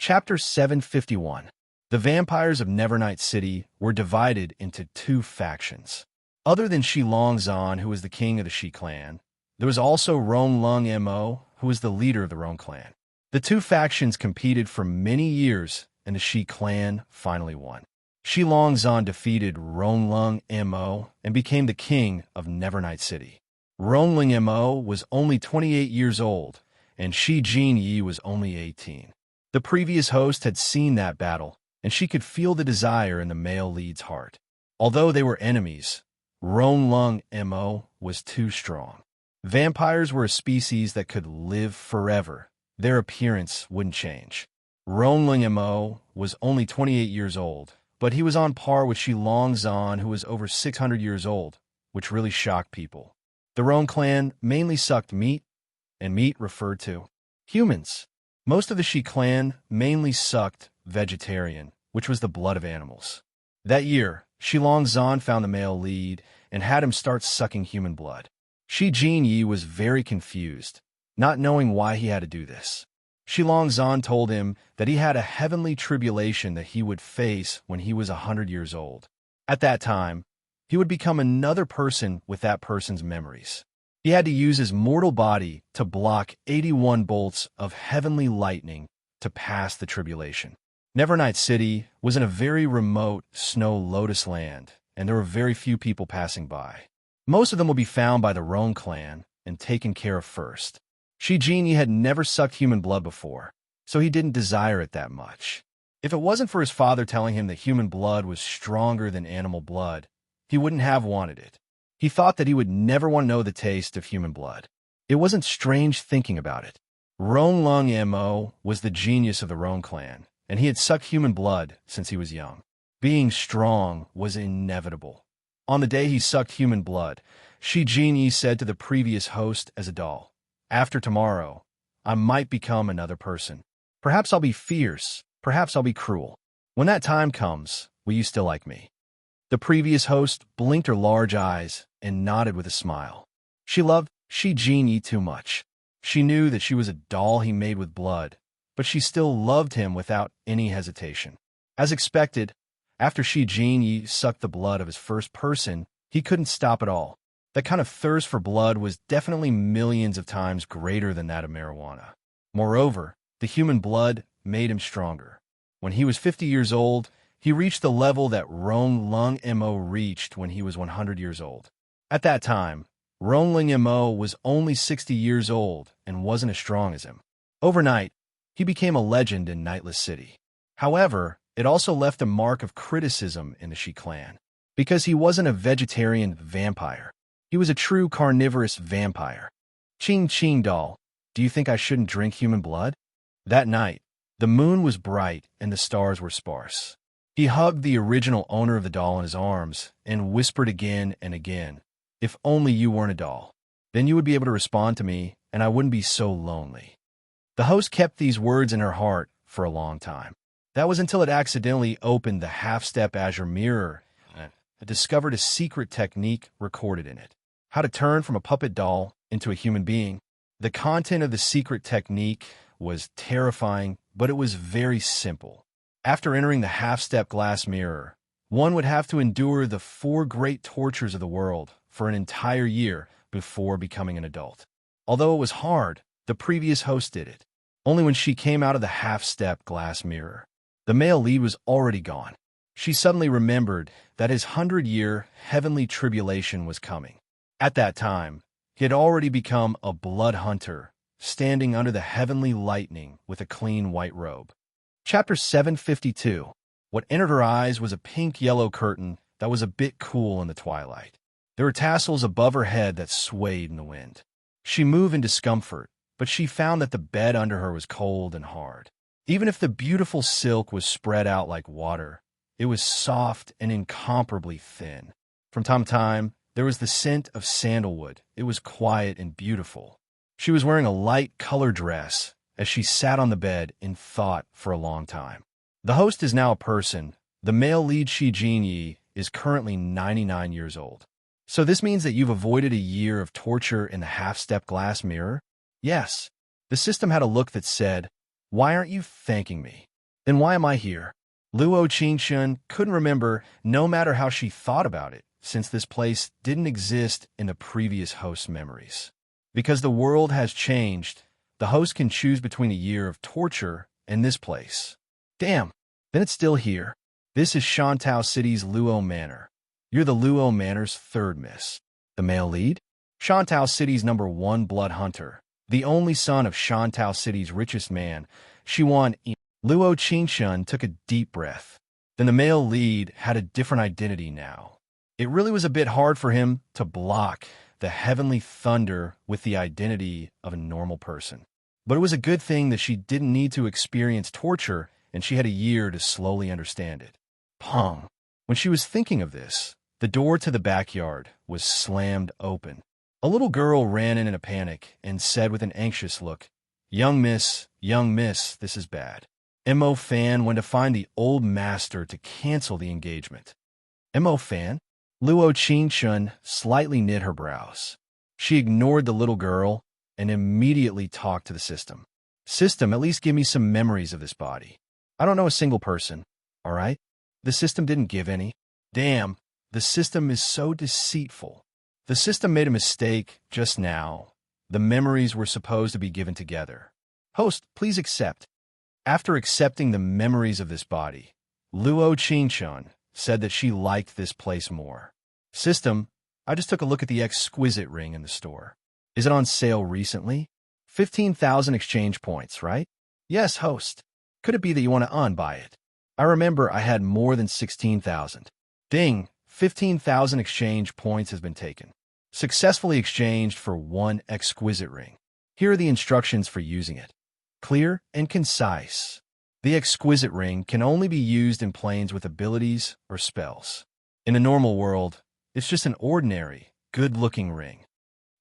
Chapter 751. The vampires of Nevernight City were divided into two factions. Other than Shi Longzhan, who was the king of the Shi clan, there was also Rong Lung Mo, who was the leader of the Rong clan. The two factions competed for many years, and the Shi clan finally won. Shi Longzhan defeated Rong Lung Mo and became the king of Nevernight City. Rong Lung Mo was only 28 years old, and Shi Jinyi was only 18. The previous host had seen that battle, and she could feel the desire in the male lead's heart. Although they were enemies, Rong Lung Mo was too strong. Vampires were a species that could live forever. Their appearance wouldn't change. Rong Lung Mo was only 28 years old, but he was on par with Shi Longzhan, who was over 600 years old, which really shocked people. The Rong clan mainly sucked meat, and meat referred to humans. Most of the Shi clan mainly sucked vegetarian, which was the blood of animals. That year, Shi Longzhan found the male lead and had him start sucking human blood. Shi Jinyi was very confused, not knowing why he had to do this. Shi Longzhan told him that he had a heavenly tribulation that he would face when he was 100 years old. At that time, he would become another person with that person's memories. He had to use his mortal body to block 81 bolts of heavenly lightning to pass the tribulation. Nevernight City was in a very remote snow lotus land, and there were very few people passing by. Most of them would be found by the Rong clan and taken care of first. Shi Jinyi had never sucked human blood before, so he didn't desire it that much. If it wasn't for his father telling him that human blood was stronger than animal blood, he wouldn't have wanted it. He thought that he would never want to know the taste of human blood. It wasn't strange thinking about it. Rong Lung Mo was the genius of the Rong clan, and he had sucked human blood since he was young. Being strong was inevitable. On the day he sucked human blood, Shi Jinyi said to the previous host as a doll, "After tomorrow, I might become another person. Perhaps I'll be fierce, perhaps I'll be cruel. When that time comes, will you still like me?" The previous host blinked her large eyes and nodded with a smile. She loved Shi Jinyi too much. She knew that she was a doll he made with blood, but she still loved him without any hesitation. As expected, after Shi Jinyi sucked the blood of his first person, he couldn't stop at all. That kind of thirst for blood was definitely millions of times greater than that of marijuana. Moreover, the human blood made him stronger. When he was 50 years old, he reached the level that Rong Lung Mo reached when he was 100 years old. At that time, Rong Lung Mo was only 60 years old and wasn't as strong as him. Overnight, he became a legend in Nightless City. However, it also left a mark of criticism in the Shi clan, because he wasn't a vegetarian vampire. He was a true carnivorous vampire. Ching Ching doll, do you think I shouldn't drink human blood? That night, the moon was bright and the stars were sparse. He hugged the original owner of the doll in his arms and whispered again and again, "If only you weren't a doll. Then you would be able to respond to me, and I wouldn't be so lonely." The host kept these words in her heart for a long time. That was until it accidentally opened the half-step azure mirror and discovered a secret technique recorded in it. How to turn from a puppet doll into a human being. The content of the secret technique was terrifying, but it was very simple. After entering the half-step glass mirror, one would have to endure the 4 great tortures of the world for an entire year before becoming an adult. Although it was hard, the previous host did it. Only when she came out of the half-step glass mirror, the male lead was already gone. She suddenly remembered that his 100-year heavenly tribulation was coming. At that time, he had already become a blood hunter, standing under the heavenly lightning with a clean white robe. Chapter 752. What entered her eyes was a pink-yellow curtain that was a bit cool in the twilight. There were tassels above her head that swayed in the wind. She moved in discomfort, but she found that the bed under her was cold and hard. Even if the beautiful silk was spread out like water, it was soft and incomparably thin. From time to time, there was the scent of sandalwood. It was quiet and beautiful. She was wearing a light color dress as she sat on the bed in thought for a long time. The host is now a person. The male lead Shi Jinyi is currently 99 years old. So this means that you've avoided a year of torture in the half-step glass mirror? Yes. The system had a look that said, "Why aren't you thanking me?" Then why am I here? Luo Qingshun couldn't remember, no matter how she thought about it, since this place didn't exist in the previous host's memories. Because the world has changed, the host can choose between a year of torture and this place. Damn, then it's still here. This is Shantao City's Luo Manor. You're the Luo Manor's third miss. The male lead? Shantao City's #1 blood hunter. The only son of Shantao City's richest man, Shiwan Yi. Luo Qingshun took a deep breath. Then the male lead had a different identity now. It really was a bit hard for him to block the heavenly thunder with the identity of a normal person. But it was a good thing that she didn't need to experience torture, and she had a year to slowly understand it. Pong. When she was thinking of this, the door to the backyard was slammed open. A little girl ran in a panic and said with an anxious look, young miss, this is bad." Mo Fan went to find the old master to cancel the engagement. Mo Fan? Luo Qingshun slightly knit her brows. She ignored the little girl and immediately talked to the system. System, at least give me some memories of this body. I don't know a single person, all right? The system didn't give any. Damn, the system is so deceitful. The system made a mistake just now. The memories were supposed to be given together. Host, please accept. After accepting the memories of this body, Luo Qingshun said that she liked this place more. System, I just took a look at the exquisite ring in the store. Is it on sale recently? 15,000 exchange points, right? Yes, host. Could it be that you want to unbuy it? I remember I had more than 16,000. Ding, 15,000 exchange points has been taken. Successfully exchanged for one exquisite ring. Here are the instructions for using it. Clear and concise. The exquisite ring can only be used in planes with abilities or spells. In the normal world, it's just an ordinary, good-looking ring.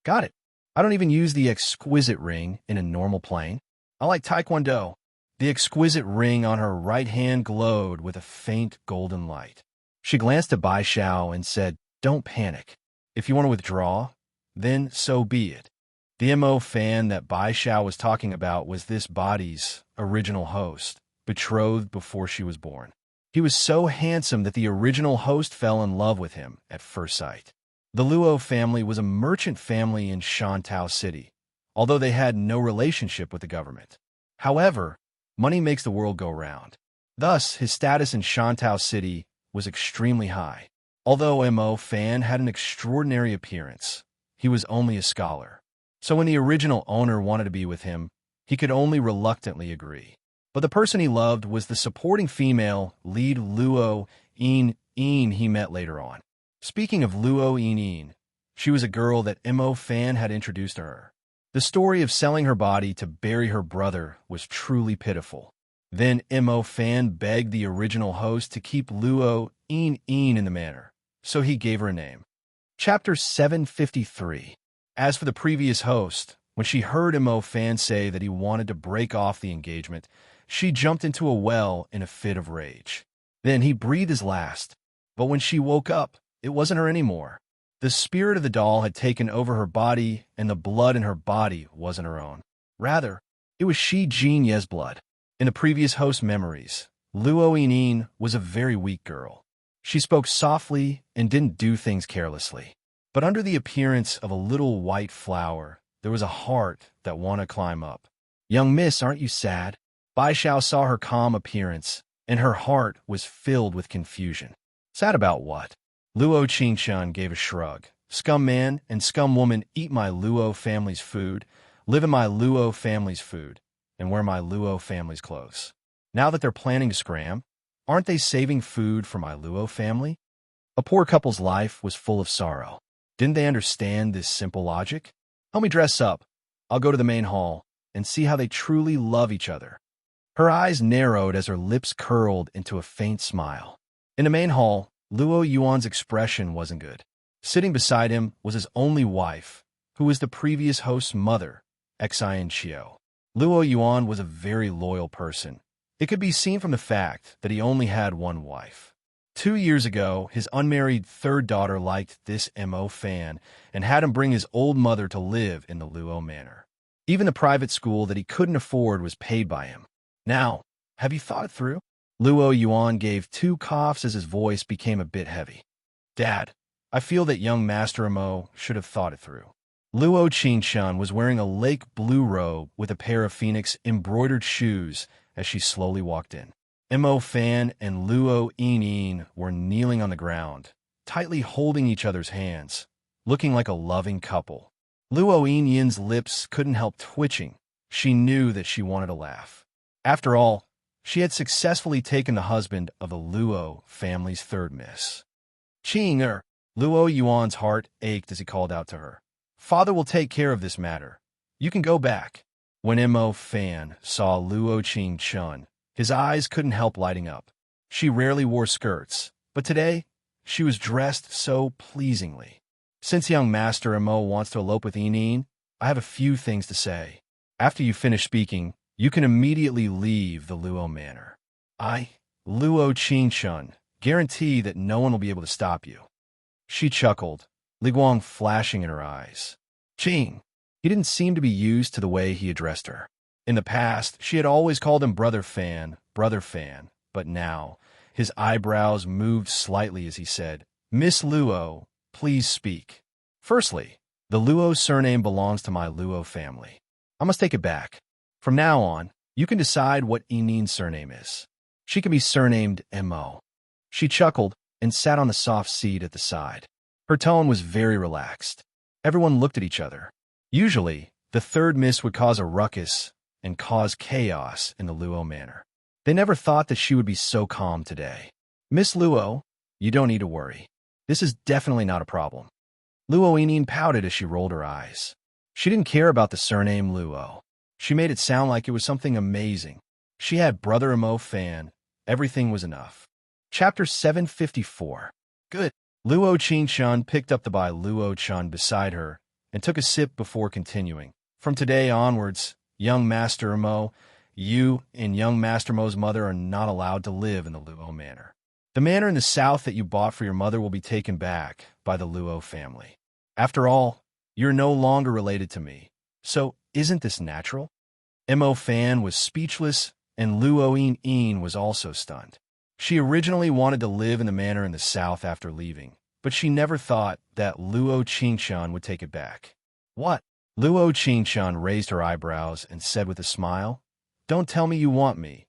Got it. I don't even use the exquisite ring in a normal plane. I like Taekwondo. The exquisite ring on her right hand glowed with a faint golden light. She glanced at Bai Xiao and said, "Don't panic. If you want to withdraw, then so be it." The Mo Fan that Bai Xiao was talking about was this body's original host, betrothed before she was born. He was so handsome that the original host fell in love with him at first sight. The Luo family was a merchant family in Shantao City, although they had no relationship with the government. However, money makes the world go round. Thus, his status in Shantao City was extremely high. Although Mo Fan had an extraordinary appearance, he was only a scholar. So when the original owner wanted to be with him, he could only reluctantly agree. But the person he loved was the supporting female lead Luo Yin he met later on. Speaking of Luo Yin, she was a girl that Mo Fan had introduced to her. The story of selling her body to bury her brother was truly pitiful. Then Mo Fan begged the original host to keep Luo Yin in the manor, so he gave her a name. Chapter 753. As for the previous host, when she heard Mo Fan say that he wanted to break off the engagement, she jumped into a well in a fit of rage. Then he breathed his last, but when she woke up, it wasn't her anymore. The spirit of the doll had taken over her body, and the blood in her body wasn't her own. Rather, it was Shi Jinye's blood. In the previous host's memories, Luo Yin was a very weak girl. She spoke softly and didn't do things carelessly. But under the appearance of a little white flower, there was a heart that wanted to climb up. "Young miss, aren't you sad?" Bai Xiao saw her calm appearance, and her heart was filled with confusion. Sad about what? Luo Qingshun gave a shrug. "Scum man and scum woman eat my Luo family's food, live in my Luo family's food, and wear my Luo family's clothes. Now that they're planning to scram, aren't they saving food for my Luo family?" A poor couple's life was full of sorrow. Didn't they understand this simple logic? "Help me dress up. I'll go to the main hall and see how they truly love each other." Her eyes narrowed as her lips curled into a faint smile. In the main hall, Luo Yuan's expression wasn't good. Sitting beside him was his only wife, who was the previous host's mother, Xian Qiu. Luo Yuan was a very loyal person. It could be seen from the fact that he only had one wife. 2 years ago, his unmarried third daughter liked this Mo Fan and had him bring his old mother to live in the Luo Manor. Even the private school that he couldn't afford was paid by him. Now, Have you thought it through? Luo Yuan gave two coughs as his voice became a bit heavy. Dad, I feel that young Master Mo should have thought it through. Luo Qingshun was wearing a lake blue robe with a pair of phoenix embroidered shoes as she slowly walked in. Mo Fan and Luo Yin were kneeling on the ground, tightly holding each other's hands, looking like a loving couple. Luo Yin's lips couldn't help twitching. She knew that she wanted to laugh. After all, she had successfully taken the husband of the Luo family's third miss. Qing Luo Yuan's heart ached as he called out to her. Father will take care of this matter. You can go back. When Mo Fan saw Luo Qingshun, his eyes couldn't help lighting up. She rarely wore skirts, but today, she was dressed so pleasingly. Since young Master Mo wants to elope with Yin, I have a few things to say. After you finish speaking, you can immediately leave the Luo Manor. I, Luo Qingshun, guarantee that no one will be able to stop you. She chuckled, Liguang flashing in her eyes. Qing. He didn't seem to be used to the way he addressed her. In the past, she had always called him Brother Fan, but now, his eyebrows moved slightly as he said, Miss Luo, please speak. Firstly, the Luo surname belongs to my Luo family. I must take it back. From now on, you can decide what Yinin's surname is. She can be surnamed Mo. She chuckled and sat on the soft seat at the side. Her tone was very relaxed. Everyone looked at each other. Usually, the third miss would cause a ruckus and cause chaos in the Luo Manor. They never thought that she would be so calm today. Miss Luo, you don't need to worry. This is definitely not a problem. Luo Yinin pouted as she rolled her eyes. She didn't care about the surname Luo. She made it sound like it was something amazing. She had Brother Mo Fan. Everything was enough. Chapter 754. Good. Luo Qingshun picked up the Bai Luo Chun beside her and took a sip before continuing. From today onwards, young Master Mo, you and young Master Mo's mother are not allowed to live in the Luo Manor. The manor in the south that you bought for your mother will be taken back by the Luo family. After all, you're no longer related to me. So, isn't this natural? Mo Fan was speechless, and Luo Yin was also stunned. She originally wanted to live in the manor in the south after leaving, but she never thought that Luo Qingshun would take it back. What? Luo Qingshun raised her eyebrows and said with a smile, Don't tell me you want me,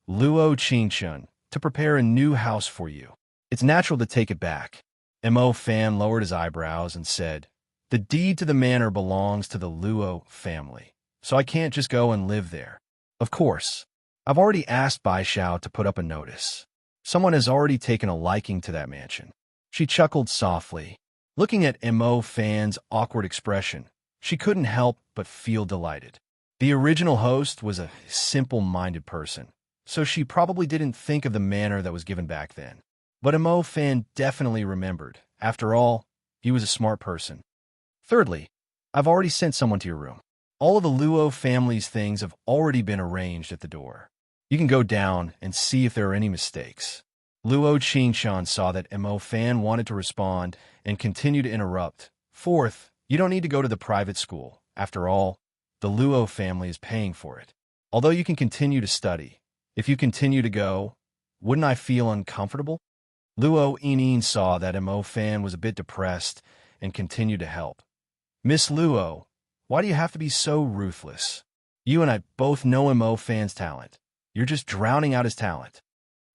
Luo Qingshun, to prepare a new house for you. It's natural to take it back. Mo Fan lowered his eyebrows and said, The deed to the manor belongs to the Luo family, so I can't just go and live there. Of course, I've already asked Bai Xiao to put up a notice. Someone has already taken a liking to that mansion. She chuckled softly. Looking at Mo Fan's awkward expression, she couldn't help but feel delighted. The original host was a simple-minded person, so she probably didn't think of the manor that was given back then. But Mo Fan definitely remembered. After all, he was a smart person. Thirdly, I've already sent someone to your room. All of the Luo family's things have already been arranged at the door. You can go down and see if there are any mistakes. Luo Qingshun saw that Mo Fan wanted to respond and continued to interrupt. Fourth, you don't need to go to the private school. After all, the Luo family is paying for it. Although you can continue to study, if you continue to go, wouldn't I feel uncomfortable? Luo Yin saw that Mo Fan was a bit depressed and continued to help. Miss Luo, why do you have to be so ruthless? You and I both know Mo Fan's talent. You're just drowning out his talent.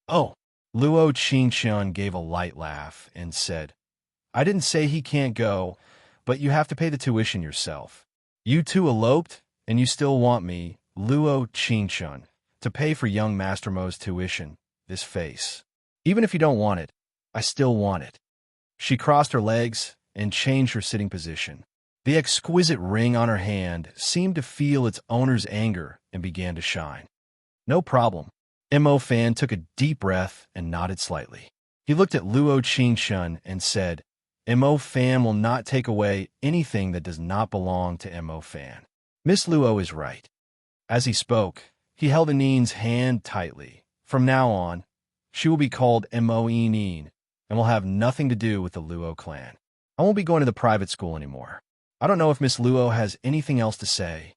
Oh, Luo Qingshun gave a light laugh and said, I didn't say he can't go, but you have to pay the tuition yourself. You two eloped, and you still want me, Luo Qingshun, to pay for young Master Mo's tuition, this face. Even if you don't want it, I still want it. She crossed her legs and changed her sitting position. The exquisite ring on her hand seemed to feel its owner's anger and began to shine. No problem. Mo Fan took a deep breath and nodded slightly. He looked at Luo Qingshun and said, Mo Fan will not take away anything that does not belong to Mo Fan. Miss Luo is right. As he spoke, he held Yinin's hand tightly. From now on, she will be called Mo Yinin and will have nothing to do with the Luo clan. I won't be going to the private school anymore. I don't know if Miss Luo has anything else to say.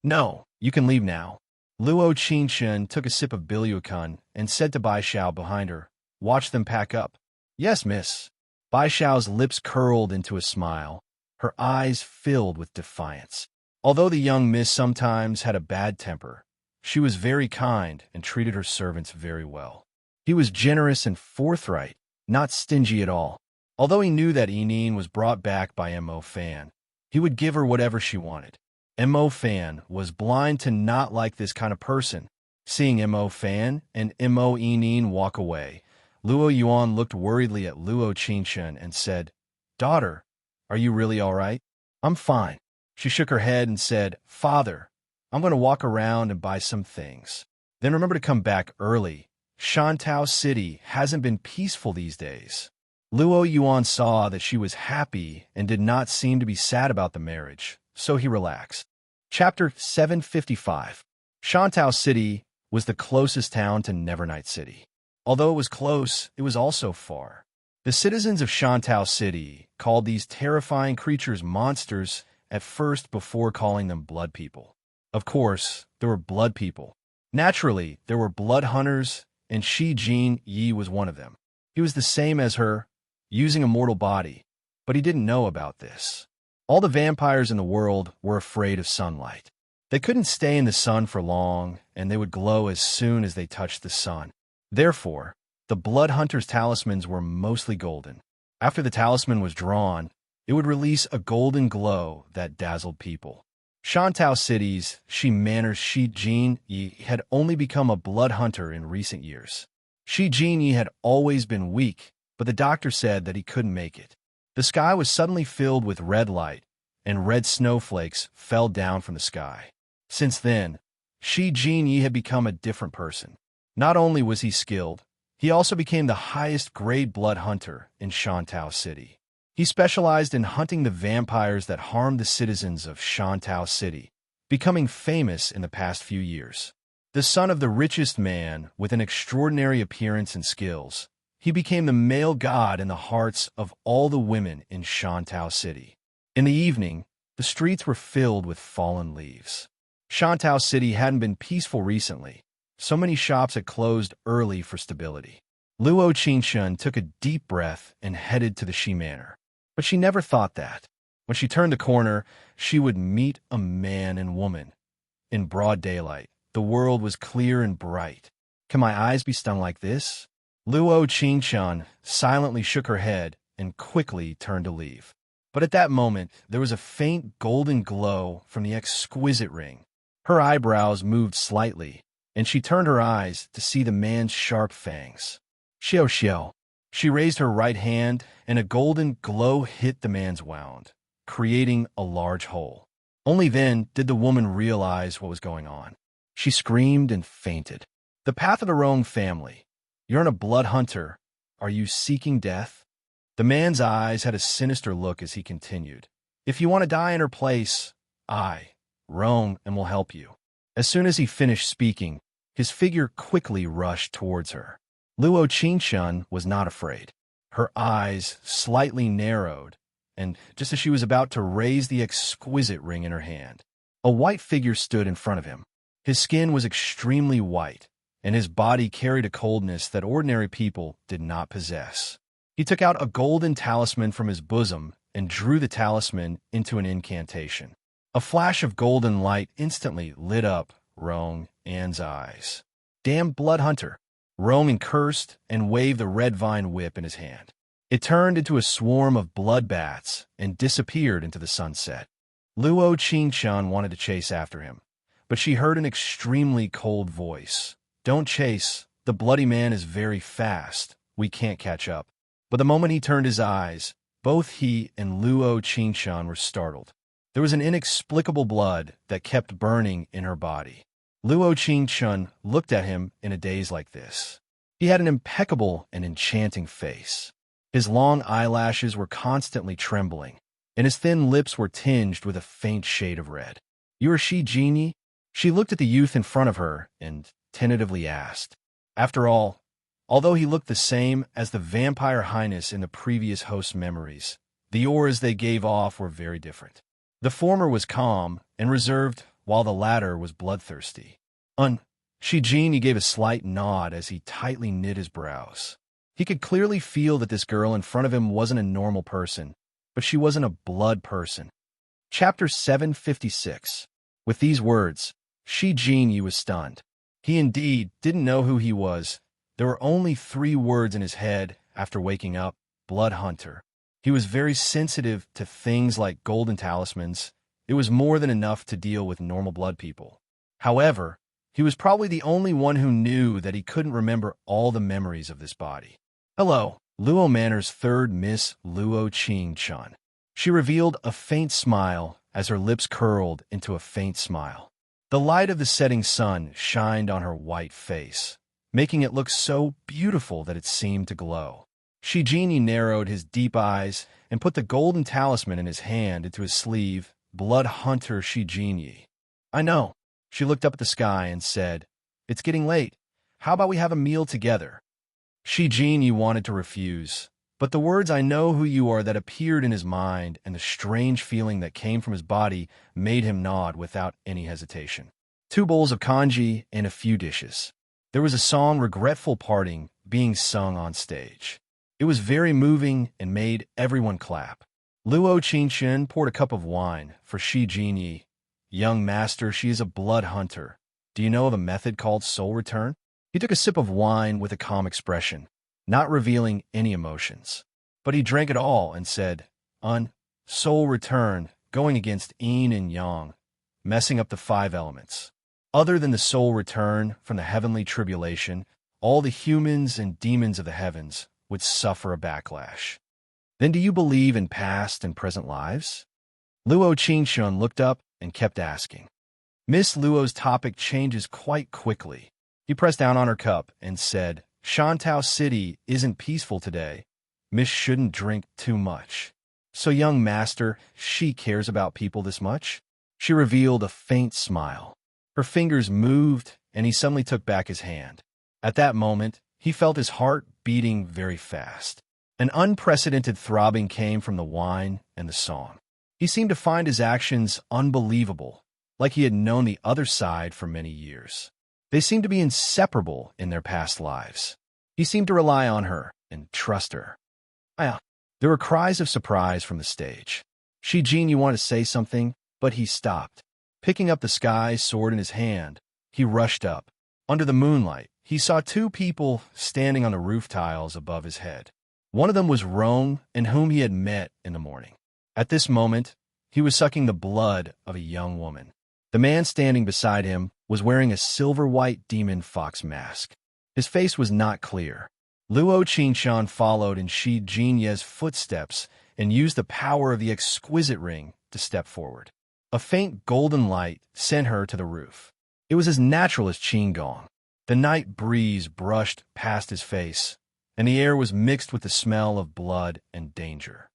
No, you can leave now. Luo Qingshun took a sip of Bilyukun and said to Bai Xiao behind her, "Watch them pack up." "Yes, miss." Bai Xiao's lips curled into a smile. Her eyes filled with defiance. Although the young miss sometimes had a bad temper, she was very kind and treated her servants very well. He was generous and forthright, not stingy at all. Although he knew that Enine was brought back by Mo Fan, he would give her whatever she wanted. Mo Fan was blind to not like this kind of person. Seeing Mo Fan and Mo Enine walk away, Luo Yuan looked worriedly at Luo Qingshun and said, "Daughter, are you really all right?" "I'm fine." She shook her head and said, "Father, I'm going to walk around and buy some things. Then remember to come back early. Shantao City hasn't been peaceful these days." Luo Yuan saw that she was happy and did not seem to be sad about the marriage, so he relaxed. Chapter 755. Shantao City was the closest town to Nevernight City. Although it was close, it was also far. The citizens of Shantao City called these terrifying creatures monsters at first before calling them blood people. Of course, there were blood people. Naturally, there were blood hunters, and Shi Jin Yi was one of them. He was the same as her, using a mortal body, but he didn't know about this. All the vampires in the world were afraid of sunlight. They couldn't stay in the sun for long, and they would glow as soon as they touched the sun. Therefore, the blood hunter's talismans were mostly golden. After the talisman was drawn, it would release a golden glow that dazzled people. Shantao City's Shi Manor's Shi Jin Yi had only become a blood hunter in recent years. Shi Jin Yi had always been weak, but the doctor said that he couldn't make it. The sky was suddenly filled with red light, and red snowflakes fell down from the sky. Since then, Shi Jin Yi had become a different person. Not only was he skilled, he also became the highest grade blood hunter in Shantao City. He specialized in hunting the vampires that harmed the citizens of Shantao City, becoming famous in the past few years. The son of the richest man with an extraordinary appearance and skills, he became the male god in the hearts of all the women in Shantao City. In the evening, the streets were filled with fallen leaves. Shantao City hadn't been peaceful recently. So many shops had closed early for stability. Luo Qingshun took a deep breath and headed to the Shi Manor. But she never thought that. When she turned the corner, she would meet a man and woman. In broad daylight, the world was clear and bright. Can my eyes be stung like this? Luo Qingshun silently shook her head and quickly turned to leave. But at that moment, there was a faint golden glow from the exquisite ring. Her eyebrows moved slightly, and she turned her eyes to see the man's sharp fangs. "Xiao Xiao." She raised her right hand, and a golden glow hit the man's wound, creating a large hole. Only then did the woman realize what was going on. She screamed and fainted. "The path of the wrong family. You're a blood hunter. Are you seeking death?" The man's eyes had a sinister look as he continued. "If you want to die in her place, I, Roan, and will help you." As soon as he finished speaking, his figure quickly rushed towards her. Luo Qingshun was not afraid. Her eyes slightly narrowed, and just as she was about to raise the exquisite ring in her hand, a white figure stood in front of him. His skin was extremely white, and his body carried a coldness that ordinary people did not possess. He took out a golden talisman from his bosom and drew the talisman into an incantation. A flash of golden light instantly lit up Rong An's eyes. "Damn blood hunter!" Roman cursed and waved the red vine whip in his hand. It turned into a swarm of blood bats and disappeared into the sunset. Luo Qingshun wanted to chase after him, but she heard an extremely cold voice. "Don't chase. The bloody man is very fast. We can't catch up." But the moment he turned his eyes, both he and Luo Qingshun were startled. There was an inexplicable blood that kept burning in her body. Luo Qingshun looked at him in a daze like this. He had an impeccable and enchanting face. His long eyelashes were constantly trembling, and his thin lips were tinged with a faint shade of red. "You are Shi Jin?" She looked at the youth in front of her and tentatively asked. After all, although he looked the same as the vampire highness in the previous host's memories, the auras they gave off were very different. The former was calm and reserved, while the latter was bloodthirsty. Un. Shi Jin gave a slight nod as he tightly knit his brows. He could clearly feel that this girl in front of him wasn't a normal person, but she wasn't a blood person. Chapter 756. With these words, Shi Jin was stunned. He indeed didn't know who he was. There were only 3 words in his head after waking up: Blood Hunter. He was very sensitive to things like golden talismans. It was more than enough to deal with normal blood people. However, he was probably the only one who knew that he couldn't remember all the memories of this body. Hello, Luo Manor's third Miss Luo Qing-chun. She revealed a faint smile as her lips curled into a faint smile. The light of the setting sun shined on her white face, making it look so beautiful that it seemed to glow. Shi Jin narrowed his deep eyes and put the golden talisman in his hand into his sleeve. Blood Hunter Shi Jin. I know. She looked up at the sky and said, "It's getting late. How about we have a meal together?" Shi Jin wanted to refuse, but the words "I know who you are" that appeared in his mind and the strange feeling that came from his body made him nod without any hesitation. 2 bowls of congee and a few dishes. There was a song, Regretful Parting, being sung on stage. It was very moving and made everyone clap. Luo Qingchen poured a cup of wine for Shi Jin. Young master, she is a blood hunter. Do you know of a method called soul return? He took a sip of wine with a calm expression, not revealing any emotions. But he drank it all and said, soul return, going against yin and yang, messing up the 5 elements. Other than the soul return from the heavenly tribulation, all the humans and demons of the heavens would suffer a backlash. Then do you believe in past and present lives? Luo Qingshun looked up and kept asking. Miss Luo's topic changes quite quickly. He pressed down on her cup and said, Shantao City isn't peaceful today. Miss shouldn't drink too much. So young master, she cares about people this much? She revealed a faint smile. Her fingers moved, and he suddenly took back his hand. At that moment, he felt his heart beating very fast. An unprecedented throbbing came from the wine and the song. He seemed to find his actions unbelievable, like he had known the other side for many years. They seemed to be inseparable in their past lives. He seemed to rely on her and trust her. There were cries of surprise from the stage. Shi Jin, you wanted to say something, but he stopped. Picking up the sky sword in his hand, he rushed up. Under the moonlight, he saw 2 people standing on the roof tiles above his head. One of them was Rong, and whom he had met in the morning. At this moment, he was sucking the blood of a young woman. The man standing beside him was wearing a silver-white demon fox mask. His face was not clear. Luo Qingshan followed in Shi Jinye's footsteps and used the power of the exquisite ring to step forward. A faint golden light sent her to the roof. It was as natural as qigong. The night breeze brushed past his face, and the air was mixed with the smell of blood and danger.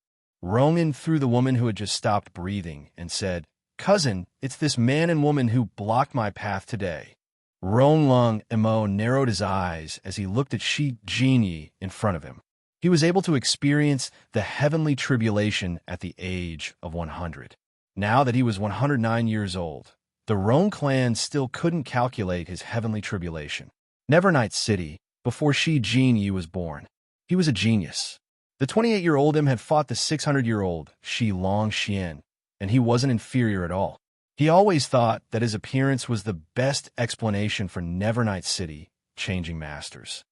Rongan threw the woman who had just stopped breathing and said, Cousin, it's this man and woman who blocked my path today. Ronglung Emo narrowed his eyes as he looked at Shi Jinyi in front of him. He was able to experience the heavenly tribulation at the age of 100. Now that he was 109 years old, the Rong clan still couldn't calculate his heavenly tribulation. Nevernight City, before Shi Jinyi was born, he was a genius. The 28-year-old him had fought the 600-year-old Shi Longxian, and he wasn't inferior at all. He always thought that his appearance was the best explanation for Nevernight City changing masters.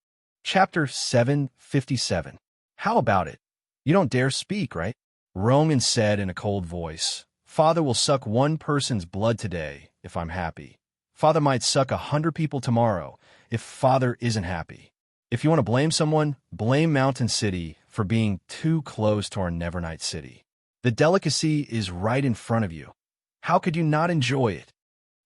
Chapter 757. How about it? You don't dare speak, right? Roman said in a cold voice, Father will suck 1 person's blood today if I'm happy. Father might suck 100 people tomorrow if Father isn't happy. If you want to blame someone, blame Mountain City for being too close to our Nevernight City. The delicacy is right in front of you. How could you not enjoy it?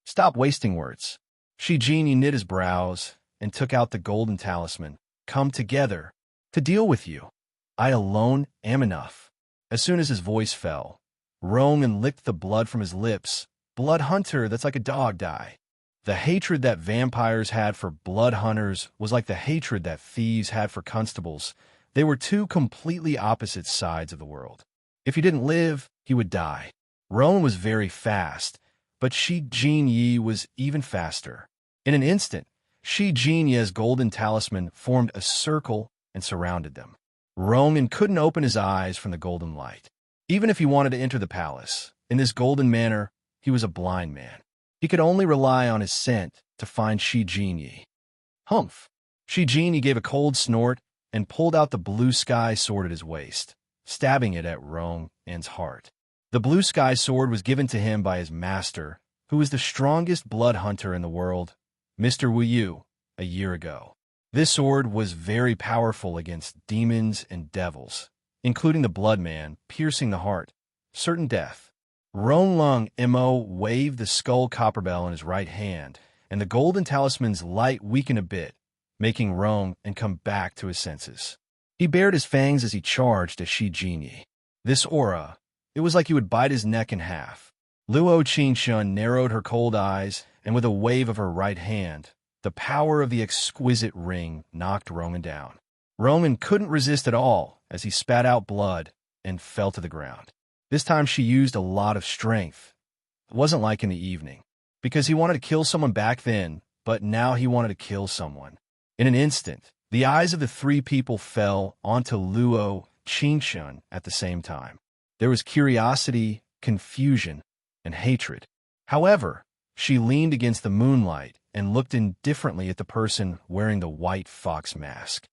Stop wasting words. Shi Jinyi knit his brows and took out the golden talisman. Come together to deal with you. I alone am enough. As soon as his voice fell, Roman licked the blood from his lips. Blood hunter, that's like a dog die. The hatred that vampires had for blood hunters was like the hatred that thieves had for constables. They were 2 completely opposite sides of the world. If he didn't live, he would die. Rowan was very fast, but Shi Jinyi was even faster. In an instant, Shi Jinye's golden talisman formed a circle and surrounded them. Roman couldn't open his eyes from the golden light. Even if he wanted to enter the palace, in this golden manner, he was a blind man. He could only rely on his scent to find Shi Jinye. Humph! Shi Jinye gave a cold snort and pulled out the blue sky sword at his waist, stabbing it at Roman's heart. The blue sky sword was given to him by his master, who was the strongest blood hunter in the world, Mr. Wu Yu, a year ago. This sword was very powerful against demons and devils, including the blood man, piercing the heart, certain death. Ronglung Mo waved the skull copper bell in his right hand, and the golden talisman's light weakened a bit, making Rong and come back to his senses. He bared his fangs as he charged at Shi Jinye. This aura, it was like he would bite his neck in half. Luo Qingshun narrowed her cold eyes, and with a wave of her right hand, the power of the exquisite ring knocked Roman down. Roman couldn't resist at all as he spat out blood and fell to the ground. This time she used a lot of strength. It wasn't like in the evening, because he wanted to kill someone back then, but now he wanted to kill someone. In an instant, the eyes of the three people fell onto Luo Qingshun at the same time. There was curiosity, confusion, and hatred. However, she leaned against the moonlight and looked indifferently at the person wearing the white fox mask.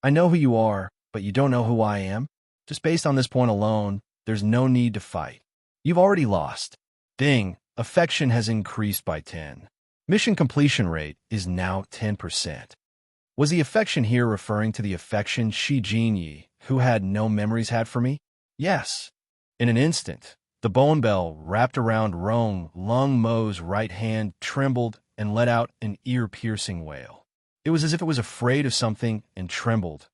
I know who you are, but you don't know who I am? Just based on this point alone, there's no need to fight. You've already lost. Ding, affection has increased by 10. Mission completion rate is now 10%. Was the affection here referring to the affection Shi Jinye, who had no memories, had for me? Yes. In an instant, the bone bell wrapped around Ronglung Mo's right hand trembled and let out an ear-piercing wail. It was as if it was afraid of something and trembled.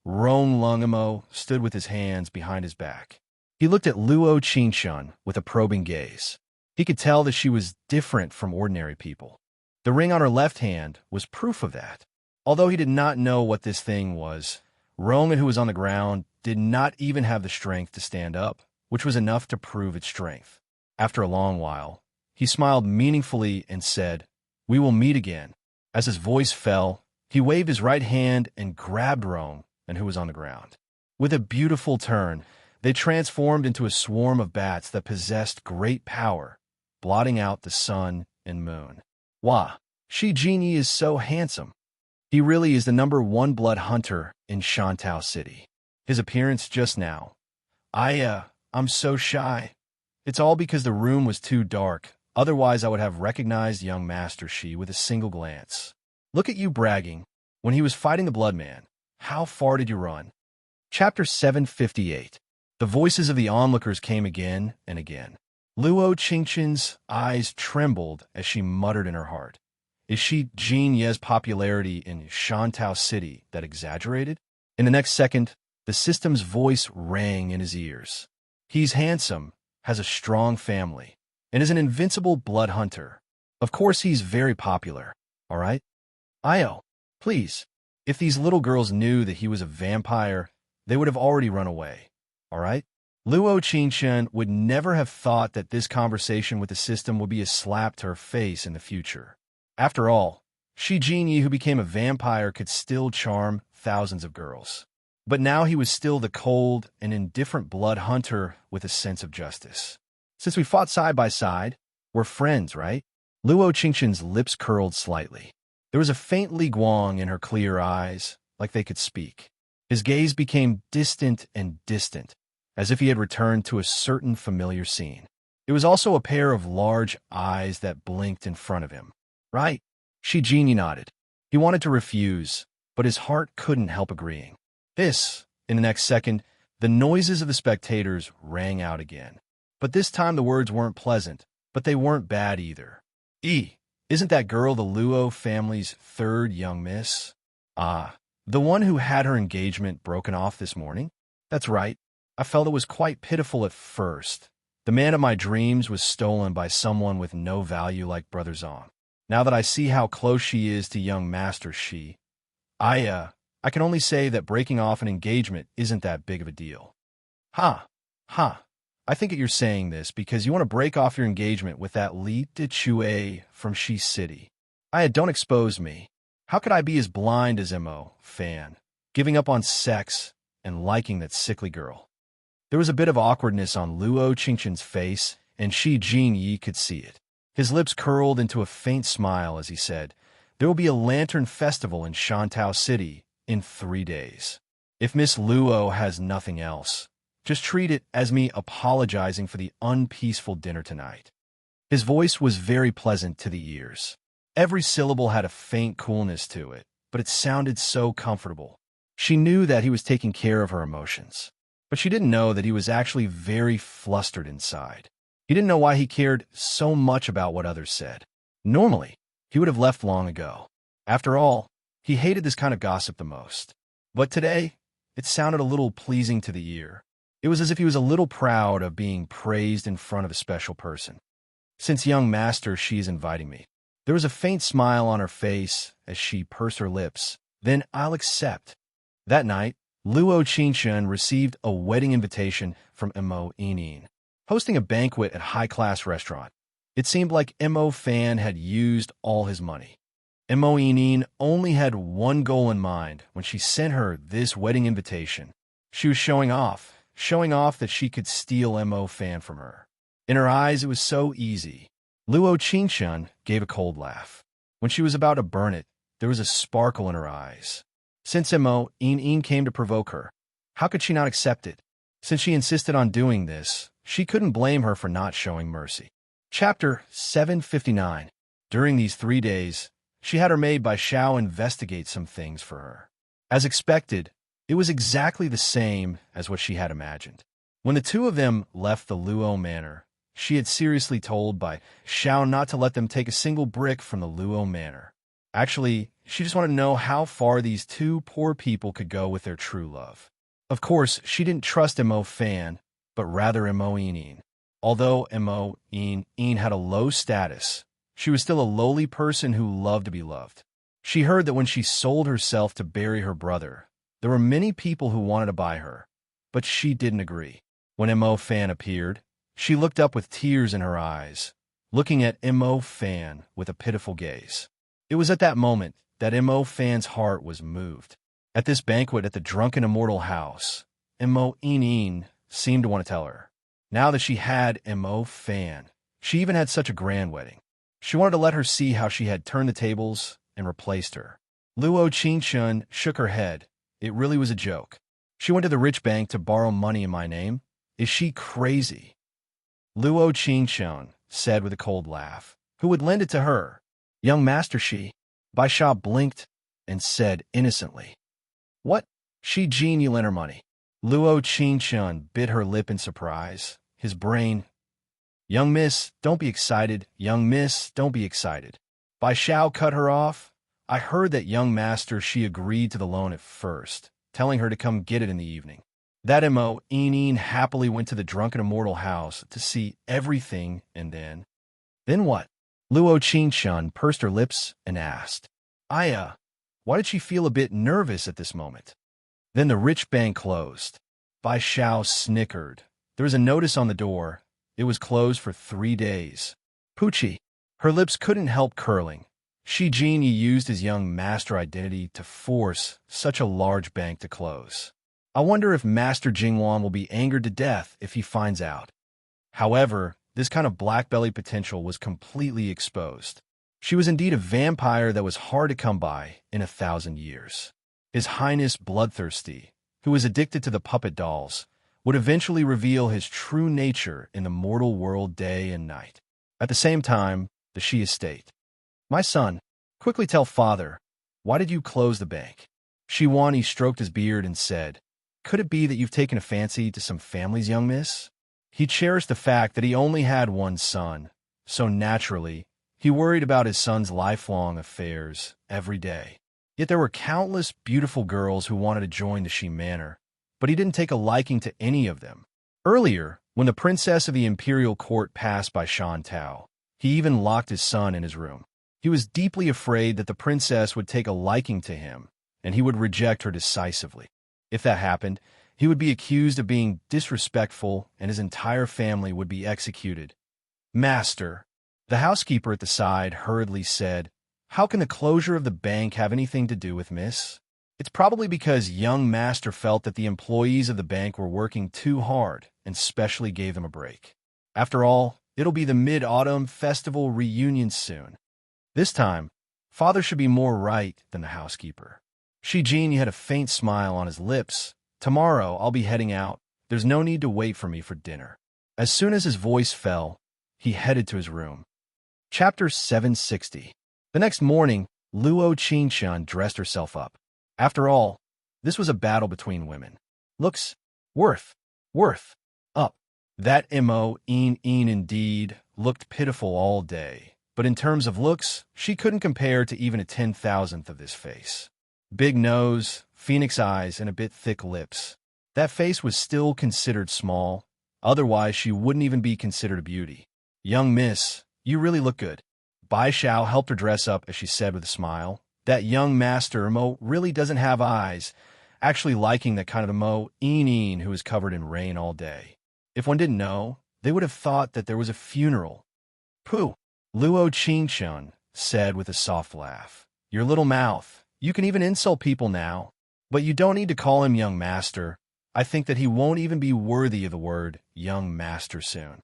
Ronglung Mo stood with his hands behind his back. He looked at Luo Qingshun with a probing gaze. He could tell that she was different from ordinary people. The ring on her left hand was proof of that. Although he did not know what this thing was, Roman, who was on the ground, did not even have the strength to stand up, which was enough to prove its strength. After a long while, he smiled meaningfully and said, "We will meet again." As his voice fell, he waved his right hand and grabbed Roman, who was on the ground. With a beautiful turn, they transformed into a swarm of bats that possessed great power, blotting out the sun and moon. Wah! Shi Jinye is so handsome. He really is the #1 blood hunter in Shantao City. His appearance just now. I'm so shy. It's all because the room was too dark. Otherwise, I would have recognized young Master Shi with a single glance. Look at you bragging. When he was fighting the Blood Man, how far did you run? Chapter 758. The voices of the onlookers came again and again. Luo Qingshun's eyes trembled as she muttered in her heart. Is Shi Jinye's popularity in Shantao City that exaggerated? In the next second, the system's voice rang in his ears. He's handsome, has a strong family, and is an invincible blood hunter. Of course he's very popular, all right? Please, if these little girls knew that he was a vampire, they would have already run away, all right? Luo Qingshun would never have thought that this conversation with the system would be a slap to her face in the future. After all, Shi Jinye, who became a vampire, could still charm thousands of girls. But now he was still the cold and indifferent blood hunter with a sense of justice. Since we fought side by side, we're friends, right? Luo Qingshun's lips curled slightly. There was a faint guang in her clear eyes, like they could speak. His gaze became distant and distant, as if he had returned to a certain familiar scene. It was also a pair of large eyes that blinked in front of him. Right? Shi Jinye nodded. He wanted to refuse, but his heart couldn't help agreeing. In the next second, the noises of the spectators rang out again. But this time the words weren't pleasant, but they weren't bad either. Isn't that girl the Luo family's third young miss? The one who had her engagement broken off this morning? That's right. I felt it was quite pitiful at first. The man of my dreams was stolen by someone with no value like Brother Zong. Now that I see how close she is to young Master Shi, I can only say that breaking off an engagement isn't that big of a deal. I think that you're saying this because you want to break off your engagement with that Li Chue from Shi City. Don't expose me. How could I be as blind as Mo, Fan, giving up on sex and liking that sickly girl? There was a bit of awkwardness on Luo Qingqian's face, and Shi Jingyi could see it. His lips curled into a faint smile as he said, "There will be a lantern festival in Shantao City in 3 days. If Miss Luo has nothing else, just treat it as me apologizing for the unpeaceful dinner tonight." His voice was very pleasant to the ears. Every syllable had a faint coolness to it, but it sounded so comfortable. She knew that he was taking care of her emotions, but she didn't know that he was actually very flustered inside. He didn't know why he cared so much about what others said. Normally, he would have left long ago. After all, he hated this kind of gossip the most. But today, it sounded a little pleasing to the ear. It was as if he was a little proud of being praised in front of a special person. "Since young master she is inviting me." There was a faint smile on her face as she pursed her lips. "Then I'll accept." That night, Luo Qingqian received a wedding invitation from Mo Yinin, hosting a banquet at a high-class restaurant. It seemed like Mo Fan had used all his money. Mo Yinin only had one goal in mind when she sent her this wedding invitation. She was showing off that she could steal Mo Fan from her. In her eyes, it was so easy. Luo Qingqian gave a cold laugh. When she was about to burn it, there was a sparkle in her eyes. Since Mo Yinin came to provoke her, how could she not accept it? Since she insisted on doing this, she couldn't blame her for not showing mercy. Chapter 759. During these 3 days, she had her maid Bai Xiao investigate some things for her. As expected, it was exactly the same as what she had imagined. When the two of them left the Luo Manor, she had seriously told Bai Xiao not to let them take a single brick from the Luo Manor. Actually, she just wanted to know how far these two poor people could go with their true love. Of course, she didn't trust Mo Fan, but rather Mo Yinin. Although Mo Yinin had a low status, she was still a lowly person who loved to be loved. She heard that when she sold herself to bury her brother, there were many people who wanted to buy her, but she didn't agree. When Mo Fan appeared, she looked up with tears in her eyes, looking at Mo Fan with a pitiful gaze. It was at that moment that Mo Fan's heart was moved. At this banquet at the drunken immortal house, Mo Yinin seemed to want to tell her. Now that she had Mo Fan, she even had such a grand wedding. She wanted to let her see how she had turned the tables and replaced her. Luo Qingqian shook her head. It really was a joke. She went to the rich bank to borrow money in my name. Is she crazy? Luo Qingqian said with a cold laugh. Who would lend it to her? Young master she. Bai Xiao blinked and said innocently. What? Shi Jin, you lent her money. Luo Qingqian bit her lip in surprise. His brain. Young miss, don't be excited. Young miss, don't be excited. Bai Xiao cut her off. I heard that young master she agreed to the loan at first, telling her to come get it in the evening. That Mo Yinin happily went to the drunken immortal house to see everything, and then... Then what? Luo Qingqian pursed her lips and asked. Why did she feel a bit nervous at this moment? Then the rich bank closed. Bai Xiao snickered. There was a notice on the door. It was closed for 3 days. Poochie. Her lips couldn't help curling. Shi Jin used his young master identity to force such a large bank to close. I wonder if Master Jingwan will be angered to death if he finds out. However, this kind of black belly potential was completely exposed. She was indeed a vampire that was hard to come by in 1,000 years. His Highness Bloodthirsty, who was addicted to the puppet dolls, would eventually reveal his true nature in the mortal world day and night. At the same time, the Shi estate. My son, quickly tell father, why did you close the bank? Shi Wani stroked his beard and said, could it be that you've taken a fancy to some families, young miss? He cherished the fact that he only had one son, so naturally, he worried about his son's lifelong affairs every day. Yet there were countless beautiful girls who wanted to join the Shi Manor, but he didn't take a liking to any of them. Earlier, when the princess of the imperial court passed by Shantao, he even locked his son in his room. He was deeply afraid that the princess would take a liking to him, and he would reject her decisively. If that happened, he would be accused of being disrespectful, and his entire family would be executed. Master, the housekeeper at the side hurriedly said, How can the closure of the bank have anything to do with Miss? It's probably because young master felt that the employees of the bank were working too hard and specially gave them a break. After all, it'll be the Mid-Autumn Festival reunion soon. This time, father should be more right than the housekeeper. Shi-Jin had a faint smile on his lips. Tomorrow, I'll be heading out. There's no need to wait for me for dinner. As soon as his voice fell, he headed to his room. Chapter 760. The next morning, Luo Qingshun dressed herself up. After all, this was a battle between women. Looks, worth, up. That Mo-in indeed looked pitiful all day, but in terms of looks, she couldn't compare to even a 10,000th of this face. Big nose, phoenix eyes, and a bit thick lips. That face was still considered small, otherwise she wouldn't even be considered a beauty. Young miss, you really look good. Bai Xiao helped her dress up as she said with a smile. That young master Mo really doesn't have eyes, actually liking that kind of the Mo-in who is covered in rain all day. If one didn't know, they would have thought that there was a funeral. Pooh, Luo Qingshun said with a soft laugh. Your little mouth, you can even insult people now. But you don't need to call him young master. I think that he won't even be worthy of the word young master soon.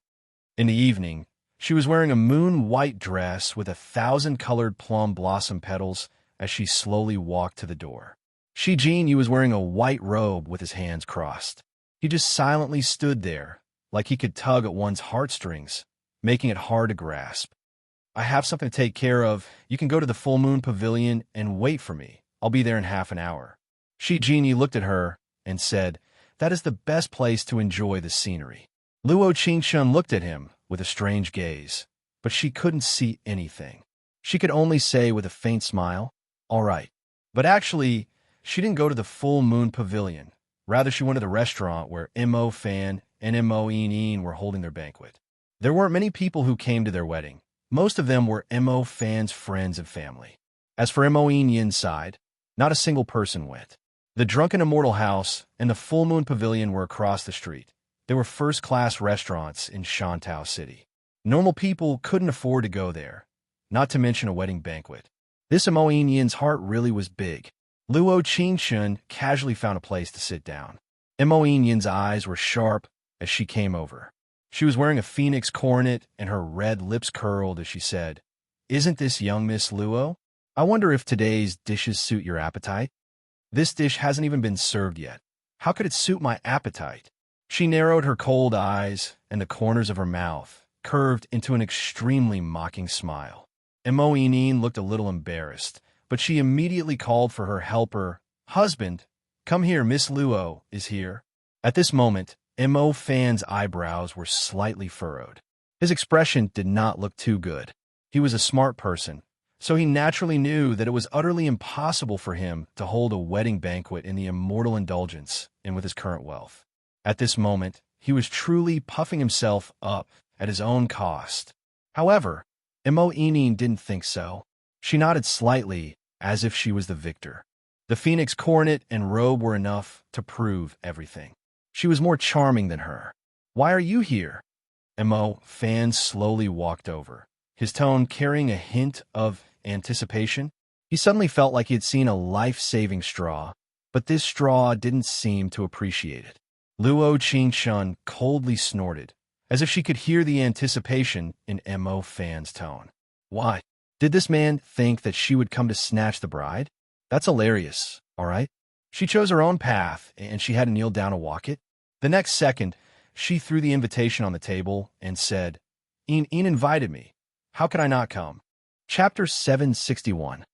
In the evening, she was wearing a moon-white dress with 1,000-colored plum blossom petals as she slowly walked to the door. Shi-Jin was wearing a white robe with his hands crossed. He just silently stood there, like he could tug at one's heartstrings, making it hard to grasp. I have something to take care of. You can go to the full moon pavilion and wait for me. I'll be there in half an hour. Shi-Jin looked at her and said, that is the best place to enjoy the scenery. Luo Qingshun looked at him with a strange gaze, but she couldn't see anything. She could only say with a faint smile, all right. But actually, she didn't go to the full moon pavilion. Rather, she went to the restaurant where Mo Fan and Mo-in were holding their banquet. There weren't many people who came to their wedding. Most of them were Mo Fan's friends and family. As for Mo-in's side, not a single person went. The Drunken Immortal House and the Full Moon Pavilion were across the street. They were first-class restaurants in Shantao City. Normal people couldn't afford to go there, not to mention a wedding banquet. This Mo-in's heart really was big. Luo Qingshun casually found a place to sit down. Mo-in's eyes were sharp as she came over. She was wearing a phoenix coronet and her red lips curled as she said, isn't this young Miss Luo? I wonder if today's dishes suit your appetite? This dish hasn't even been served yet. How could it suit my appetite? She narrowed her cold eyes, and the corners of her mouth curved into an extremely mocking smile. Mo-in looked a little embarrassed, but she immediately called for her helper. Husband, come here, Miss Luo is here. At this moment, Mo Fan's eyebrows were slightly furrowed. His expression did not look too good. He was a smart person, so he naturally knew that it was utterly impossible for him to hold a wedding banquet in the immortal indulgence and with his current wealth. At this moment, he was truly puffing himself up at his own cost. However, Mo-in didn't think so. She nodded slightly, as if she was the victor. The phoenix coronet and robe were enough to prove everything. She was more charming than her. Why are you here? Mo Fan slowly walked over, his tone carrying a hint of anticipation. He suddenly felt like he had seen a life-saving straw, but this straw didn't seem to appreciate it. Luo Qingshun coldly snorted, as if she could hear the anticipation in Mo Fan's tone. Why? Did this man think that she would come to snatch the bride? That's hilarious, all right? She chose her own path, and she had to kneel down to walk it. The next second, she threw the invitation on the table and said, Ian invited me. How could I not come? Chapter 761.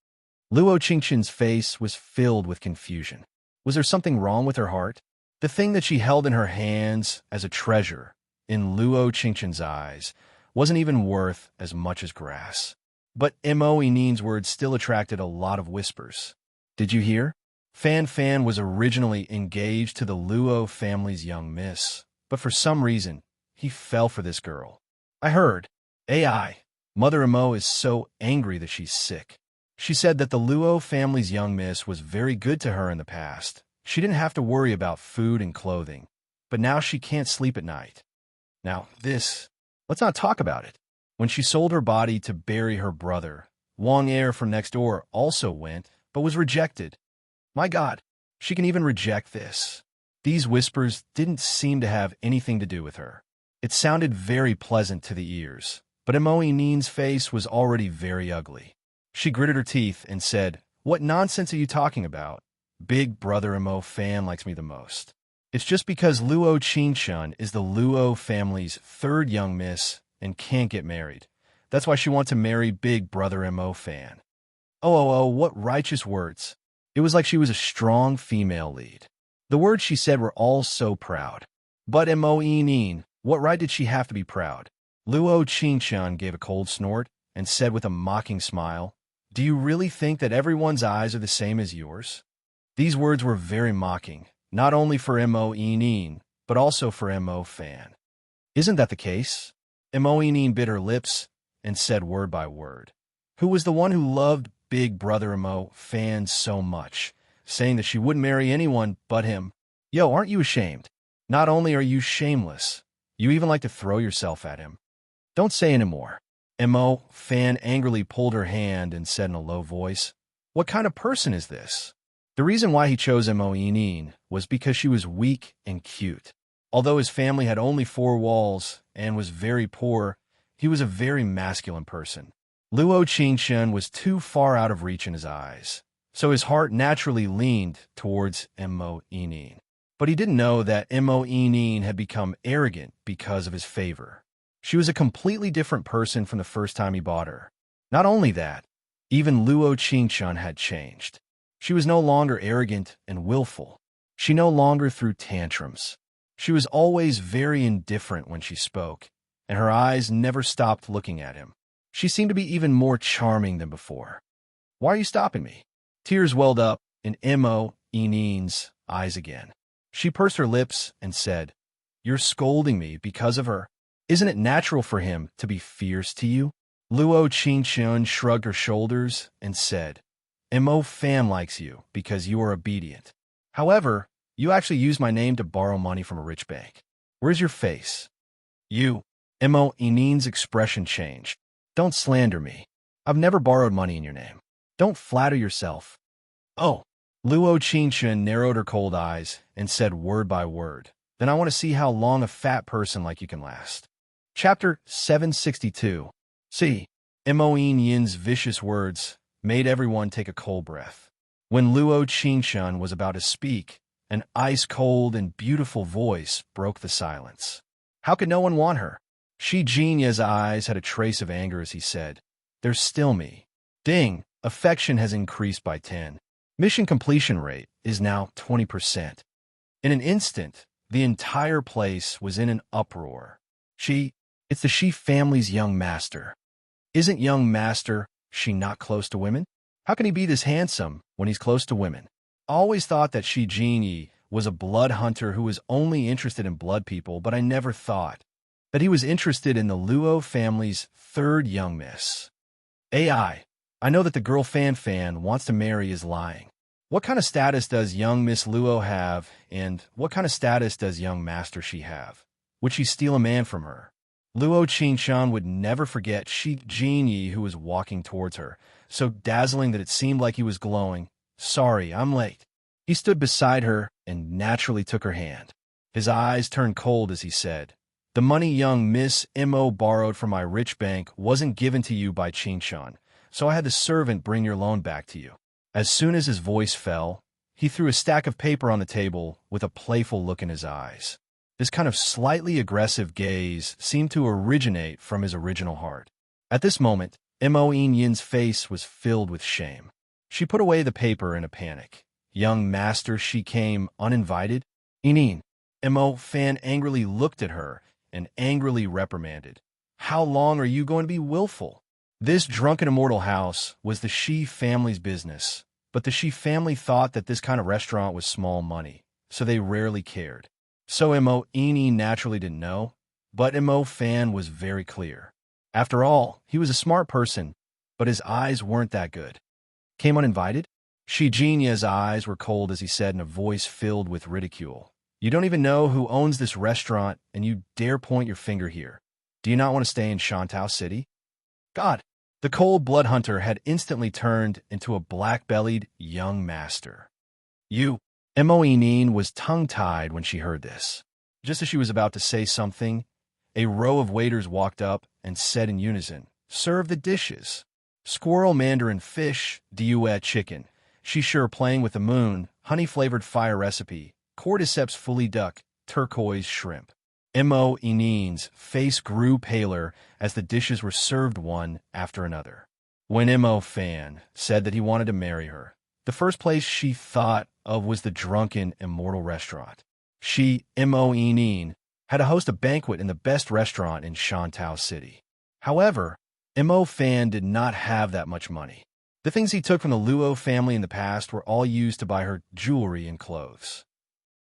Luo Qingshun's face was filled with confusion. Was there something wrong with her heart? The thing that she held in her hands as a treasure, in Luo Qingshun's eyes, wasn't even worth as much as grass. But Mo-in's words still attracted a lot of whispers. Did you hear? Fan was originally engaged to the Luo family's young miss, but for some reason, he fell for this girl. I heard. AI. Mother Mo is so angry that she's sick. She said that the Luo family's young miss was very good to her in the past. She didn't have to worry about food and clothing, but now she can't sleep at night. Now, let's not talk about it. When she sold her body to bury her brother, Wang Air from next door also went, but was rejected. My God, she can even reject this. These whispers didn't seem to have anything to do with her. It sounded very pleasant to the ears, but Mo Nin's face was already very ugly. She gritted her teeth and said, "What nonsense are you talking about? Big brother Mo fan likes me the most. It's just because Luo Qingshun is the Luo family's third young miss and can't get married. That's why she wants to marry Big Brother Mo fan." Oh, what righteous words. It was like she was a strong female lead. The words she said were all so proud. But Mo Nin, what right did she have to be proud? Luo Qingshun gave a cold snort and said with a mocking smile, "Do you really think that everyone's eyes are the same as yours?" These words were very mocking, not only for Mo Nin, but also for Mo fan. Isn't that the case? Mo Nin bit her lips and said word by word. Who was the one who loved Big Brother Mo fan so much, saying that she wouldn't marry anyone but him? Yo, aren't you ashamed? Not only are you shameless, you even like to throw yourself at him. Don't say anymore. Mo fan angrily pulled her hand and said in a low voice, "What kind of person is this?" The reason why he chose Mo Nin was because she was weak and cute. Although his family had only 4 walls and was very poor, he was a very masculine person. Luo Qingshun was too far out of reach in his eyes, so his heart naturally leaned towards Mo Nin. But he didn't know that Mo Nin had become arrogant because of his favor. She was a completely different person from the first time he bought her. Not only that, even Luo Qingshun had changed. She was no longer arrogant and willful. She no longer threw tantrums. She was always very indifferent when she spoke, and her eyes never stopped looking at him. She seemed to be even more charming than before. "Why are you stopping me?" Tears welled up in Mo Nin's eyes again. She pursed her lips and said, "You're scolding me because of her? Isn't it natural for him to be fierce to you?" Luo Qingshun shrugged her shoulders and said, "Mo fan likes you because you are obedient. However, you actually used my name to borrow money from a rich bank. Where's your face?" Mo Nin's expression changed. "Don't slander me. I've never borrowed money in your name. Don't flatter yourself." "Oh." Luo Qingshun narrowed her cold eyes and said word by word, "Then I want to see how long a fat person like you can last." Chapter 762. See, Mo Nin's vicious words made everyone take a cold breath. When Luo Qingshun was about to speak, an ice-cold and beautiful voice broke the silence. How could no one want her? Shi Jinya's eyes had a trace of anger as he said, "There's still me. Ding, affection has increased by 10. Mission completion rate is now 20%. In an instant, the entire place was in an uproar. It's the Shi family's young master. Isn't young master Shi not close to women? How can he be this handsome when he's close to women? I always thought that Shi Jinyi was a blood hunter who was only interested in blood people, but I never thought that he was interested in the Luo family's third young miss. I know that the girl fan wants to marry is lying. What kind of status does young Miss Luo have, and what kind of status does young master Shi have? Would she steal a man from her?" Luo Qingshun would never forget Shi Jinyi, who was walking towards her, so dazzling that it seemed like he was glowing. "Sorry, I'm late." He stood beside her and naturally took her hand. His eyes turned cold as he said, "The money young Miss Mo borrowed from my rich bank wasn't given to you by Qingshun, so I had the servant bring your loan back to you." As soon as his voice fell, he threw a stack of paper on the table with a playful look in his eyes. This kind of slightly aggressive gaze seemed to originate from his original heart. At this moment, Mo Nin's face was filled with shame. She put away the paper in a panic. "Young master, she came uninvited?" Inin. Mo fan angrily looked at her and angrily reprimanded. "How long are you going to be willful?" This drunken immortal house was the Shi family's business, but the Shi family thought that this kind of restaurant was small money, so they rarely cared. So Mo Ini naturally didn't know, but Mo fan was very clear. After all, he was a smart person, but his eyes weren't that good. "Came uninvited?" Shi Jinya's eyes were cold as he said in a voice filled with ridicule, "You don't even know who owns this restaurant, and you dare point your finger here. Do you not want to stay in Shantao City?" "God, The cold blood hunter had instantly turned into a black-bellied young master. You, Moenine was tongue-tied when she heard this. Just as she was about to say something, a row of waiters walked up and said in unison, "Serve the dishes." Squirrel mandarin fish, duet chicken, sure playing with the moon, honey-flavored fire recipe, cordyceps fully duck, turquoise shrimp. Moenine's face grew paler as the dishes were served one after another. When Mo Fan said that he wanted to marry her, the first place she thought of was the drunken immortal restaurant. She, Moenine, had to host a banquet in the best restaurant in Shantou City. However, Mo Fan did not have that much money. The things he took from the Luo family in the past were all used to buy her jewelry and clothes.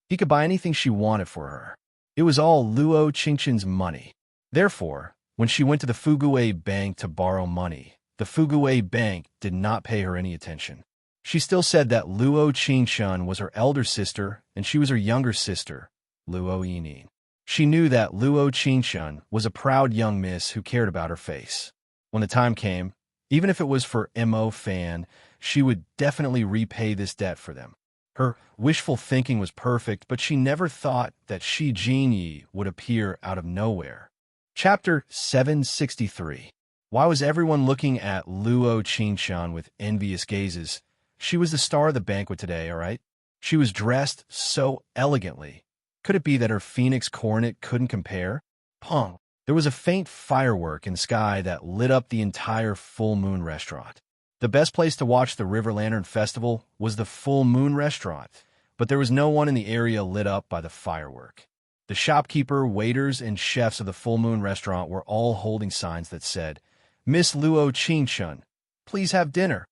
He could buy anything she wanted for her. It was all Luo Qingqin's money. Therefore, when she went to the Fuguei Bank to borrow money, the Fuguei Bank did not pay her any attention. She still said that Luo Qingqin was her elder sister and she was her younger sister, Luo Yinin. She knew that Luo Qingqin was a proud young miss who cared about her face. When the time came, even if it was for Mo Fan, she would definitely repay this debt for them. Her wishful thinking was perfect, but she never thought that Shi Jinyi would appear out of nowhere. Chapter 763. Why was everyone looking at Luo Qingqin with envious gazes? She was the star of the banquet today, all right? She was dressed so elegantly. Could it be that her phoenix coronet couldn't compare? Pong! There was a faint firework in the sky that lit up the entire full moon restaurant. The best place to watch the River Lantern Festival was the Full Moon Restaurant, but there was no one in the area lit up by the firework. The shopkeeper, waiters, and chefs of the Full Moon Restaurant were all holding signs that said, "Miss Luo Qingqin, please have dinner."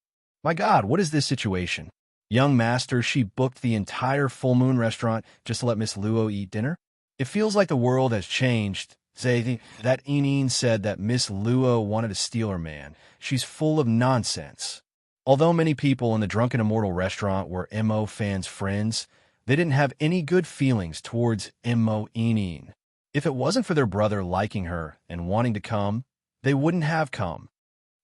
My God, what is this situation? Young master, she booked the entire Full Moon Restaurant just to let Miss Luo eat dinner? It feels like the world has changed. That Yinin said that Miss Luo wanted to steal her man. She's full of nonsense. Although many people in the Drunken Immortal restaurant were Mo Fan's friends, they didn't have any good feelings towards Mo Yinin. If it wasn't for their brother liking her and wanting to come, they wouldn't have come.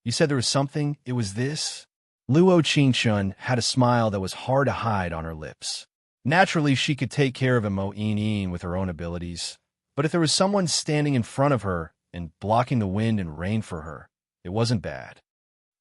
You said there was something, it was this? Luo Qingqin had a smile that was hard to hide on her lips. Naturally, she could take care of Mo Yinin with her own abilities. But if there was someone standing in front of her and blocking the wind and rain for her, it wasn't bad.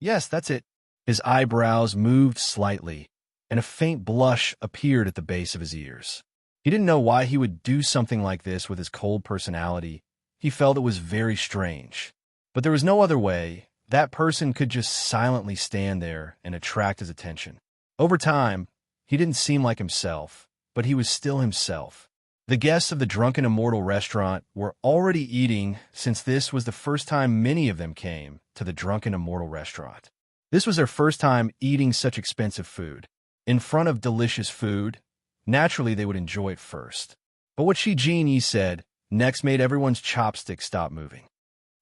Yes, that's it. His eyebrows moved slightly, and a faint blush appeared at the base of his ears. He didn't know why he would do something like this with his cold personality. He felt it was very strange. But there was no other way. That person could just silently stand there and attract his attention. Over time, he didn't seem like himself, but he was still himself. The guests of the Drunken Immortal restaurant were already eating since this was the first time many of them came to the Drunken Immortal restaurant. This was their first time eating such expensive food. In front of delicious food, naturally they would enjoy it first. But what Shi Jinyi said next made everyone's chopsticks stop moving.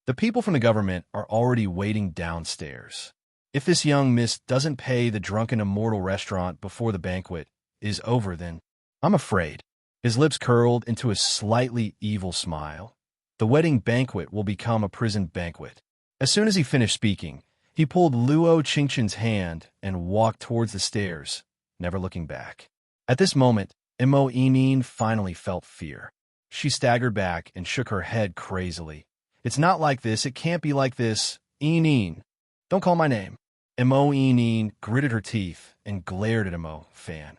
The people from the government are already waiting downstairs. If this young miss doesn't pay the Drunken Immortal restaurant before the banquet is over, then I'm afraid. His lips curled into a slightly evil smile. The wedding banquet will become a prison banquet. As soon as he finished speaking, he pulled Luo Qingqin's hand and walked towards the stairs, never looking back. At this moment, Mo Yinin finally felt fear. She staggered back and shook her head crazily. It's not like this. It can't be like this. Yinin. Don't call my name. Mo Yinin gritted her teeth and glared at Mo Fan.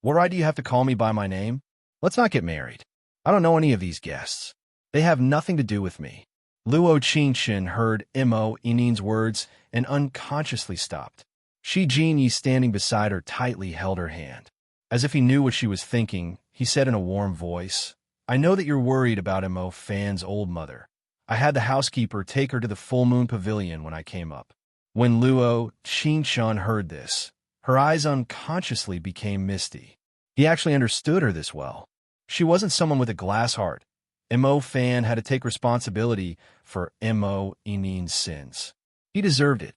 What right do you have to call me by my name? Let's not get married. I don't know any of these guests. They have nothing to do with me. Luo Qingqin heard Mo Yinin's words and unconsciously stopped. Shi Jinyi, standing beside her, tightly held her hand. As if he knew what she was thinking, he said in a warm voice, "I know that you're worried about Mo Fan's old mother. I had the housekeeper take her to the Full Moon Pavilion when I came up." When Luo Qingqin heard this, her eyes unconsciously became misty. He actually understood her this well. She wasn't someone with a glass heart. Mo Fan had to take responsibility for Mo Yinin's sins. He deserved it.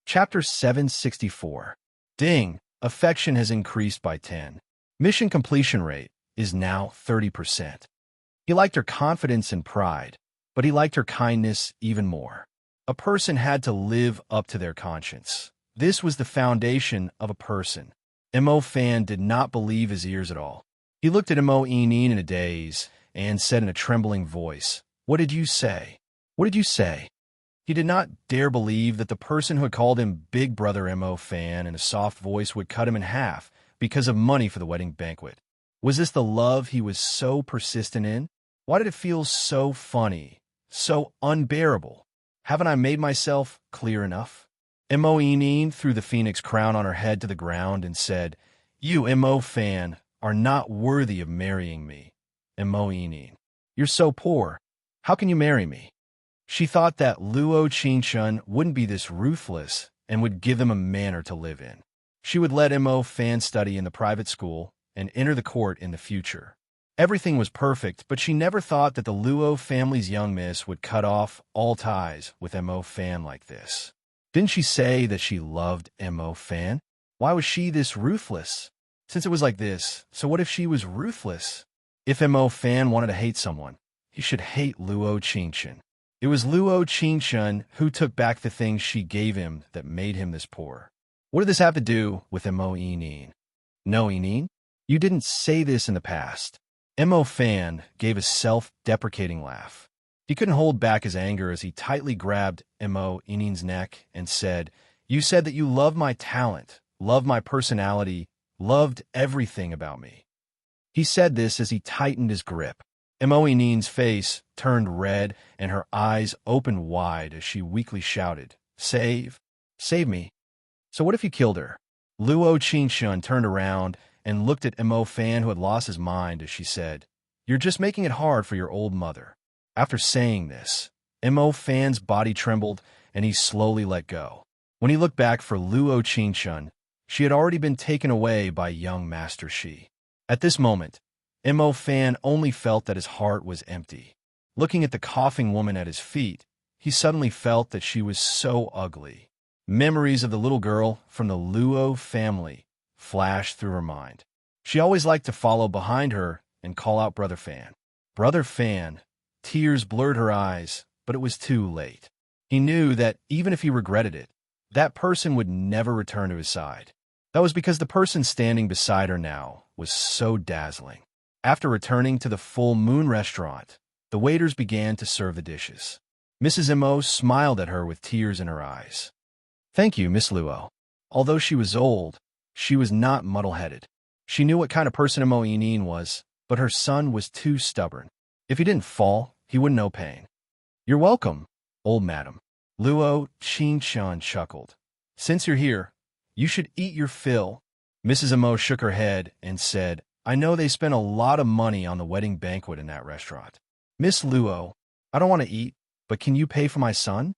Chapter 764. Ding! Affection has increased by 10. Mission completion rate is now 30%. He liked her confidence and pride, but he liked her kindness even more. A person had to live up to their conscience. This was the foundation of a person. Mo Fan did not believe his ears at all. He looked at Mo Inin in a daze and said in a trembling voice, "What did you say? What did you say?" He did not dare believe that the person who had called him Big Brother Mo Fan in a soft voice would cut him in half because of money for the wedding banquet. Was this the love he was so persistent in? Why did it feel so funny, so unbearable? Haven't I made myself clear enough? Mo Inin threw the phoenix crown on her head to the ground and said, "You, Mo Fan, are not worthy of marrying me. Mo Inin, you're so poor. How can you marry me?" She thought that Luo Qingshun wouldn't be this ruthless and would give them a manor to live in. She would let Mo Fan study in the private school and enter the court in the future. Everything was perfect, but she never thought that the Luo family's young miss would cut off all ties with Mo Fan like this. Didn't she say that she loved Mo Fan? Why was she this ruthless? Since it was like this, so what if she was ruthless? If Mo Fan wanted to hate someone, he should hate Luo Qingshun. It was Luo Qingshun who took back the things she gave him that made him this poor. What did this have to do with Mo Inin? No, Inin, you didn't say this in the past. Mo Fan gave a self-deprecating laugh. He couldn't hold back his anger as he tightly grabbed Mo Inin's neck and said, "You said that you loved my talent, loved my personality, loved everything about me." He said this as he tightened his grip. Mo Inin's face turned red and her eyes opened wide as she weakly shouted, "Save! Save me!" So what if you killed her? Luo Qingshun turned around and looked at Mo Fan, who had lost his mind, as she said, "You're just making it hard for your old mother." After saying this, Mo Fan's body trembled and he slowly let go. When he looked back for Luo Qingshun, she had already been taken away by young Master Shi. At this moment, Mo Fan only felt that his heart was empty. Looking at the coughing woman at his feet, he suddenly felt that she was so ugly. Memories of the little girl from the Luo family flashed through her mind. She always liked to follow behind her and call out Brother Fan. Brother Fan. Tears blurred her eyes, but it was too late. He knew that even if he regretted it, that person would never return to his side. That was because the person standing beside her now was so dazzling. After returning to the Full Moon restaurant, the waiters began to serve the dishes. Mrs. Mo smiled at her with tears in her eyes. "Thank you, Miss Luo." Although she was old, she was not muddle-headed. She knew what kind of person Mo Inin was, but her son was too stubborn. If he didn't fall, he wouldn't know pain. "You're welcome, old madam." Luo Qingshun chuckled. "Since you're here, you should eat your fill." Mrs. Mo shook her head and said, "I know they spent a lot of money on the wedding banquet in that restaurant. Miss Luo, I don't want to eat, but can you pay for my son?"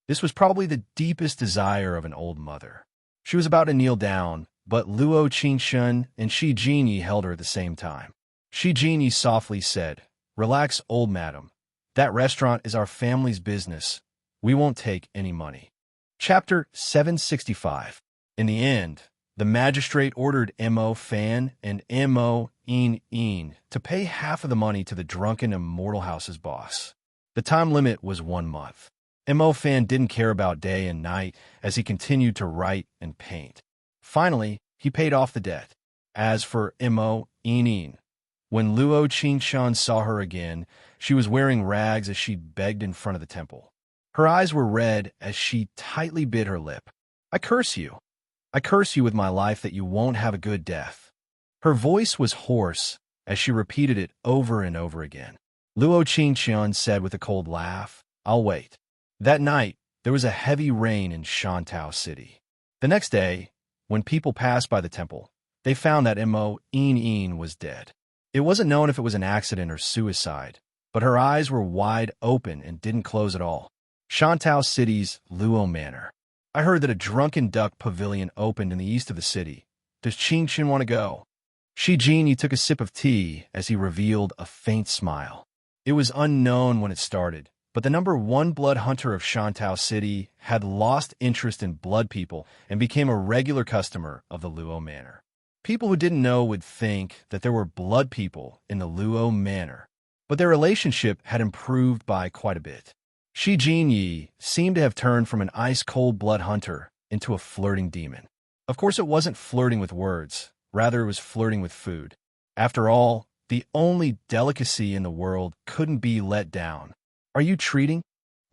This was probably the deepest desire of an old mother. She was about to kneel down, but Luo Qingshun and Shi Jini held her at the same time. Shi Jini softly said, "Relax, old madam. That restaurant is our family's business. We won't take any money." Chapter 765. In the end, the magistrate ordered Mo Fan and Mo Inin to pay half of the money to the drunken Immortal House's boss. The time limit was 1 month. Mo Fan didn't care about day and night as he continued to write and paint. Finally, he paid off the debt. As for Mo Inin, when Luo Qingshun saw her again, she was wearing rags as she begged in front of the temple. Her eyes were red as she tightly bit her lip. "I curse you. I curse you with my life that you won't have a good death." Her voice was hoarse as she repeated it over and over again. Luo Qingshun said with a cold laugh, "I'll wait." That night, there was a heavy rain in Shantao City. The next day, when people passed by the temple, they found that Mo Inin was dead. It wasn't known if it was an accident or suicide, but her eyes were wide open and didn't close at all. Shantao City's Luo Manor. "I heard that a drunken duck pavilion opened in the east of the city. Does Qingshun want to go?" Shi Jini took a sip of tea as he revealed a faint smile. It was unknown when it started, but the #1 blood hunter of Shantao City had lost interest in blood people and became a regular customer of the Luo Manor. People who didn't know would think that there were blood people in the Luo Manor, but their relationship had improved by quite a bit. Shi Jinyi seemed to have turned from an ice-cold blood hunter into a flirting demon. Of course, it wasn't flirting with words. Rather, it was flirting with food. After all, the only delicacy in the world couldn't be let down. Are you treating?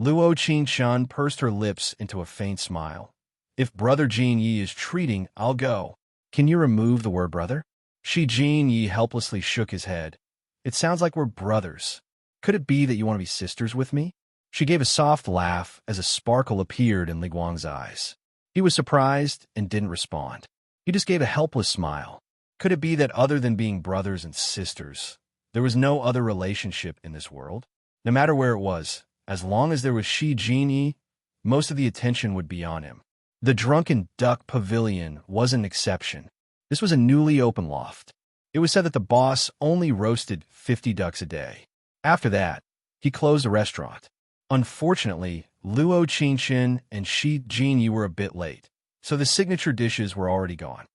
Luo Qingshun pursed her lips into a faint smile. If Brother Jin Yi is treating, I'll go. Can you remove the word brother? Shi Jin Yi helplessly shook his head. It sounds like we're brothers. Could it be that you want to be sisters with me? She gave a soft laugh as a sparkle appeared in Li Guang's eyes. He was surprised and didn't respond. He just gave a helpless smile. Could it be that other than being brothers and sisters, there was no other relationship in this world? No matter where it was, as long as there was Shi Jinyi, most of the attention would be on him. The Drunken Duck Pavilion was an exception. This was a newly opened loft. It was said that the boss only roasted 50 ducks a day. After that, he closed the restaurant. Unfortunately, Luo Qingxin and Shi Jinyi were a bit late, so the signature dishes were already gone.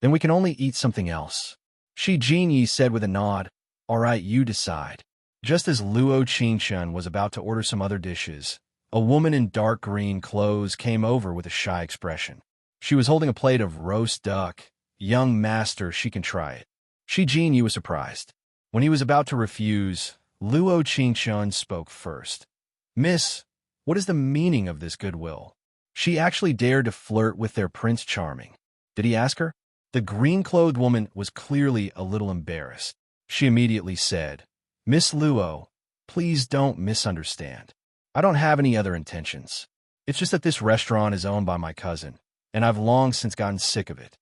Then we can only eat something else. Shi Jinyi said with a nod, all right, you decide. Just as Luo Qingxin was about to order some other dishes, a woman in dark green clothes came over with a shy expression. She was holding a plate of roast duck. Young master, she can try it. Shi Jinyi was surprised. When he was about to refuse, Luo Qingxin spoke first. Miss, what is the meaning of this goodwill? She actually dared to flirt with their Prince Charming. Did he ask her? The green-clothed woman was clearly a little embarrassed. She immediately said, Miss Luo, please don't misunderstand. I don't have any other intentions. It's just that this restaurant is owned by my cousin, and I've long since gotten sick of it.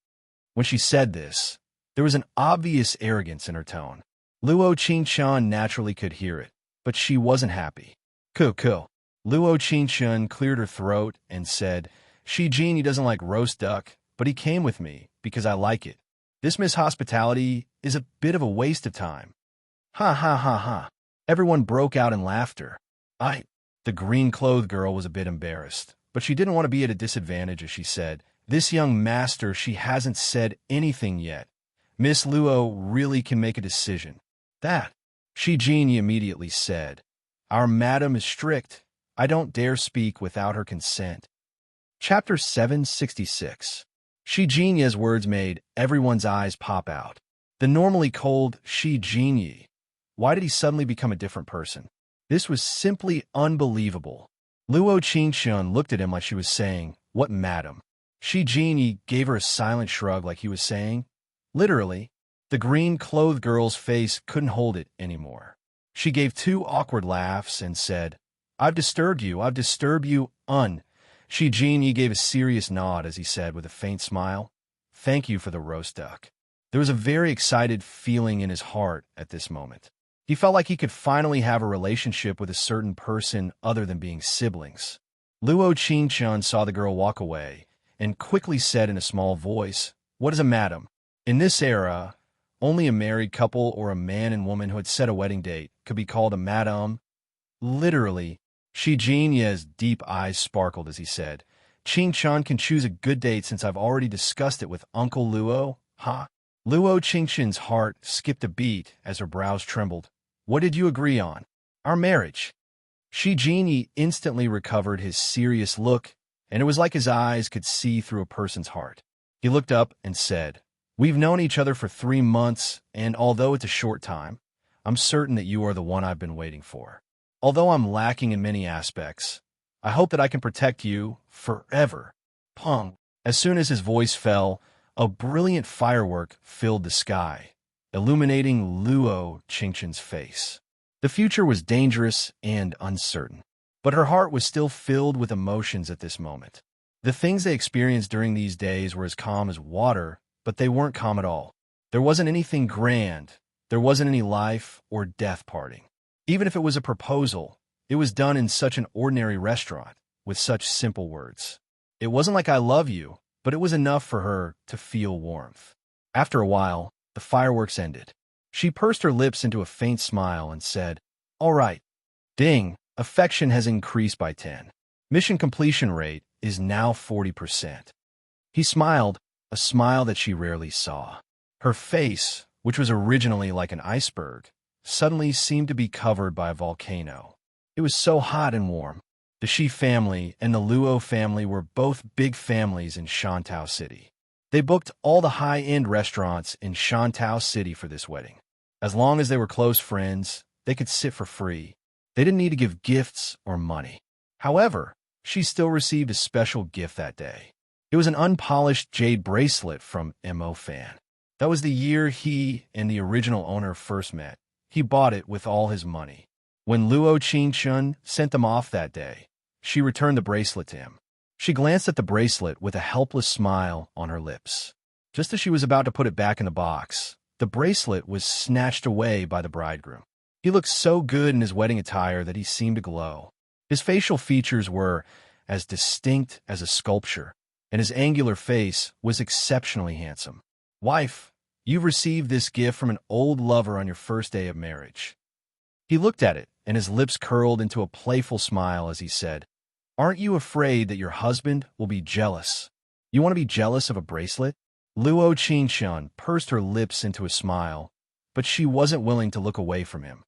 When she said this, there was an obvious arrogance in her tone. Luo Qingxin naturally could hear it, but she wasn't happy. Cool. Luo Qingxin cleared her throat and said, Shi Jinyi doesn't like roast duck, but he came with me because I like it. This mishospitality is a bit of a waste of time. Ha ha ha ha. Everyone broke out in laughter. The green-clothed girl was a bit embarrassed, but she didn't want to be at a disadvantage as she said, This young master, she hasn't said anything yet. Miss Luo really can make a decision. That, Shi Jinyi immediately said. Our madam is strict. I don't dare speak without her consent. Chapter 766. Shi Jinyi's words made everyone's eyes pop out. The normally cold Shi Jinyi. Why did he suddenly become a different person? This was simply unbelievable. Luo Qingxin looked at him like she was saying, What madam? Shi Jinyi gave her a silent shrug like he was saying, Literally. The green-clothed girl's face couldn't hold it anymore. She gave two awkward laughs and said, I've disturbed you. Shi Jinyi gave a serious nod as he said with a faint smile, Thank you for the roast duck. There was a very excited feeling in his heart at this moment. He felt like he could finally have a relationship with a certain person other than being siblings. Luo Qingxin saw the girl walk away and quickly said in a small voice, What is a madam? In this era, only a married couple or a man and woman who had set a wedding date could be called a madam. Literally, Shi Jinyi's deep eyes sparkled as he said, Qingxin can choose a good date since I've already discussed it with Uncle Luo. Ha! Luo Qingxin's heart skipped a beat as her brows trembled. What did you agree on? Our marriage. Shi Jinyi instantly recovered his serious look, and it was like his eyes could see through a person's heart. He looked up and said, We've known each other for 3 months, and although it's a short time, I'm certain that you are the one I've been waiting for. Although I'm lacking in many aspects, I hope that I can protect you forever. Pong. As soon as his voice fell, a brilliant firework filled the sky, illuminating Luo Qingxin's face. The future was dangerous and uncertain, but her heart was still filled with emotions at this moment. The things they experienced during these days were as calm as water, but they weren't calm at all. There wasn't anything grand. There wasn't any life or death parting. Even if it was a proposal, it was done in such an ordinary restaurant, with such simple words. It wasn't like I love you, but it was enough for her to feel warmth. After a while, the fireworks ended. She pursed her lips into a faint smile and said, All right. Ding, affection has increased by 10. Mission completion rate is now 40%. He smiled, a smile that she rarely saw. Her face, which was originally like an iceberg, suddenly seemed to be covered by a volcano. It was so hot and warm. The Shi family and the Luo family were both big families in Shantou City. They booked all the high-end restaurants in Shantou City for this wedding. As long as they were close friends, they could sit for free. They didn't need to give gifts or money. However, she still received a special gift that day. It was an unpolished jade bracelet from Mo Fan. That was the year he and the original owner first met. He bought it with all his money. When Luo Qingchun sent them off that day, she returned the bracelet to him. She glanced at the bracelet with a helpless smile on her lips. Just as she was about to put it back in the box, the bracelet was snatched away by the bridegroom. He looked so good in his wedding attire that he seemed to glow. His facial features were as distinct as a sculpture, and his angular face was exceptionally handsome. "Wife, you've received this gift from an old lover on your first day of marriage." He looked at it, and his lips curled into a playful smile as he said, "Aren't you afraid that your husband will be jealous? You want to be jealous of a bracelet?" Luo Qingchun pursed her lips into a smile, but she wasn't willing to look away from him.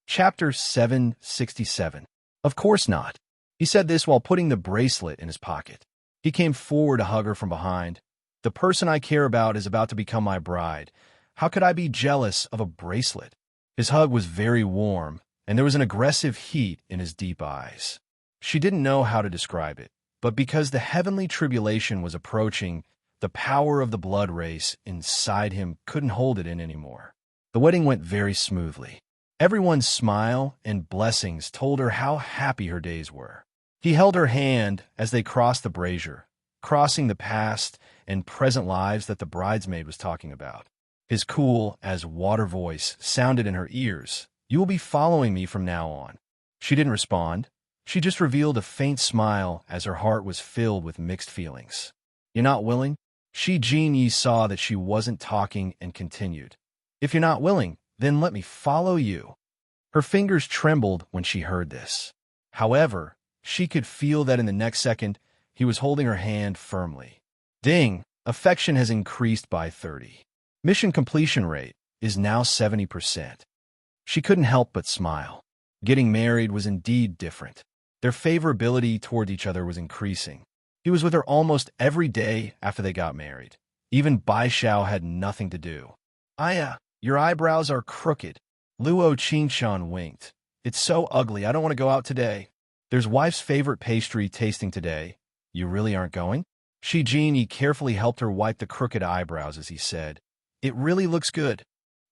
Chapter 767. Of course not. He said this while putting the bracelet in his pocket. He came forward to hug her from behind. "The person I care about is about to become my bride. How could I be jealous of a bracelet?" His hug was very warm, and there was an aggressive heat in his deep eyes. She didn't know how to describe it, but because the heavenly tribulation was approaching, the power of the blood race inside him couldn't hold it in anymore. The wedding went very smoothly. Everyone's smile and blessings told her how happy her days were. He held her hand as they crossed the brazier, crossing the past and present lives that the bridesmaid was talking about. His cool as water voice sounded in her ears. "You will be following me from now on." She didn't respond. She just revealed a faint smile as her heart was filled with mixed feelings. "You're not willing?" Shi Jinyi saw that she wasn't talking and continued. "If you're not willing, then let me follow you." Her fingers trembled when she heard this. However, she could feel that in the next second, he was holding her hand firmly. Ding! Affection has increased by 30. Mission completion rate is now 70%. She couldn't help but smile. Getting married was indeed different. Their favorability toward each other was increasing. He was with her almost every day after they got married. Even Bai Xiao had nothing to do. "Aya, your eyebrows are crooked." Luo Qingchun winked. "It's so ugly, I don't want to go out today. There's wife's favorite pastry tasting today." "You really aren't going?" Shi Jinyi carefully helped her wipe the crooked eyebrows as he said, "It really looks good."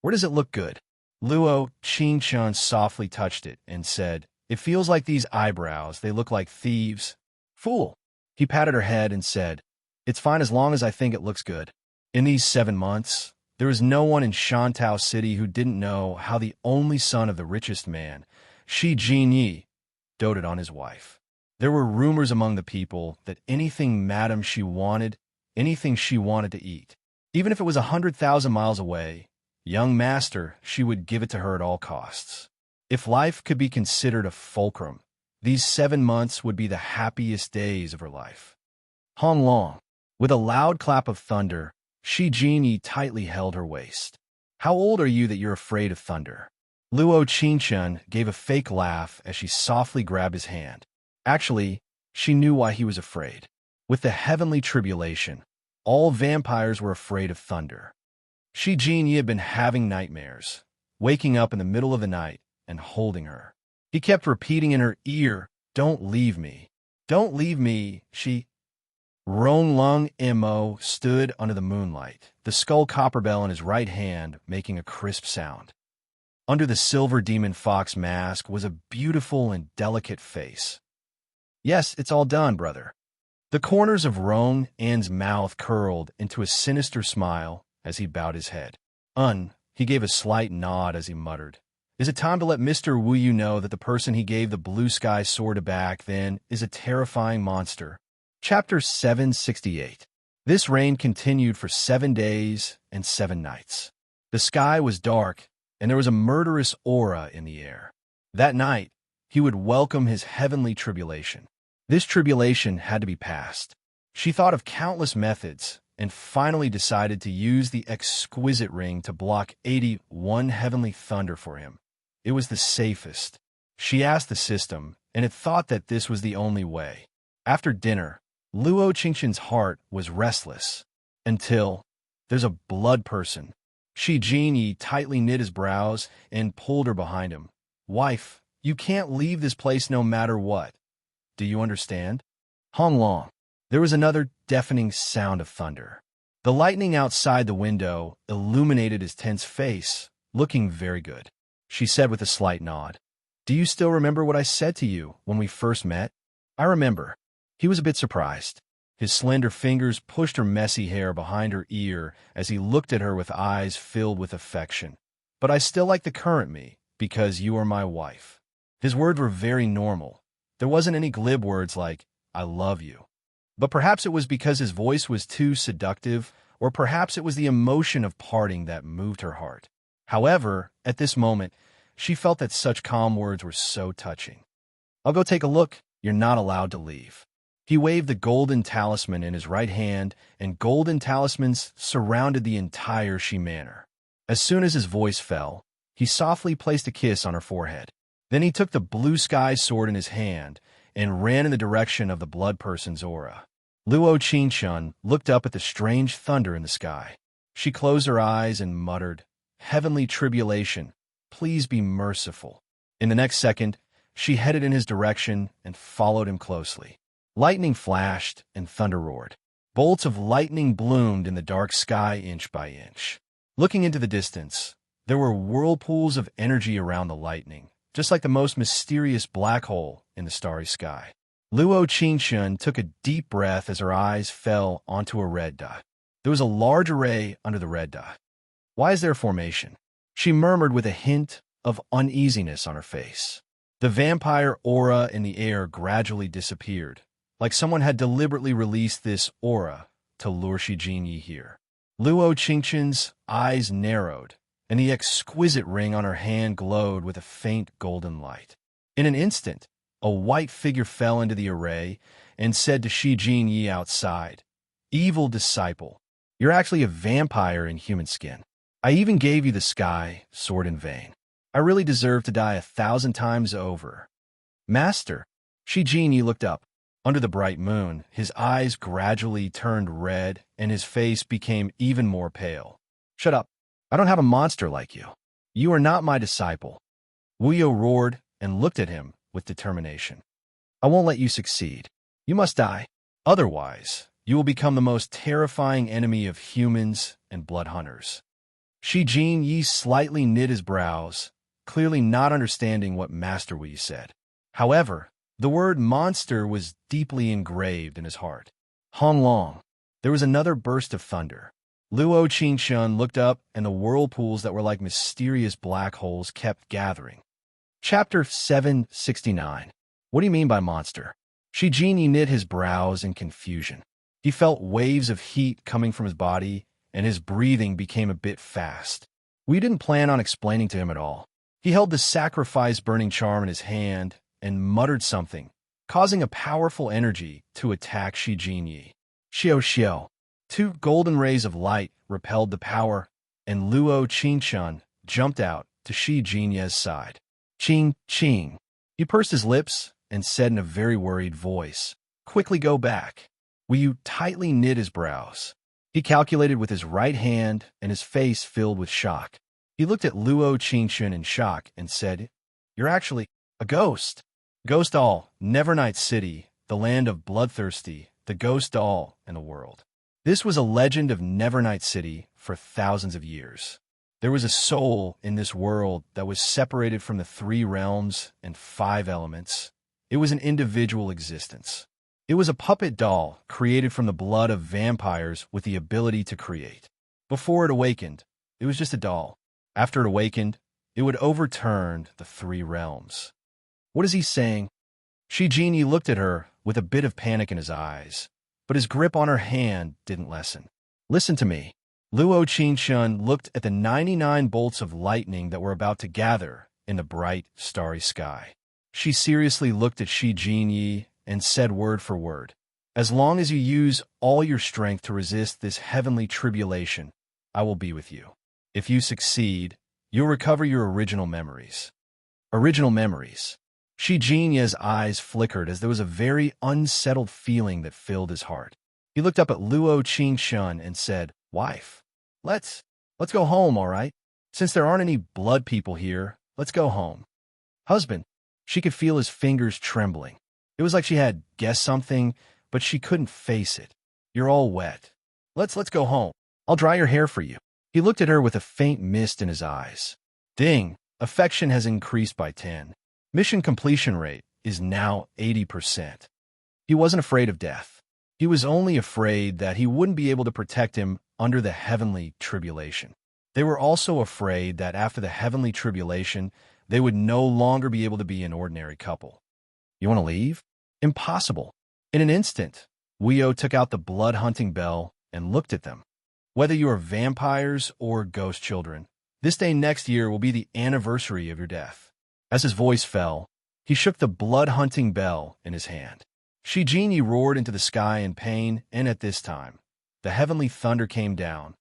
"Where does it look good?" Luo Qingchun softly touched it and said, "It feels like these eyebrows, they look like thieves." "Fool." He patted her head and said, "It's fine as long as I think it looks good." In these 7 months, there was no one in Shantou City who didn't know how the only son of the richest man, Shi Jinyi, doted on his wife. There were rumors among the people that anything Madame Shi wanted, anything she wanted to eat, even if it was 100,000 miles away, young master, she would give it to her at all costs. If life could be considered a fulcrum, these 7 months would be the happiest days of her life. Hong Long. With a loud clap of thunder, Shi Jinyi tightly held her waist. "How old are you that you're afraid of thunder?" Luo Qingchun gave a fake laugh as she softly grabbed his hand. Actually, she knew why he was afraid. With the heavenly tribulation, all vampires were afraid of thunder. Shi Jinyi had been having nightmares, waking up in the middle of the night and holding her. He kept repeating in her ear, "Don't leave me. Don't leave me." Ronglung Mo stood under the moonlight, the skull copper bell in his right hand making a crisp sound. Under the silver demon fox mask was a beautiful and delicate face. "Yes, it's all done, brother." The corners of Rong An's mouth curled into a sinister smile as he bowed his head. He gave a slight nod as he muttered, "Is it time to let Mr. Wu Yu know that the person he gave the blue sky sword to back then is a terrifying monster?" Chapter 768. This rain continued for 7 days and 7 nights. The sky was dark, and there was a murderous aura in the air. That night, he would welcome his heavenly tribulation. This tribulation had to be passed. She thought of countless methods, and finally decided to use the exquisite ring to block 81 heavenly thunder for him. It was the safest, She asked the system, and it thought that this was the only way. After dinner, Luo Qingqian's heart was restless. Until, there's a blood person. Shi Jinyi tightly knit his brows and pulled her behind him. Wife, you can't leave this place no matter what. Do you understand? Hong Long. There was another deafening sound of thunder. The lightning outside the window illuminated his tense face, looking very good. She said with a slight nod, "Do you still remember what I said to you when we first met?" "I remember." He was a bit surprised. His slender fingers pushed her messy hair behind her ear as he looked at her with eyes filled with affection. "But I still like the current me, because you are my wife." His words were very normal. There wasn't any glib words like, "I love you." But perhaps it was because his voice was too seductive, or perhaps it was the emotion of parting that moved her heart. However, at this moment, she felt that such calm words were so touching. "I'll go take a look. You're not allowed to leave." He waved the golden talisman in his right hand, and golden talismans surrounded the entire Shi manor. As soon as his voice fell, he softly placed a kiss on her forehead. Then he took the blue sky sword in his hand and ran in the direction of the blood person's aura. Luo Qingqian looked up at the strange thunder in the sky. She closed her eyes and muttered, "Heavenly tribulation, please be merciful." In the next second, she headed in his direction and followed him closely. Lightning flashed and thunder roared. Bolts of lightning bloomed in the dark sky inch by inch. Looking into the distance, there were whirlpools of energy around the lightning, just like the most mysterious black hole in the starry sky. Luo Qingqian took a deep breath as her eyes fell onto a red dot. There was a large array under the red dot. "Why is there a formation?" she murmured with a hint of uneasiness on her face. The vampire aura in the air gradually disappeared, like someone had deliberately released this aura to lure Shi Jinyi here. Luo Qingqian's eyes narrowed, and the exquisite ring on her hand glowed with a faint golden light. In an instant, a white figure fell into the array and said to Shi Jinyi outside, "Evil disciple, you're actually a vampire in human skin. I even gave you the sky sword in vain. I really deserve to die 1,000 times over." "Master," Shi Jinyi looked up. Under the bright moon, his eyes gradually turned red and his face became even more pale. "Shut up. I don't have a monster like you. You are not my disciple." Wu Yo roared and looked at him with determination. "I won't let you succeed. You must die. Otherwise, you will become the most terrifying enemy of humans and blood hunters." Shi Jinyi slightly knit his brows, clearly not understanding what Master Wu said. However, the word monster was deeply engraved in his heart. Hong Long. There was another burst of thunder. Luo Qingqian looked up, and the whirlpools that were like mysterious black holes kept gathering. Chapter 769. What do you mean by monster? Shi Jinyi knit his brows in confusion. He felt waves of heat coming from his body, and his breathing became a bit fast. We didn't plan on explaining to him at all. He held the sacrifice burning charm in his hand and muttered something, causing a powerful energy to attack Shi Jinyi. Xiao Xiao. 2 golden rays of light repelled the power, and Luo Qingqian jumped out to Shi Jinyi's side. "Qing, Qing." He pursed his lips and said in a very worried voice, "Quickly go back." Wu Yu tightly knit his brows. He calculated with his right hand, and his face filled with shock. He looked at Luo Qingqian in shock and said, "You're actually a ghost." Ghost all, Nevernight City, the land of bloodthirsty, the ghost all in the world. This was a legend of Nevernight City for thousands of years. There was a soul in this world that was separated from the 3 realms and 5 elements. It was an individual existence. It was a puppet doll created from the blood of vampires with the ability to create. Before it awakened, it was just a doll. After it awakened, it would overturn the 3 realms. What is he saying? Shi Jinyi looked at her with a bit of panic in his eyes, but his grip on her hand didn't lessen. "Listen to me." Luo Qingqian looked at the 99 bolts of lightning that were about to gather in the bright, starry sky. She seriously looked at Shi Jinyi and said word for word, "As long as you use all your strength to resist this heavenly tribulation, I will be with you. If you succeed, you'll recover your original memories." Original memories. Shi Jinye's eyes flickered as there was a very unsettled feeling that filled his heart. He looked up at Luo Qingshun and said, "Wife, let's go home, all right? Since there aren't any blood people here, let's go home." "Husband," she could feel his fingers trembling. It was like she had guessed something, but she couldn't face it. "You're all wet. Let's go home. I'll dry your hair for you." He looked at her with a faint mist in his eyes. Ding! Affection has increased by 10. Mission completion rate is now 80%. He wasn't afraid of death. He was only afraid that he wouldn't be able to protect him under the heavenly tribulation. They were also afraid that after the heavenly tribulation, they would no longer be able to be an ordinary couple. "You want to leave?" "Impossible." In an instant, Weo took out the blood-hunting bell and looked at them. "Whether you are vampires or ghost children, this day next year will be the anniversary of your death." As his voice fell, he shook the blood-hunting bell in his hand. Shi Jinyi roared into the sky in pain, and at this time, the heavenly thunder came down.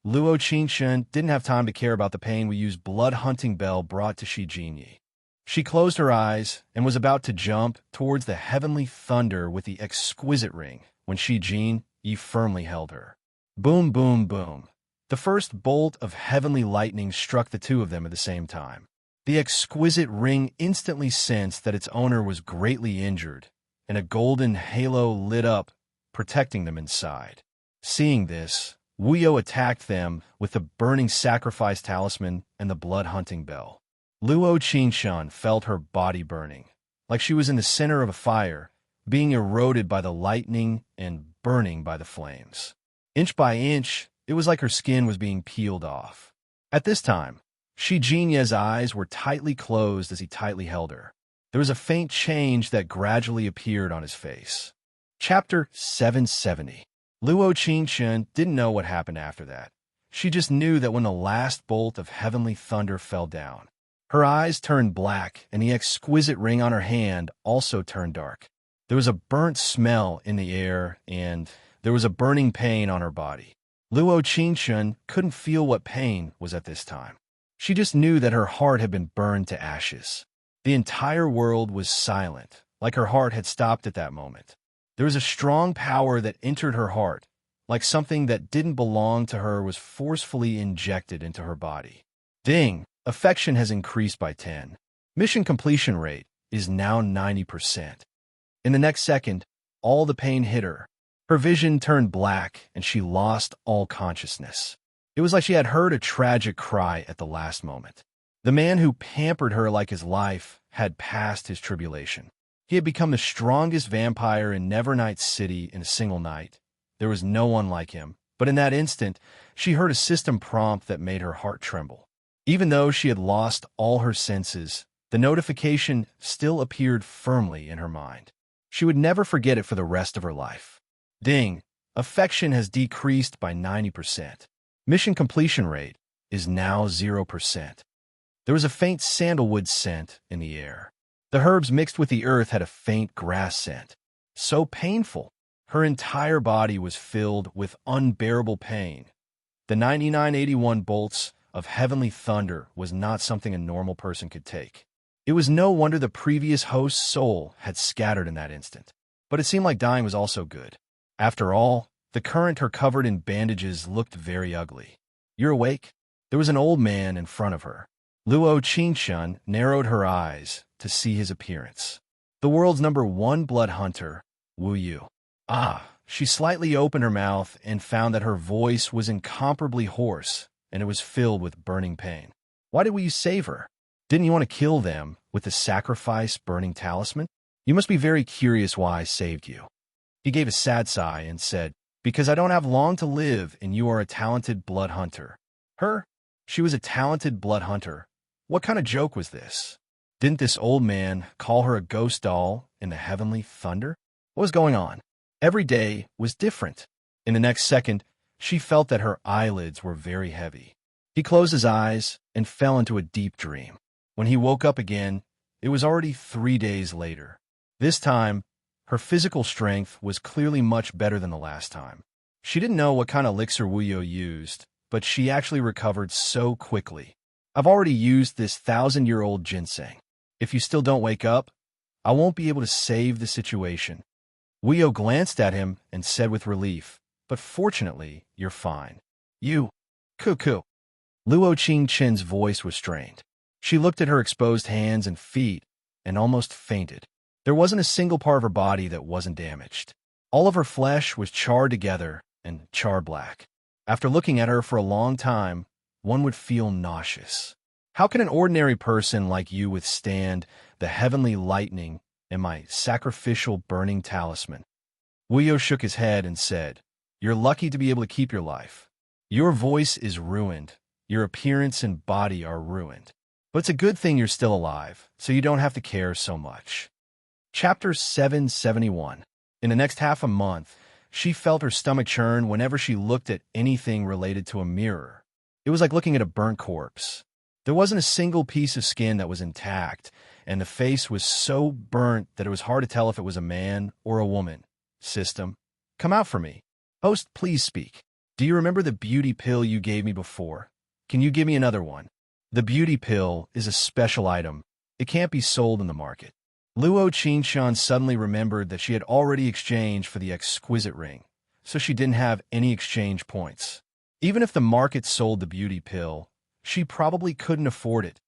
Luo Qingshun didn't have time to care about the pain Weyu's blood-hunting bell brought to Shi Jinyi. She closed her eyes and was about to jump towards the heavenly thunder with the exquisite ring when Shi Jinyi firmly held her. Boom, boom, boom. The first bolt of heavenly lightning struck the two of them at the same time. The exquisite ring instantly sensed that its owner was greatly injured, and a golden halo lit up, protecting them inside. Seeing this, Weo attacked them with the burning sacrifice talisman and the blood-hunting bell. Luo Qingshun felt her body burning, like she was in the center of a fire, being eroded by the lightning and burning by the flames. Inch by inch, it was like her skin was being peeled off. At this time, Shi Jinye's eyes were tightly closed as he tightly held her. There was a faint change that gradually appeared on his face. Chapter 770. Luo Qingshun didn't know what happened after that. She just knew that when the last bolt of heavenly thunder fell down, her eyes turned black and the exquisite ring on her hand also turned dark. There was a burnt smell in the air and there was a burning pain on her body. Luo Qingshun couldn't feel what pain was at this time. She just knew that her heart had been burned to ashes. The entire world was silent, like her heart had stopped at that moment. There was a strong power that entered her heart, like something that didn't belong to her was forcefully injected into her body. Ding! Affection has increased by 10. Mission completion rate is now 90%. In the next second, all the pain hit her. Her vision turned black and she lost all consciousness. It was like she had heard a tragic cry at the last moment. The man who pampered her like his life had passed his tribulation. He had become the strongest vampire in Nevernight City in a single night. There was no one like him, but in that instant, she heard a system prompt that made her heart tremble. Even though she had lost all her senses, the notification still appeared firmly in her mind. She would never forget it for the rest of her life. Ding! Affection has decreased by 90%. Mission completion rate is now 0%. There was a faint sandalwood scent in the air. The herbs mixed with the earth had a faint grass scent. So painful. Her entire body was filled with unbearable pain. The 9981 bolts of heavenly thunder was not something a normal person could take. It was no wonder the previous host's soul had scattered in that instant. But it seemed like dying was also good. After all, the current her covered in bandages looked very ugly. "You're awake?" There was an old man in front of her. Luo Qingshun narrowed her eyes to see his appearance. The world's #1 blood hunter, Wu Yu. Ah! She slightly opened her mouth and found that her voice was incomparably hoarse, and it was filled with burning pain. "Why did you save her? Didn't you want to kill them with the sacrifice burning talisman? You must be very curious why I saved you." He gave a sad sigh and said, "Because I don't have long to live and you are a talented blood hunter." Her? She was a talented blood hunter. What kind of joke was this? Didn't this old man call her a ghost doll in the heavenly thunder? What was going on? Every day was different. In the next second, she felt that her eyelids were very heavy. He closed his eyes and fell into a deep dream. When he woke up again, it was already 3 days later. This time, her physical strength was clearly much better than the last time. She didn't know what kind of elixir Wuyo used, but she actually recovered so quickly. "I've already used this 1,000-year-old ginseng. If you still don't wake up, I won't be able to save the situation. Weo glanced at him and said with relief, but fortunately, you're fine. You. Cuckoo. Luo Qingchen's voice was strained. She looked at her exposed hands and feet and almost fainted. There wasn't a single part of her body that wasn't damaged. All of her flesh was charred together and char-black. After looking at her for a long time, one would feel nauseous. How can an ordinary person like you withstand the heavenly lightning and my sacrificial burning talisman? Weo shook his head and said, You're lucky to be able to keep your life. Your voice is ruined. Your appearance and body are ruined. But it's a good thing you're still alive, so you don't have to care so much. Chapter 771. In the next half a month, she felt her stomach churn whenever she looked at anything related to a mirror. It was like looking at a burnt corpse. There wasn't a single piece of skin that was intact, and the face was so burnt that it was hard to tell if it was a man or a woman. System, come out for me. Host, please speak. Do you remember the beauty pill you gave me before? Can you give me another one? The beauty pill is a special item. It can't be sold in the market. Luo Qingshan suddenly remembered that she had already exchanged for the exquisite ring, so she didn't have any exchange points. Even if the market sold the beauty pill, she probably couldn't afford it.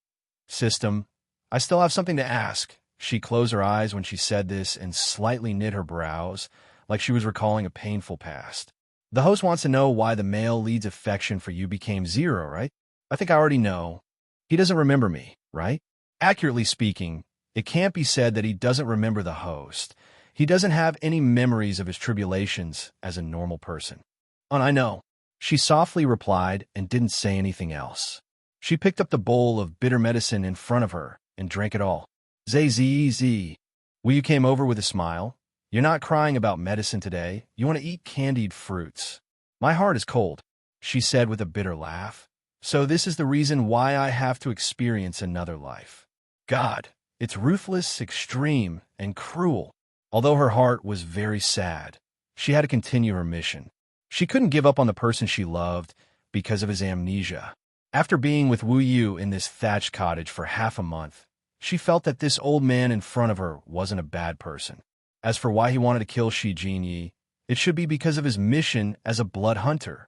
System, I still have something to ask. She closed her eyes when she said this and slightly knit her brows, like she was recalling a painful past. The host wants to know why the male lead's affection for you became 0, right? I think I already know. He doesn't remember me, right? Accurately speaking, it can't be said that he doesn't remember the host. He doesn't have any memories of his tribulations as a normal person. And I know. She softly replied and didn't say anything else. She picked up the bowl of bitter medicine in front of her and drank it all. Z. You came over with a smile. You're not crying about medicine today. You want to eat candied fruits. My heart is cold, she said with a bitter laugh. So this is the reason why I have to experience another life. God, it's ruthless, extreme, and cruel. Although her heart was very sad, she had to continue her mission. She couldn't give up on the person she loved because of his amnesia. After being with Wu Yu in this thatched cottage for half a month, she felt that this old man in front of her wasn't a bad person. As for why he wanted to kill Shi Jinyi, it should be because of his mission as a blood hunter.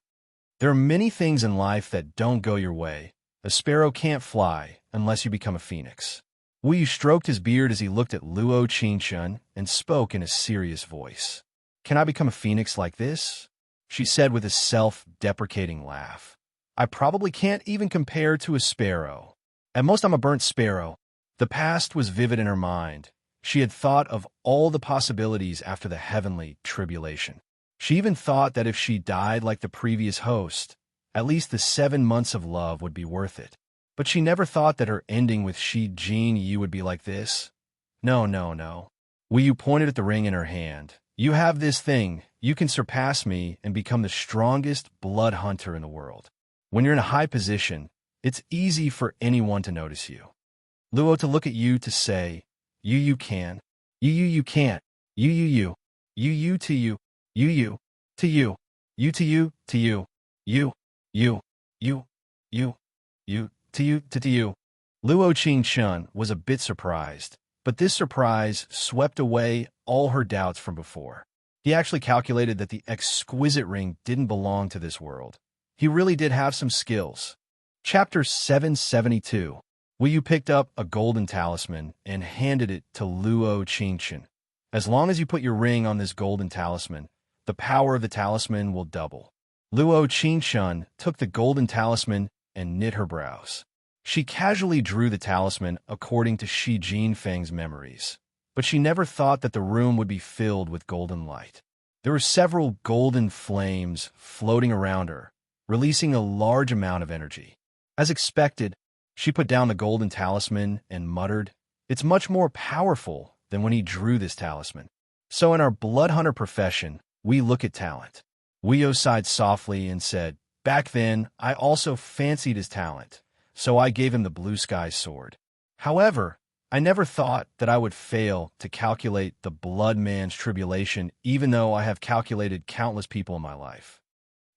There are many things in life that don't go your way. A sparrow can't fly unless you become a phoenix. Wu Yu stroked his beard as he looked at Luo Qingshan and spoke in a serious voice. Can I become a phoenix like this? She said with a self-deprecating laugh. I probably can't even compare to a sparrow. At most, I'm a burnt sparrow. The past was vivid in her mind. She had thought of all the possibilities after the heavenly tribulation. She even thought that if she died like the previous host, at least the 7 months of love would be worth it. But she never thought that her ending with Shi Jinyi would be like this. No. Wu Yu pointed at the ring in her hand. You have this thing. You can surpass me and become the strongest blood hunter in the world. When you're in a high position, it's easy for anyone to notice you. Luo to look at you to say, you can. You can't. You to you. You to you. You to you to you. You to you. Luo Qingshan was a bit surprised, but this surprise swept away all her doubts from before. He actually calculated that the exquisite ring didn't belong to this world. He really did have some skills. Chapter 772. Wu Yu picked up a golden talisman and handed it to Luo Qingshan. As long as you put your ring on this golden talisman, the power of the talisman will double. Luo Qingshan took the golden talisman and knit her brows. She casually drew the talisman according to Shi Jinfeng's memories, but she never thought that the room would be filled with golden light. There were several golden flames floating around her, releasing a large amount of energy. As expected, she put down the golden talisman and muttered, It's much more powerful than when he drew this talisman. So in our blood hunter profession, we look at talent. Wu Yu sighed softly and said, Back then, I also fancied his talent, so I gave him the blue sky sword. However, I never thought that I would fail to calculate the blood man's tribulation, even though I have calculated countless people in my life.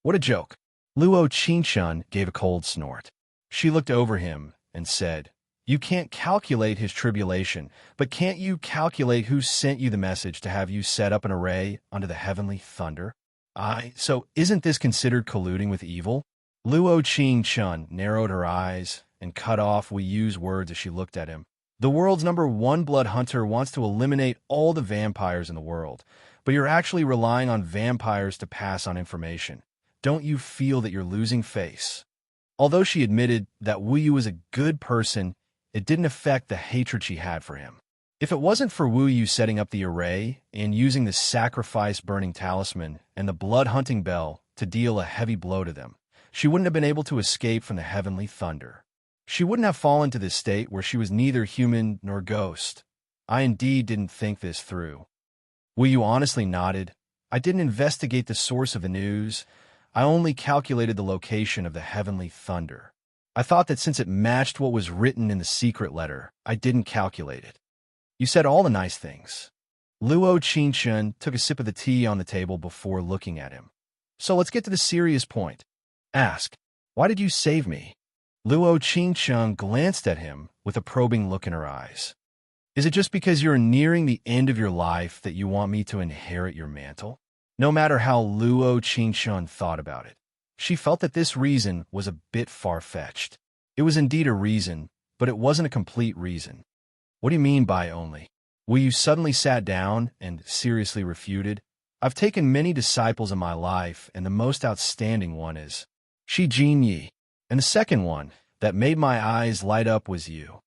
What a joke. Luo Qingshan gave a cold snort. She looked over him and said, You can't calculate his tribulation, but can't you calculate who sent you the message to have you set up an array under the heavenly thunder? So isn't this considered colluding with evil? Luo Qing-chun narrowed her eyes and cut off Wu Yu's words as she looked at him. The world's #1 blood hunter wants to eliminate all the vampires in the world, but you're actually relying on vampires to pass on information. Don't you feel that you're losing face? Although she admitted that Wu Yu was a good person, it didn't affect the hatred she had for him. If it wasn't for Wu Yu setting up the array and using the sacrifice-burning talisman and the blood-hunting bell to deal a heavy blow to them, she wouldn't have been able to escape from the heavenly thunder. She wouldn't have fallen to this state where she was neither human nor ghost. I indeed didn't think this through. Wu Yu honestly nodded. I didn't investigate the source of the news. I only calculated the location of the heavenly thunder. I thought that since it matched what was written in the secret letter, I didn't calculate it. You said all the nice things. Luo Qingchun took a sip of the tea on the table before looking at him. So let's get to the serious point. Ask, why did you save me? Luo Qingchun glanced at him with a probing look in her eyes. Is it just because you're nearing the end of your life that you want me to inherit your mantle? No matter how Luo Qingchun thought about it, she felt that this reason was a bit far-fetched. It was indeed a reason, but it wasn't a complete reason. What do you mean by only? Wu Yu suddenly sat down and seriously refuted. I've taken many disciples in my life, and the most outstanding one is Shi Jinyi. And the second one that made my eyes light up was you.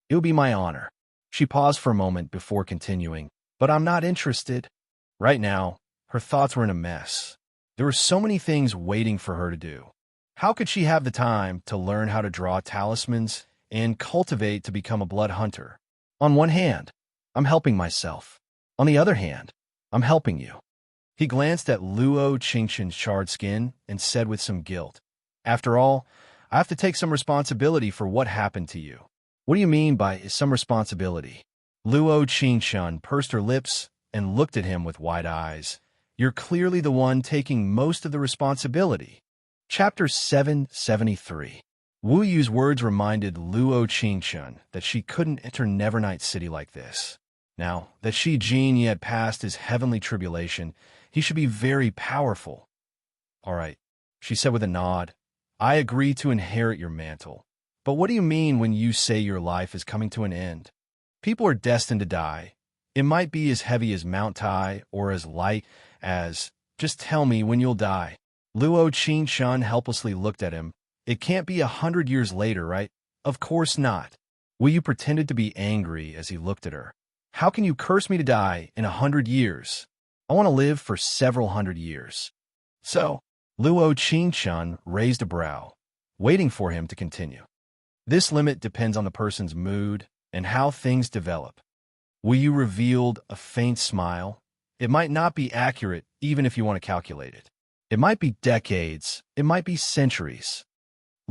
It would be my honor. She paused for a moment before continuing, but I'm not interested. Right now, her thoughts were in a mess. There were so many things waiting for her to do. How could she have the time to learn how to draw talismans and cultivate to become a blood hunter? On one hand, I'm helping myself. On the other hand, I'm helping you. He glanced at Luo Qingchun's charred skin and said with some guilt, after all, I have to take some responsibility for what happened to you. What do you mean by some responsibility? Luo Qingchun pursed her lips and looked at him with wide eyes. You're clearly the one taking most of the responsibility. Chapter 773. Wu Yu's words reminded Luo Qingchun that she couldn't enter Nevernight City like this. Now that Shi Jinyi had passed his heavenly tribulation, he should be very powerful. All right, she said with a nod. I agree to inherit your mantle. But what do you mean when you say your life is coming to an end? People are destined to die. It might be as heavy as Mount Tai or as light as, just tell me when you'll die. Luo Qingchun helplessly looked at him. It can't be 100 years later, right? Of course not. Wu Yu pretended to be angry as he looked at her. How can you curse me to die in 100 years? I want to live for several hundred years. So, Luo Qingchun raised a brow, waiting for him to continue. This limit depends on the person's mood and how things develop. Wu Yu revealed a faint smile. It might not be accurate even if you want to calculate it. It might be decades. It might be centuries.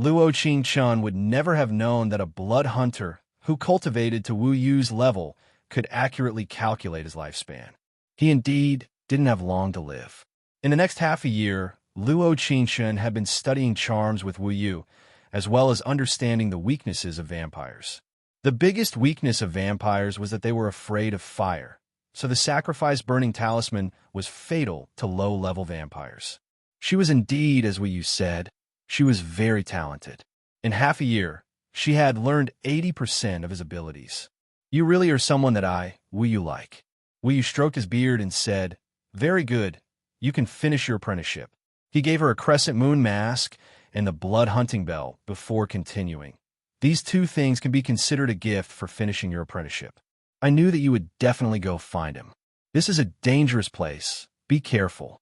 Luo Qingchun would never have known that a blood hunter who cultivated to Wu Yu's level could accurately calculate his lifespan. He indeed didn't have long to live. In the next half a year, Luo Qingchun had been studying charms with Wu Yu, as well as understanding the weaknesses of vampires. The biggest weakness of vampires was that they were afraid of fire, so the sacrifice-burning talisman was fatal to low-level vampires. She was indeed, as Wu Yu said, she was very talented. In half a year, she had learned 80% of his abilities. You really are someone that Wu Yu like. Wu Yu stroked his beard and said, very good, you can finish your apprenticeship. He gave her a crescent moon mask and the blood hunting bell before continuing. These two things can be considered a gift for finishing your apprenticeship. I knew that you would definitely go find him. This is a dangerous place. Be careful.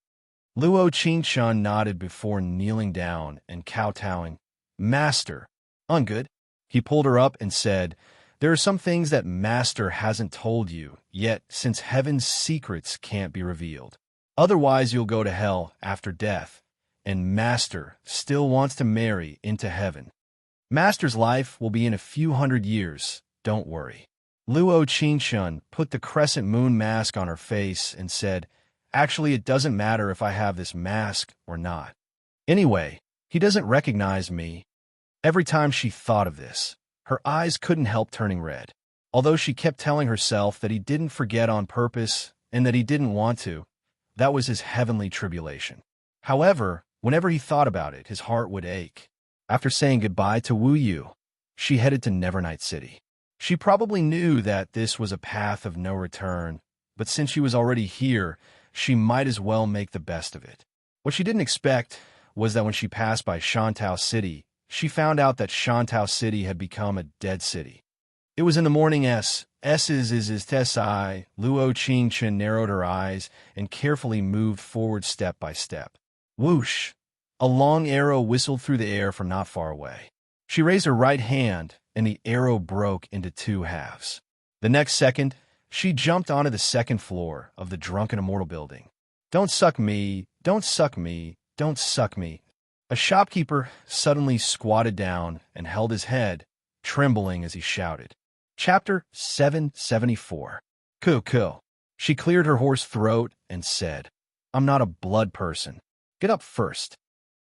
Luo Qingchun nodded before kneeling down and kowtowing. Master, ungood. He pulled her up and said, there are some things that Master hasn't told you yet, since heaven's secrets can't be revealed. Otherwise you'll go to hell after death, and Master still wants to marry into heaven. Master's life will be in a few hundred years, don't worry. Luo Qingchun put the crescent moon mask on her face and said, actually, it doesn't matter if I have this mask or not. Anyway, he doesn't recognize me. Every time she thought of this, Her eyes couldn't help turning red. Although she kept telling herself that he didn't forget on purpose and that he didn't want to, that was his heavenly tribulation. However, whenever he thought about it, his heart would ache. After saying goodbye to Wu Yu, she headed to Nevernight City. She probably knew that this was a path of no return, but since she was already here, she might as well make the best of it. What she didn't expect was that when she passed by Shantao City, she found out that Shantao City had become a dead city. It was in the morning S's Tessai. Luo Qingchen narrowed her eyes and carefully moved forward step by step. Whoosh! A long arrow whistled through the air from not far away. She raised her right hand, and the arrow broke into two halves. The next second, she jumped onto the second floor of the Drunken Immortal building. Don't suck me, don't suck me, don't suck me. A shopkeeper suddenly squatted down and held his head, trembling as he shouted. Chapter 774. Coo. She cleared her hoarse throat and said, I'm not a blood person. Get up first.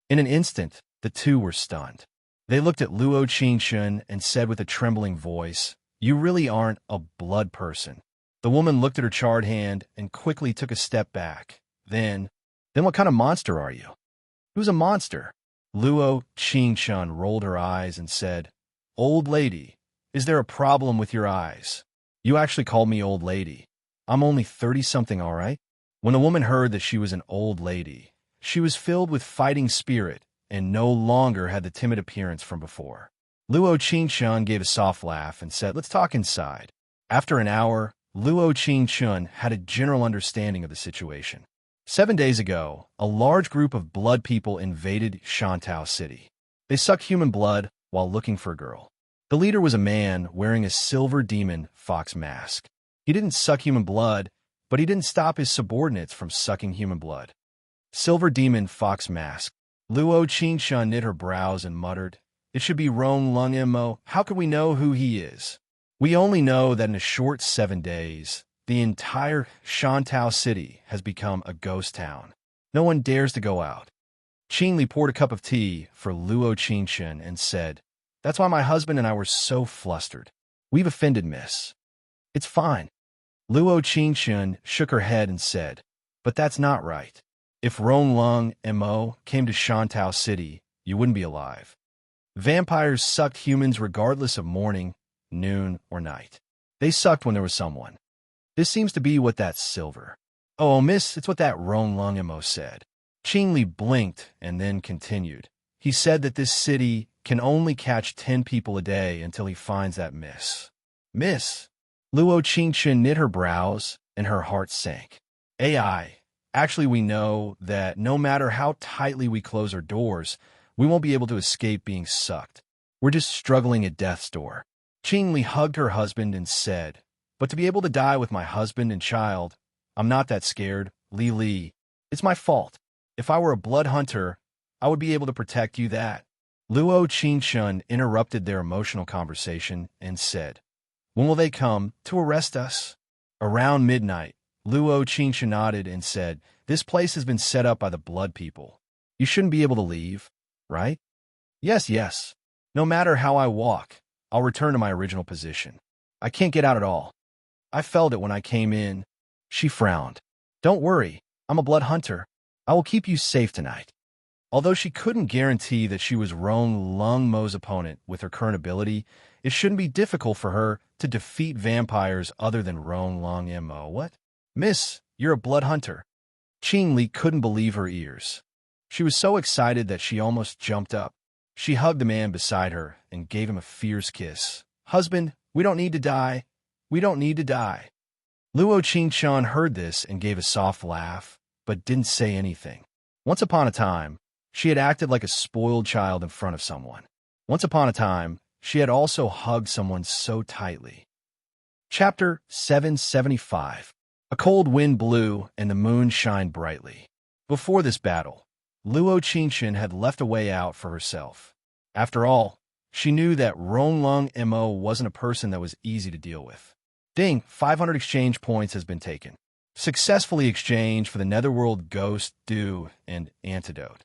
In an instant, the two were stunned. They looked at Luo Qingchen and said with a trembling voice, You really aren't a blood person. The woman looked at her charred hand and quickly took a step back. Then what kind of monster are you? Who's a monster? Luo Qingchen rolled her eyes and said, Old lady, is there a problem with your eyes? You actually called me old lady. I'm only 30-something, all right? When the woman heard that she was an old lady, she was filled with fighting spirit and no longer had the timid appearance from before. Luo Qingchen gave a soft laugh and said, Let's talk inside. After an hour, Luo Qingchen had a general understanding of the situation. 7 days ago, a large group of blood people invaded Shantao City. They sucked human blood while looking for a girl. The leader was a man wearing a silver demon fox mask. He didn't suck human blood, but he didn't stop his subordinates from sucking human blood. Silver demon fox mask. Luo Qingchen knit her brows and muttered, It should be Rong Lung Mo. How could we know who he is? We only know that in a short 7 days, the entire Shantao City has become a ghost town. No one dares to go out. Qingli poured a cup of tea for Luo Qingchen and said, That's why my husband and I were so flustered. We've offended Miss. It's fine. Luo Qingchen shook her head and said, But that's not right. If Rong Lung Mo came to Shantao City, you wouldn't be alive. Vampires sucked humans regardless of morning, noon, or night. They sucked when there was someone. This seems to be what that silver. Oh, miss, it's what that Rong Lung Mo said. Qingli blinked and then continued. He said that this city can only catch 10 people a day until he finds that miss. Miss? Luo Qingchen knit her brows and her heart sank. AI. Actually, we know that no matter how tightly we close our doors, we won't be able to escape being sucked. We're just struggling at death's door. Qingli hugged her husband and said, But to be able to die with my husband and child, I'm not that scared, Li. It's my fault. If I were a blood hunter, I would be able to protect you that. Luo Qingchen interrupted their emotional conversation and said, When will they come to arrest us? Around midnight, Luo Qingchen nodded and said, This place has been set up by the blood people. You shouldn't be able to leave, right? Yes. No matter how I walk, I'll return to my original position. I can't get out at all. I felt it when I came in. She frowned. Don't worry, I'm a blood hunter. I will keep you safe tonight. Although she couldn't guarantee that she was Rong Lung Mo's opponent with her current ability, it shouldn't be difficult for her to defeat vampires other than Rong Lung Mo. What? Miss, you're a blood hunter. Qingli couldn't believe her ears. She was so excited that she almost jumped up. She hugged the man beside her and gave him a fierce kiss. Husband, we don't need to die. We don't need to die. Luo Qingchen heard this and gave a soft laugh, but didn't say anything. Once upon a time, she had acted like a spoiled child in front of someone. Once upon a time, she had also hugged someone so tightly. Chapter 775. A cold wind blew and the moon shined brightly. Before this battle, Luo Qingchen had left a way out for herself. After all, she knew that Rong Lung Mo wasn't a person that was easy to deal with. Ding, 500 exchange points has been taken. Successfully exchanged for the Netherworld Ghost, Dew, and Antidote.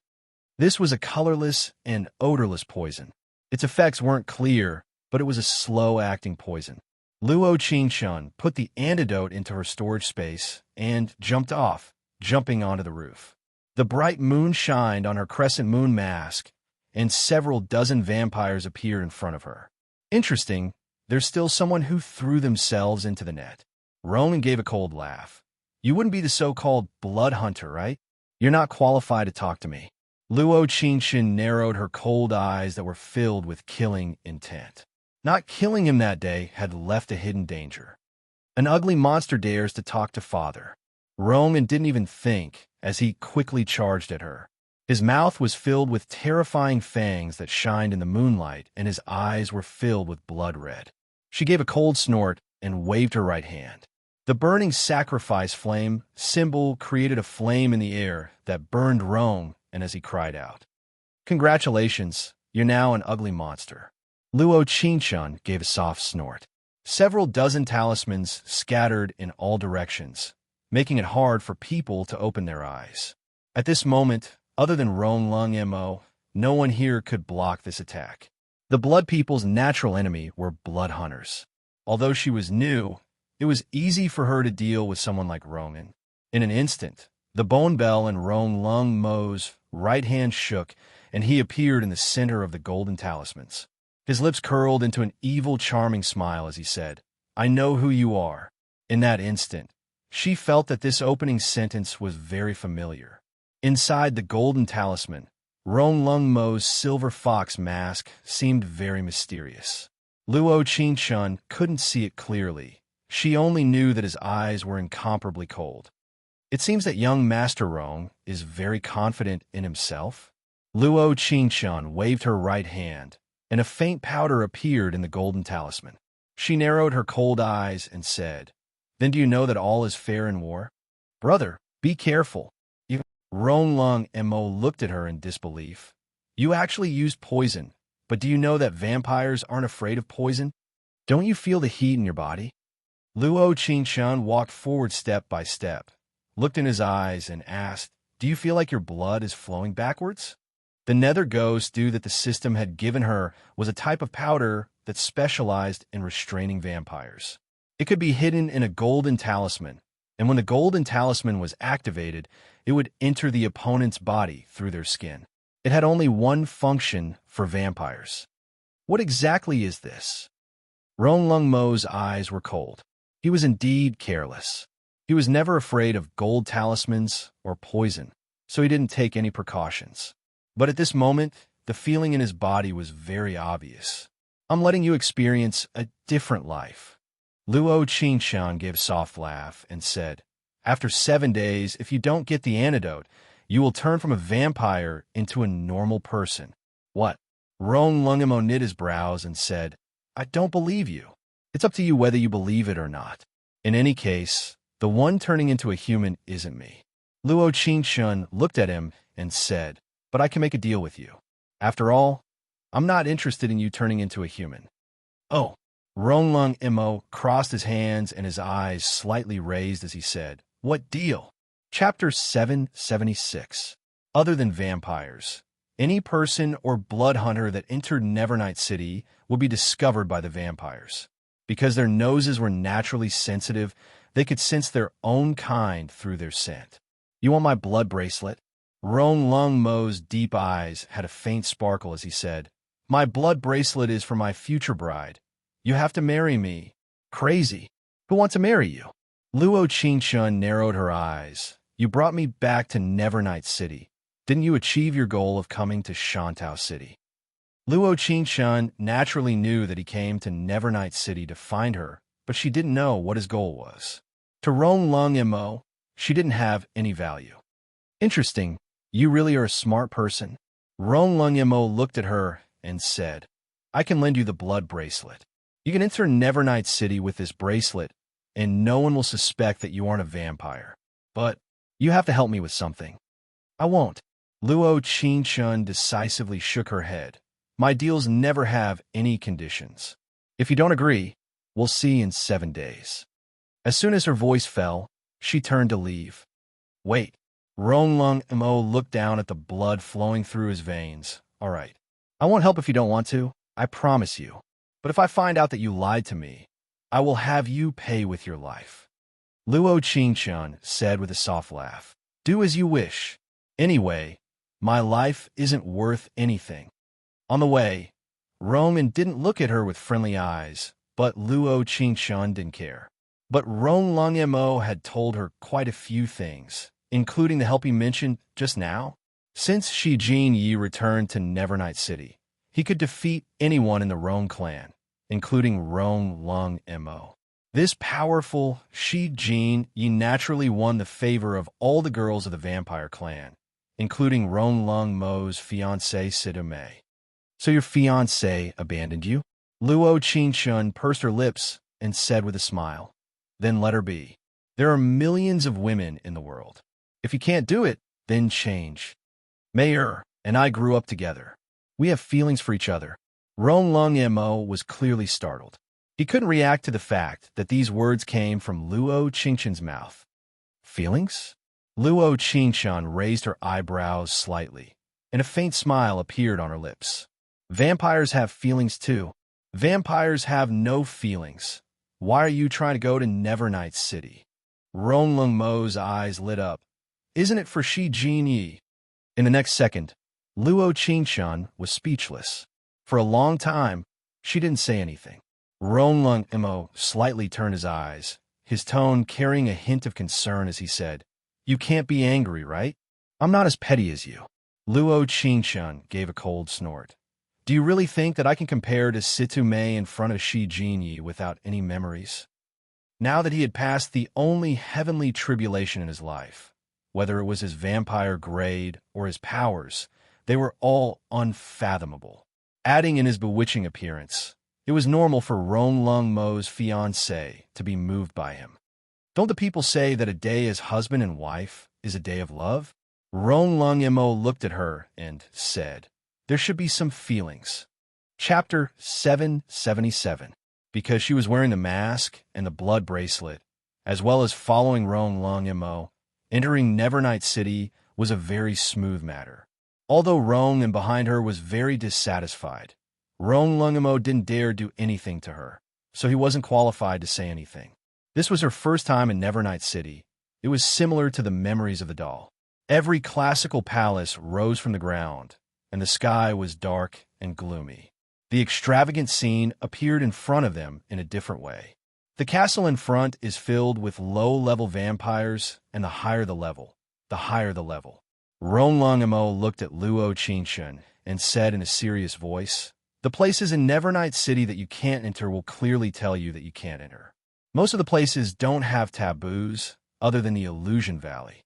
This was a colorless and odorless poison. Its effects weren't clear, but it was a slow-acting poison. Luo Qingshun put the antidote into her storage space and jumped off, jumping onto the roof. The bright moon shined on her crescent moon mask, and several dozen vampires appeared in front of her. Interesting, there's still someone who threw themselves into the net. Roman gave a cold laugh. You wouldn't be the so-called blood hunter, right? You're not qualified to talk to me. Luo Qingshun narrowed her cold eyes that were filled with killing intent. Not killing him that day had left a hidden danger. An ugly monster dares to talk to father. Roman didn't even think as he quickly charged at her. His mouth was filled with terrifying fangs that shined in the moonlight, and his eyes were filled with blood red. She gave a cold snort and waved her right hand. The burning sacrifice flame symbol created a flame in the air that burned Rome, and as he cried out, "Congratulations, you're now an ugly monster." Luo Qingshun gave a soft snort. Several dozen talismans scattered in all directions, making it hard for people to open their eyes. At this moment, other than Rong Lung Mo, no one here could block this attack. The Blood People's natural enemy were blood hunters. Although she was new, it was easy for her to deal with someone like Roman. In an instant, the bone bell in Rong Lung Mo's right hand shook, and he appeared in the center of the golden talismans. His lips curled into an evil, charming smile as he said, "I know who you are." In that instant, she felt that this opening sentence was very familiar. Inside the golden talisman, Rong Lung Mo's silver fox mask seemed very mysterious. Luo Qingshun couldn't see it clearly. She only knew that his eyes were incomparably cold. It seems that young Master Rong is very confident in himself. Luo Qingshun waved her right hand, and a faint powder appeared in the golden talisman. She narrowed her cold eyes and said, "Then do you know that all is fair in war? Brother, be careful." Rong Lung Mo looked at her in disbelief. "You actually used poison, but do you know that vampires aren't afraid of poison? Don't you feel the heat in your body?" Luo Qingshun walked forward step by step, looked in his eyes, and asked, "Do you feel like your blood is flowing backwards?" The nether ghost dew that the system had given her was a type of powder that specialized in restraining vampires. It could be hidden in a golden talisman, and when the golden talisman was activated, it would enter the opponent's body through their skin. It had only one function for vampires. What exactly is this? Rong Lung Mo's eyes were cold. He was indeed careless. He was never afraid of gold talismans or poison, so he didn't take any precautions. But at this moment, the feeling in his body was very obvious. "I'm letting you experience a different life." Luo Qingshun gave a soft laugh and said, "After 7 days, if you don't get the antidote, you will turn from a vampire into a normal person." "What?" Rong Lungamo knit his brows and said, "I don't believe you. It's up to you whether you believe it or not. In any case, the one turning into a human isn't me." Luo Qingshun looked at him and said, "But I can make a deal with you. After all, I'm not interested in you turning into a human." "Oh." Rong Lung Mo crossed his hands and his eyes slightly raised as he said, "What deal?" Chapter 776. Other than vampires, any person or blood hunter that entered Nevernight City would be discovered by the vampires. Because their noses were naturally sensitive, they could sense their own kind through their scent. "You want my blood bracelet?" Rong Lung Mo's deep eyes had a faint sparkle as he said, "My blood bracelet is for my future bride. You have to marry me." "Crazy. Who wants to marry you?" Luo Qingshun narrowed her eyes. "You brought me back to Nevernight City. Didn't you achieve your goal of coming to Shantao City?" Luo Qingshun naturally knew that he came to Nevernight City to find her, but she didn't know what his goal was. To Rong Lung Mo, she didn't have any value. "Interesting. You really are a smart person." Rong Lung Mo looked at her and said, "I can lend you the blood bracelet. You can enter Nevernight City with this bracelet, and no one will suspect that you aren't a vampire. But you have to help me with something." "I won't." Luo Qingshun decisively shook her head. "My deals never have any conditions. If you don't agree, we'll see in 7 days." As soon as her voice fell, she turned to leave. "Wait." Rong Lung Mo looked down at the blood flowing through his veins. "All right. I won't help if you don't want to. I promise you." But if I find out that you lied to me, I will have you pay with your life. Luo Qingqian said with a soft laugh. Do as you wish. Anyway, my life isn't worth anything. On the way, Roman didn't look at her with friendly eyes, but Luo Qingqian didn't care. But Rong Lung Mo had told her quite a few things, including the help he mentioned just now. Since Shi Jinyi returned to Nevernight City, he could defeat anyone in the Rong clan, including Rong Lung Mo. This powerful Shi Jinyi naturally won the favor of all the girls of the vampire clan, including Rong Lung Mo's fiancée Sidome. So your fiancé abandoned you? Luo Qingqian pursed her lips and said with a smile. Then let her be. There are millions of women in the world. If you can't do it, then change. Mayor and I grew up together. We have feelings for each other. Rong Lung Mo was clearly startled. He couldn't react to the fact that these words came from Luo Qingqian's mouth. Feelings? Luo Qingqian raised her eyebrows slightly, and a faint smile appeared on her lips. Vampires have feelings too. Vampires have no feelings. Why are you trying to go to Nevernight City? Rong Lung Mo's eyes lit up. Isn't it for Shi Jinyi? In the next second, Luo Qingqian was speechless. For a long time, she didn't say anything. Rong Lung Mo slightly turned his eyes, his tone carrying a hint of concern as he said, You can't be angry, right? I'm not as petty as you. Luo Qingqian gave a cold snort. Do you really think that I can compare to Situme in front of Shi Jinyi without any memories? Now that he had passed the only heavenly tribulation in his life, whether it was his vampire grade or his powers, they were all unfathomable. Adding in his bewitching appearance, it was normal for Rong Lung Mo's fiancée to be moved by him. Don't the people say that a day as husband and wife is a day of love? Rong Lung Mo looked at her and said, There should be some feelings. Chapter 777. Because she was wearing the mask and the blood bracelet, as well as following Rong Lung Mo, entering Nevernight City was a very smooth matter. Although Rong and behind her was very dissatisfied, Rong Lung Mo didn't dare do anything to her, so he wasn't qualified to say anything. This was her first time in Nevernight City. It was similar to the memories of the doll. Every classical palace rose from the ground, and the sky was dark and gloomy. The extravagant scene appeared in front of them in a different way. The castle in front is filled with low-level vampires, and the higher the level, the higher the level. Rong Lung Mo looked at Luo Qingqian and said in a serious voice, The places in Nevernight City that you can't enter will clearly tell you that you can't enter. Most of the places don't have taboos, other than the Illusion Valley.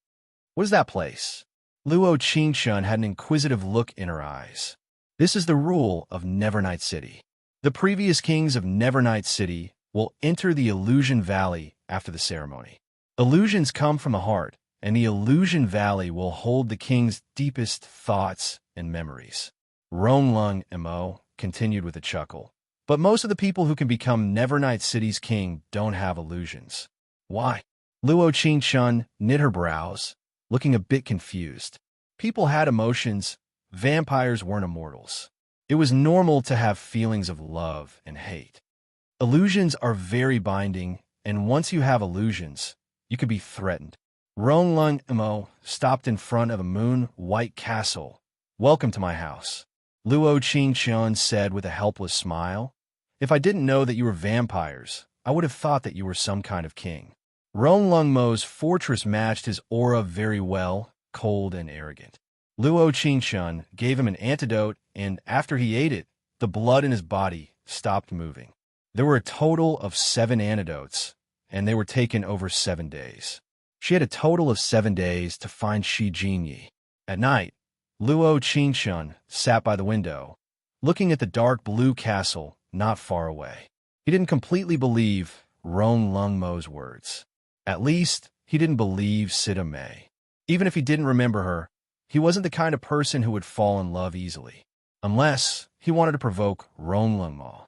What is that place? Luo Qingqian had an inquisitive look in her eyes. This is the rule of Nevernight City. The previous kings of Nevernight City will enter the Illusion Valley after the ceremony. Illusions come from the heart, and the Illusion Valley will hold the king's deepest thoughts and memories. Rong Lung Mo continued with a chuckle. But most of the people who can become Nevernight City's king don't have illusions. Why? Luo Qingqian knit her brows, looking a bit confused. People had emotions. Vampires weren't immortals. It was normal to have feelings of love and hate. Illusions are very binding, and once you have illusions, you could be threatened. Rong Lung Mo stopped in front of a moon-white castle. Welcome to my house. Luo Qingqian said with a helpless smile. If I didn't know that you were vampires, I would have thought that you were some kind of king. Rong Lung Mo's fortress matched his aura very well, cold and arrogant. Luo Qingqian gave him an antidote, and after he ate it, the blood in his body stopped moving. There were a total of 7 antidotes, and they were taken over 7 days. She had a total of 7 days to find Shi Jinyi. At night, Luo Qingqian sat by the window, looking at the dark blue castle not far away. He didn't completely believe Rong Lung Mo's words. At least, he didn't believe Sidome. Even if he didn't remember her, he wasn't the kind of person who would fall in love easily, unless he wanted to provoke Rong Lung Mo.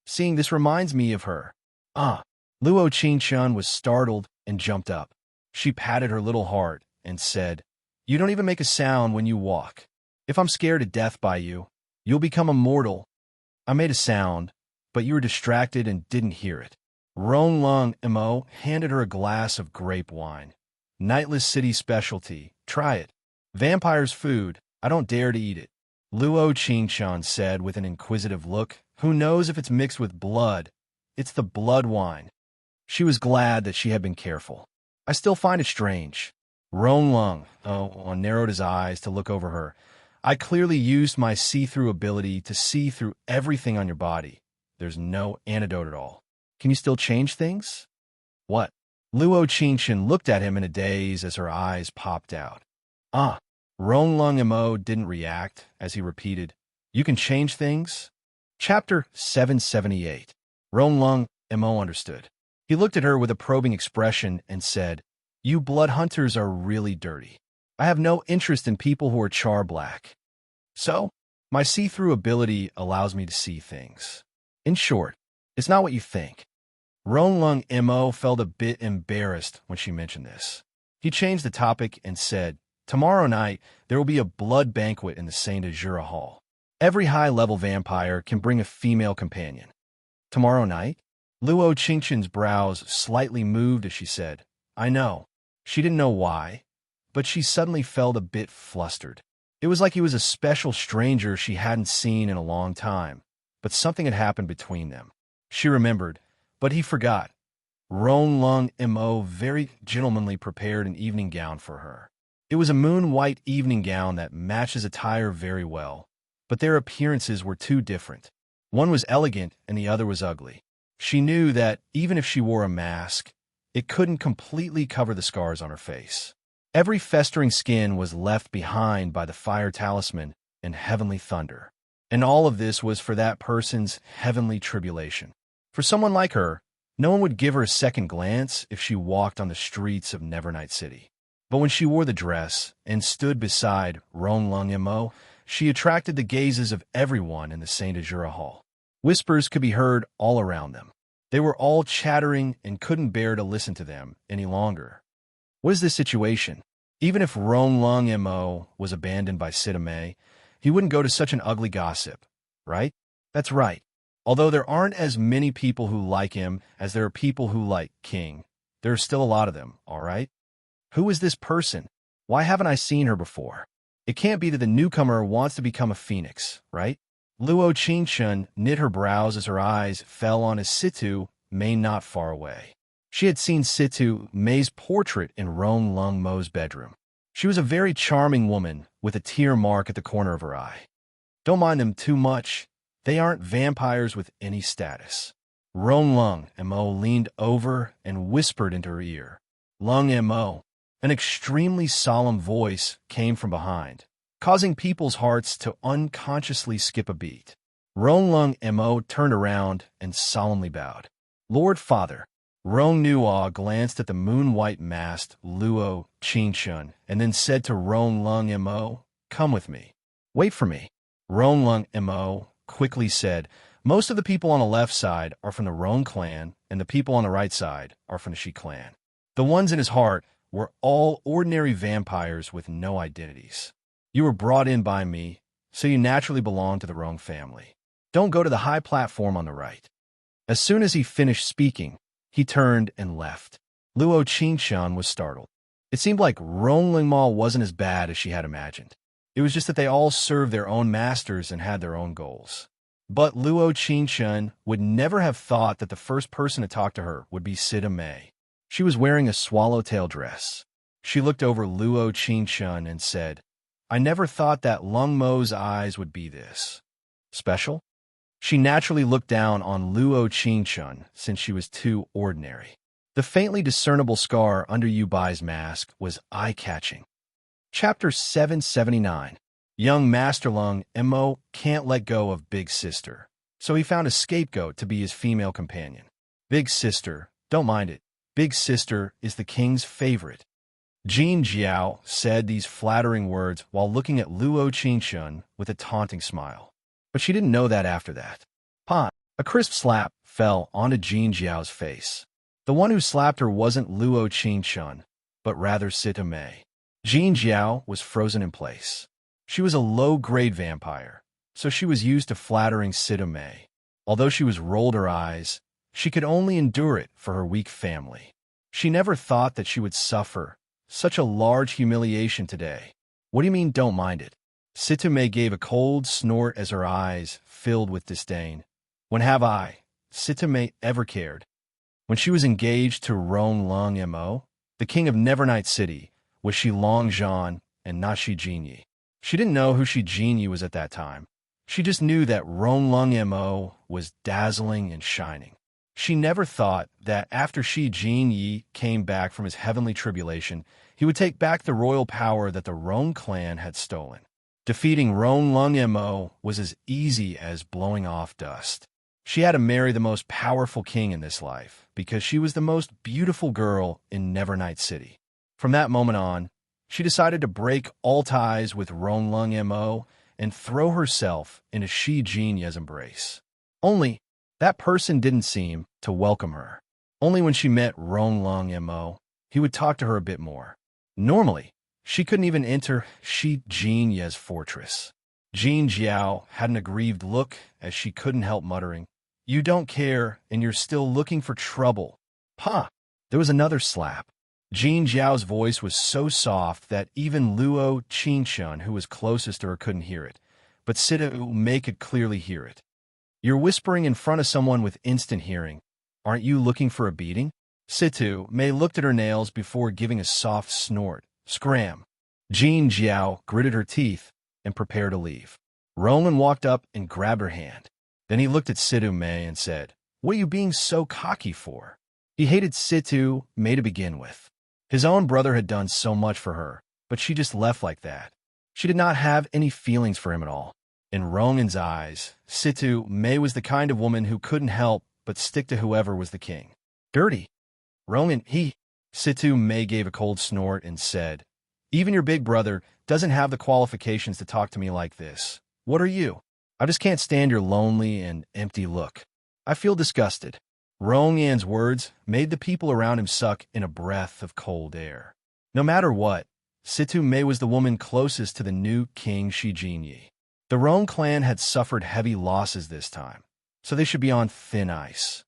Seeing this reminds me of her. Luo Qingqian was startled and jumped up. She patted her little heart and said, You don't even make a sound when you walk. If I'm scared to death by you, you'll become immortal. I made a sound, but you were distracted and didn't hear it. Roan Lung Mo handed her a glass of grape wine. Nightless city specialty. Try it. Vampire's food. I don't dare to eat it. Luo Qingshan said with an inquisitive look. Who knows if it's mixed with blood? It's the blood wine. She was glad that she had been careful. I still find it strange. Roan Lung narrowed his eyes to look over her. I clearly used my see-through ability to see through everything on your body. There's no antidote at all. Can you still change things? What? Luo Qingshan looked at him in a daze as her eyes popped out. Roan Lung Mo didn't react as he repeated, You can change things? Chapter 778. Roan Lung Mo understood. He looked at her with a probing expression and said, You blood hunters are really dirty. I have no interest in people who are char-black. So, my see-through ability allows me to see things. In short, it's not what you think. Roan Lung Mo felt a bit embarrassed when she mentioned this. He changed the topic and said, Tomorrow night, there will be a blood banquet in the Saint Azura Hall. Every high-level vampire can bring a female companion. Tomorrow night? Luo Qingshan's brows slightly moved as she said, I know. She didn't know why, but she suddenly felt a bit flustered. It was like he was a special stranger she hadn't seen in a long time, but something had happened between them. She remembered, but he forgot. Roan Lung Mo very gentlemanly prepared an evening gown for her. It was a moon-white evening gown that matched his attire very well, but their appearances were too different. One was elegant and the other was ugly. She knew that even if she wore a mask, it couldn't completely cover the scars on her face. Every festering skin was left behind by the fire talisman and heavenly thunder. And all of this was for that person's heavenly tribulation. For someone like her, no one would give her a second glance if she walked on the streets of Nevernight City. But when she wore the dress and stood beside Roan Lung Mo, she attracted the gazes of everyone in the Saint Azura Hall. Whispers could be heard all around them. They were all chattering and couldn't bear to listen to them any longer. What is this situation? Even if Roan Lung Mo was abandoned by Sita Mei, he wouldn't go to such an ugly gossip, right? That's right. Although there aren't as many people who like him as there are people who like King, there are still a lot of them, all right? Who is this person? Why haven't I seen her before? It can't be that the newcomer wants to become a phoenix, right? Luo Qingshan knit her brows as her eyes fell on his Situ Mei not far away. She had seen Situ Mei's portrait in Roan Lung Mo's bedroom. She was a very charming woman with a tear mark at the corner of her eye. Don't mind them too much. They aren't vampires with any status. Roan Lung Mo leaned over and whispered into her ear. Lung Mo. An extremely solemn voice came from behind, causing people's hearts to unconsciously skip a beat. Roan Lung Mo turned around and solemnly bowed. Lord Father. Roan Nuo glanced at the moon-white masked Luo Qingshan and then said to Roan Lung Mo, Come with me. Wait for me. Roan Lung Mo quickly said, Most of the people on the left side are from the Roan clan, and the people on the right side are from the Shi clan. The ones in his heart were all ordinary vampires with no identities. You were brought in by me, so you naturally belong to the Roan family. Don't go to the high platform on the right. As soon as he finished speaking, he turned and left. Luo Qingshan was startled. It seemed like Roan Lingmal wasn't as bad as she had imagined. It was just that they all served their own masters and had their own goals. But Luo Qingshan would never have thought that the first person to talk to her would be Sita Mei. She was wearing a swallowtail dress. She looked over Luo Qingshan and said, I never thought that Lung Mo's eyes would be this special. She naturally looked down on Luo Qingshan since she was too ordinary. The faintly discernible scar under Yu Bai's mask was eye-catching. Chapter 779. Young Master Lung Mo can't let go of Big Sister, so he found a scapegoat to be his female companion. Big Sister, don't mind it. Big Sister is the king's favorite. Jin Jiao said these flattering words while looking at Luo Qingshan with a taunting smile. But she didn't know that after that. Pah! A crisp slap fell onto Jin Jiao's face. The one who slapped her wasn't Luo Qingshan, but rather Sita Mei. Jin Jiao was frozen in place. She was a low-grade vampire, so she was used to flattering Sita Mei. Although she was rolled her eyes, she could only endure it for her weak family. She never thought that she would suffer such a large humiliation today. What do you mean, don't mind it? Situme gave a cold snort as her eyes filled with disdain. When have I, Situme, ever cared? When she was engaged to Roan Lung Mo, the king of Nevernight City, was Shi Long Zhan and not Shi Jinyi. She didn't know who Shi Jinyi was at that time. She just knew that Roan Lung Mo was dazzling and shining. She never thought that after Shi Jinyi came back from his heavenly tribulation, he would take back the royal power that the Roan clan had stolen. Defeating Roan Lung Mo was as easy as blowing off dust. She had to marry the most powerful king in this life because she was the most beautiful girl in Nevernight City. From that moment on, she decided to break all ties with Roan Lung Mo and throw herself into Shi Jinyi's embrace. Only, that person didn't seem to welcome her. Only when she met Roan Lung Mo, he would talk to her a bit more. Normally, she couldn't even enter Shi Jinyi's fortress. Jin Jiao had an aggrieved look as she couldn't help muttering, "You don't care, and you're still looking for trouble." "Huh!" There was another slap. Jin Jiao's voice was so soft that even Luo Qingshun, who was closest to her, couldn't hear it, but Situ Mei could clearly hear it. "You're whispering in front of someone with instant hearing. Aren't you looking for a beating?" Situ Mei looked at her nails before giving a soft snort. "Scram!" Jin Jiao gritted her teeth and prepared to leave. Roland walked up and grabbed her hand. Then he looked at Situ Mei and said, "What are you being so cocky for?" He hated Situ Mei to begin with. His own brother had done so much for her, but she just left like that. She did not have any feelings for him at all. In Roland's eyes, Situ Mei was the kind of woman who couldn't help but stick to whoever was the king. "Dirty." Roland, Situ Mei gave a cold snort and said, "Even your big brother doesn't have the qualifications to talk to me like this. What are you? I just can't stand your lonely and empty look. I feel disgusted." Rong Yan's words made the people around him suck in a breath of cold air. No matter what, Situ Mei was the woman closest to the new king Shi Jinyi. The Rong clan had suffered heavy losses this time, so they should be on thin ice.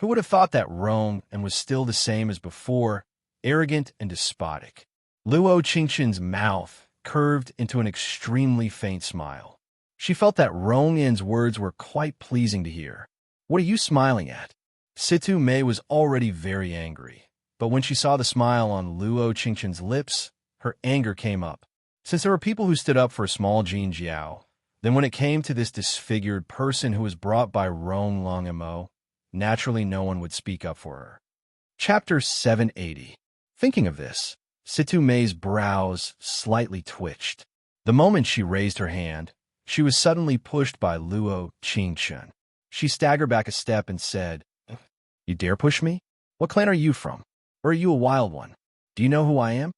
Who would have thought that Rong and was still the same as before, arrogant and despotic? Luo Qingxin's mouth curved into an extremely faint smile. She felt that Rong Yan's words were quite pleasing to hear. "What are you smiling at?" Situ Mei was already very angry, but when she saw the smile on Luo Qingxin's lips, her anger came up. Since there were people who stood up for small Jin Jiao, then when it came to this disfigured person who was brought by Roan Lung Mo, naturally no one would speak up for her. Chapter 780. Thinking of this, Situ Mei's brows slightly twitched. The moment she raised her hand, she was suddenly pushed by Luo Qingxin. She staggered back a step and said, "You dare push me? What clan are you from? Or are you a wild one? Do you know who I am?"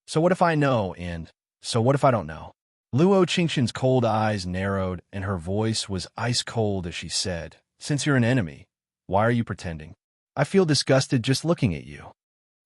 "So what if I know, and so what if I don't know?" Luo Qingxin's cold eyes narrowed, and her voice was ice cold as she said, "Since you're an enemy, why are you pretending? I feel disgusted just looking at you."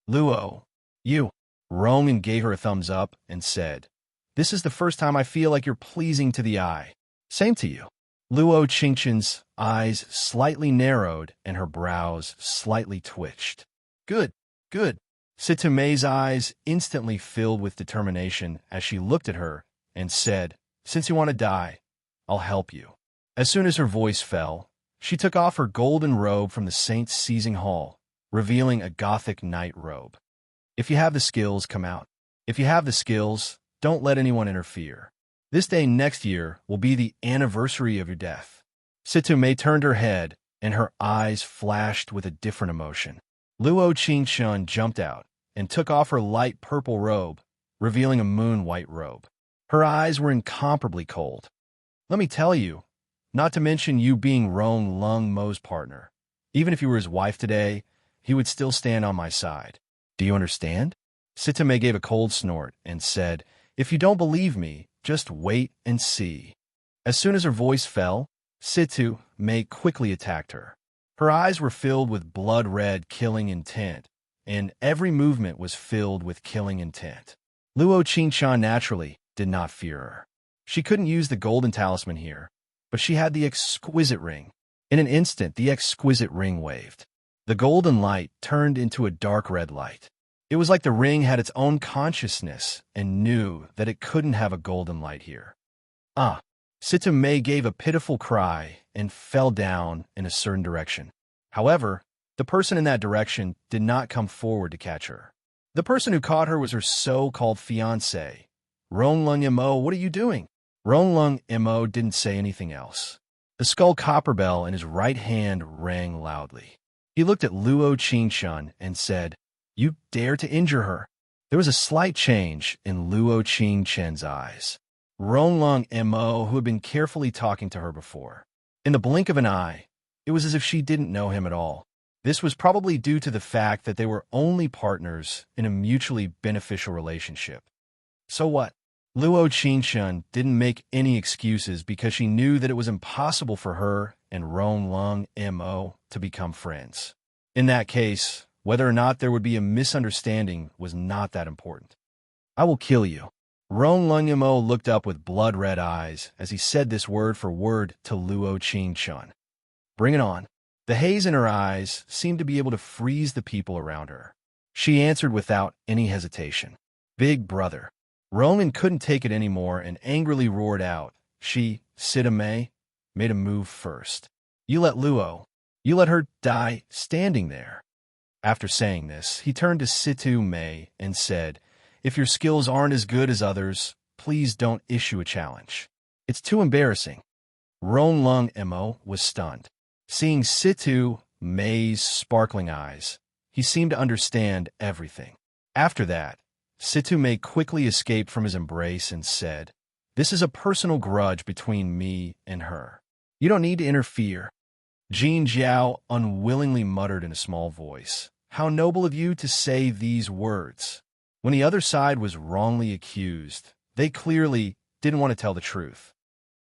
"Luo, you." Roman gave her a thumbs up and said, "This is the first time I feel like you're pleasing to the eye." "Same to you." Luo Qingxin's eyes slightly narrowed and her brows slightly twitched. "Good, good." Situ Mei's eyes instantly filled with determination as she looked at her and said, "Since you want to die, I'll help you." As soon as her voice fell, she took off her golden robe from the saint's seizing hall, revealing a Gothic night robe. "If you have the skills, come out. If you have the skills, don't let anyone interfere. This day next year will be the anniversary of your death." Situ Mei turned her head, and her eyes flashed with a different emotion. Luo Qingxun jumped out and took off her light purple robe, revealing a moon-white robe. Her eyes were incomparably cold. "Let me tell you, not to mention you being Roan Lung Mo's partner, even if you were his wife today, he would still stand on my side. Do you understand?" Situ Mei gave a cold snort and said, "If you don't believe me, just wait and see." As soon as her voice fell, Situ Mei quickly attacked her. Her eyes were filled with blood-red killing intent, and every movement was filled with killing intent. Luo Qingxun naturally did not fear her. She couldn't use the golden talisman here, but she had the exquisite ring. In an instant, the exquisite ring waved. The golden light turned into a dark red light. It was like the ring had its own consciousness and knew that it couldn't have a golden light here. Ah! Situ-Mei gave a pitiful cry and fell down in a certain direction. However, the person in that direction did not come forward to catch her. The person who caught her was her so-called fiancé. Ronglung Mo, what are you doing? Ronglung Mo didn't say anything else. The skull copper bell in his right hand rang loudly. He looked at Luo Qingshun and said, "You dare to injure her?" There was a slight change in Luo Qingchen's eyes. Ronglung Mo, who had been carefully talking to her before. In the blink of an eye, it was as if she didn't know him at all. This was probably due to the fact that they were only partners in a mutually beneficial relationship. So what? Luo Qingshun didn't make any excuses because she knew that it was impossible for her and Ronglung Mo to become friends. In that case, whether or not there would be a misunderstanding was not that important. "I will kill you." Ronglung Mo looked up with blood-red eyes as he said this word for word to Luo Qingshun. "Bring it on." The haze in her eyes seemed to be able to freeze the people around her. She answered without any hesitation. "Big brother." Roman couldn't take it anymore and angrily roared out. Situ-Mei, made a move first. You let her die standing there." After saying this, he turned to Situ-Mei and said, "If your skills aren't as good as others, please don't issue a challenge. It's too embarrassing." Ronglung Mo was stunned. Seeing Situ-Mei's sparkling eyes, he seemed to understand everything. After that, Situ-Mei quickly escaped from his embrace and said, "This is a personal grudge between me and her. You don't need to interfere." Jin Jiao unwillingly muttered in a small voice, "How noble of you to say these words." When the other side was wrongly accused, they clearly didn't want to tell the truth.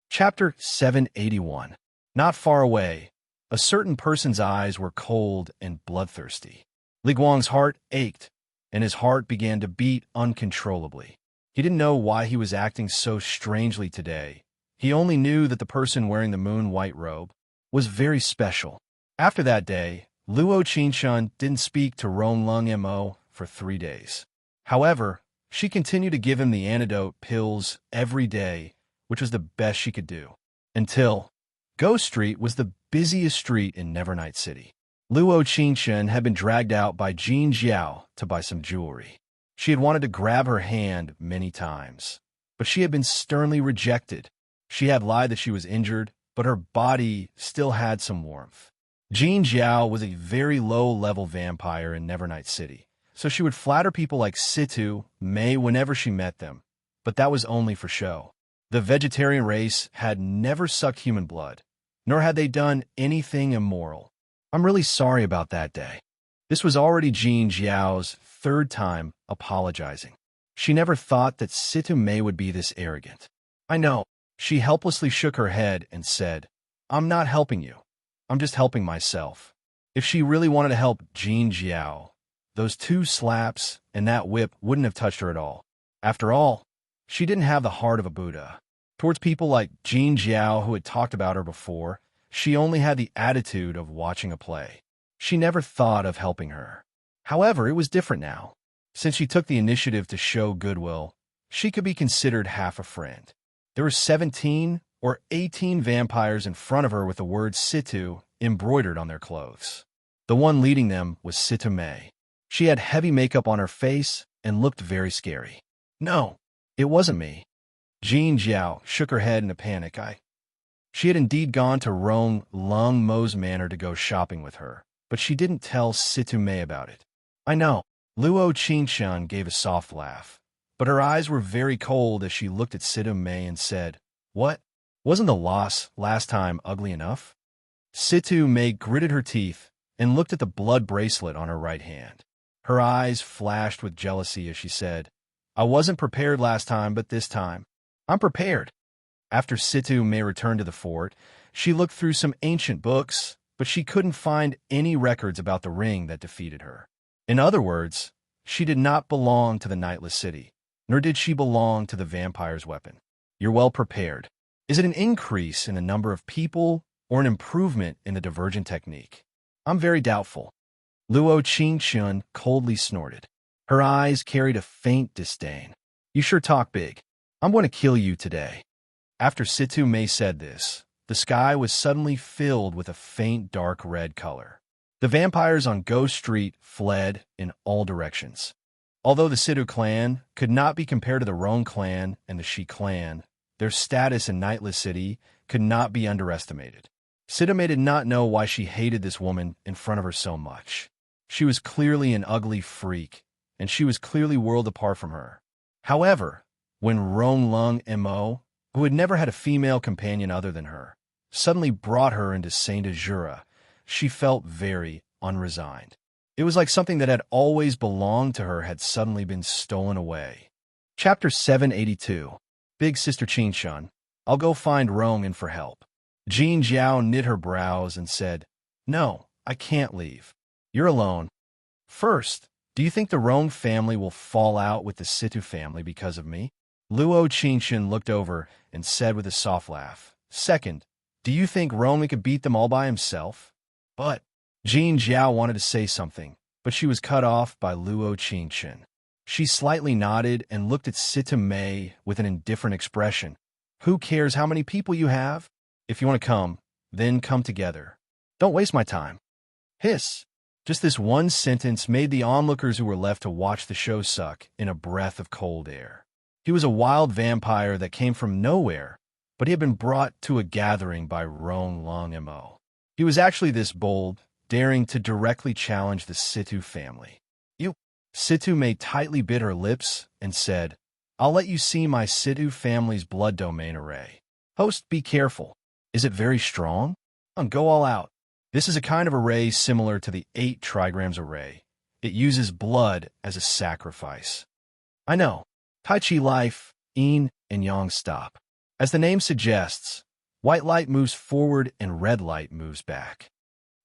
Chapter 781. Not far away, a certain person's eyes were cold and bloodthirsty. Li Guang's heart ached, and his heart began to beat uncontrollably. He didn't know why he was acting so strangely today. He only knew that the person wearing the moon-white robe was very special. After that day, Luo Qingshun didn't speak to Ronglung Mo for 3 days. However, she continued to give him the antidote pills every day, which was the best she could do. Until Ghost Street was the busiest street in Nevernight City. Luo Qingshun had been dragged out by Jin Jiao to buy some jewelry. She had wanted to grab her hand many times, but she had been sternly rejected. She had lied that she was injured, but her body still had some warmth. Jin Jiao was a very low-level vampire in Nevernight City, so she would flatter people like Situ-Mei whenever she met them, but that was only for show. The vegetarian race had never sucked human blood, nor had they done anything immoral. "I'm really sorry about that day." This was already Jin Jiao's 3rd time apologizing. She never thought that Situ-Mei would be this arrogant. "I know." She helplessly shook her head and said, "I'm not helping you. I'm just helping myself." If she really wanted to help Jin Jiao, those 2 slaps and that whip wouldn't have touched her at all. After all, she didn't have the heart of a Buddha. Towards people like Jin Jiao who had talked about her before, she only had the attitude of watching a play. She never thought of helping her. However, it was different now. Since she took the initiative to show goodwill, she could be considered half a friend. There were 17 or 18 vampires in front of her with the word Situ embroidered on their clothes. The one leading them was Situ-Mei. She had heavy makeup on her face and looked very scary. "No, it wasn't me." Jin Jiao shook her head in a panic. She had indeed gone to Ronglung Mo's manor to go shopping with her, but she didn't tell Situ-Mei about it. "I know." Luo Qingshun gave a soft laugh, but her eyes were very cold as she looked at Situ-Mei and said, "What? Wasn't the loss last time ugly enough?" Situ-Mei gritted her teeth and looked at the blood bracelet on her right hand. Her eyes flashed with jealousy as she said, "I wasn't prepared last time, but this time, I'm prepared." After Situ-Mei returned to the fort, she looked through some ancient books, but she couldn't find any records about the ring that defeated her. In other words, she did not belong to the Nightless City, nor did she belong to the vampire's weapon. "You're well prepared. Is it an increase in the number of people or an improvement in the divergent technique? I'm very doubtful. Luo Qingxun coldly snorted. Her eyes carried a faint disdain. You sure talk big. I'm going to kill you today. After Situ Mei said this, the sky was suddenly filled with a faint dark red color. The vampires on Ghost Street fled in all directions. Although the Situ clan could not be compared to the Roan clan and the Shi clan, their status in Nightless City could not be underestimated. Situ Mei did not know why she hated this woman in front of her so much. She was clearly an ugly freak, and she was clearly worlds apart from her. However, when Roan Lung Mo, who had never had a female companion other than her, suddenly brought her into Saint Azura, she felt very unresigned. It was like something that had always belonged to her had suddenly been stolen away. Chapter 782. Big Sister Qingxun, I'll go find Rong for help. Jean Jiao knit her brows and said, No, I can't leave. You're alone. First, do you think the Rong family will fall out with the Situ family because of me? Luo Qingxun looked over and said with a soft laugh. Second, do you think Rong could beat them all by himself? But Jean Jiao wanted to say something, but she was cut off by Luo Qingxun. She slightly nodded and looked at Situ Mei with an indifferent expression. Who cares how many people you have? If you want to come, then come together. Don't waste my time. Hiss. Just this one sentence made the onlookers who were left to watch the show suck in a breath of cold air. He was a wild vampire that came from nowhere, but he had been brought to a gathering by Roan Lung Mo. He was actually this bold, daring to directly challenge the Situ family. You. Situ Mei tightly bit her lips and said, I'll let you see my Situ family's blood domain array. Host, be careful. Is it very strong? Go all out. This is a kind of array similar to the 8 trigrams array. It uses blood as a sacrifice. I know. Tai Chi life, yin and yang stop. As the name suggests, white light moves forward and red light moves back.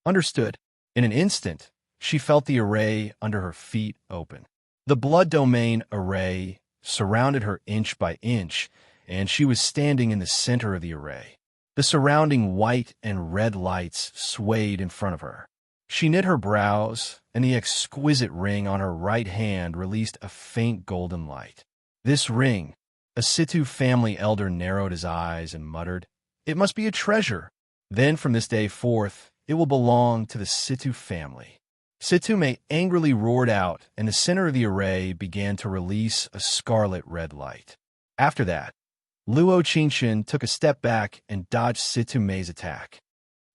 Understood. In an instant, she felt the array under her feet open. The blood domain array surrounded her inch by inch, and she was standing in the center of the array. The surrounding white and red lights swayed in front of her. She knit her brows, and the exquisite ring on her right hand released a faint golden light. This ring, a Situ family elder narrowed his eyes and muttered, It must be a treasure. Then from this day forth, it will belong to the Situ family. Situ Mei angrily roared out, and the center of the array began to release a scarlet red light. After that, Luo Qingxun took a step back and dodged Situ Mei's attack.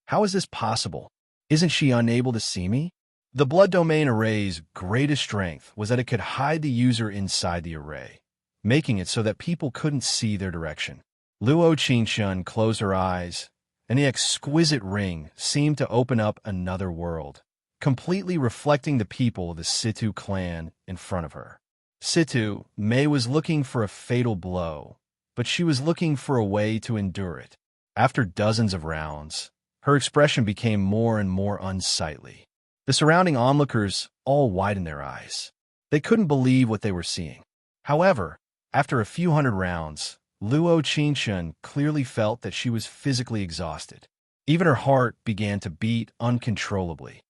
How is this possible? Isn't she unable to see me? The blood domain array's greatest strength was that it could hide the user inside the array, making it so that people couldn't see their direction. Luo Qingxun closed her eyes, and the exquisite ring seemed to open up another world, completely reflecting the people of the Situ clan in front of her. Situ Mei was looking for a fatal blow, but she was looking for a way to endure it. After dozens of rounds, her expression became more and more unsightly. The surrounding onlookers all widened their eyes. They couldn't believe what they were seeing. However, after a few hundred rounds, Luo Qingxun clearly felt that she was physically exhausted. Even her heart began to beat uncontrollably.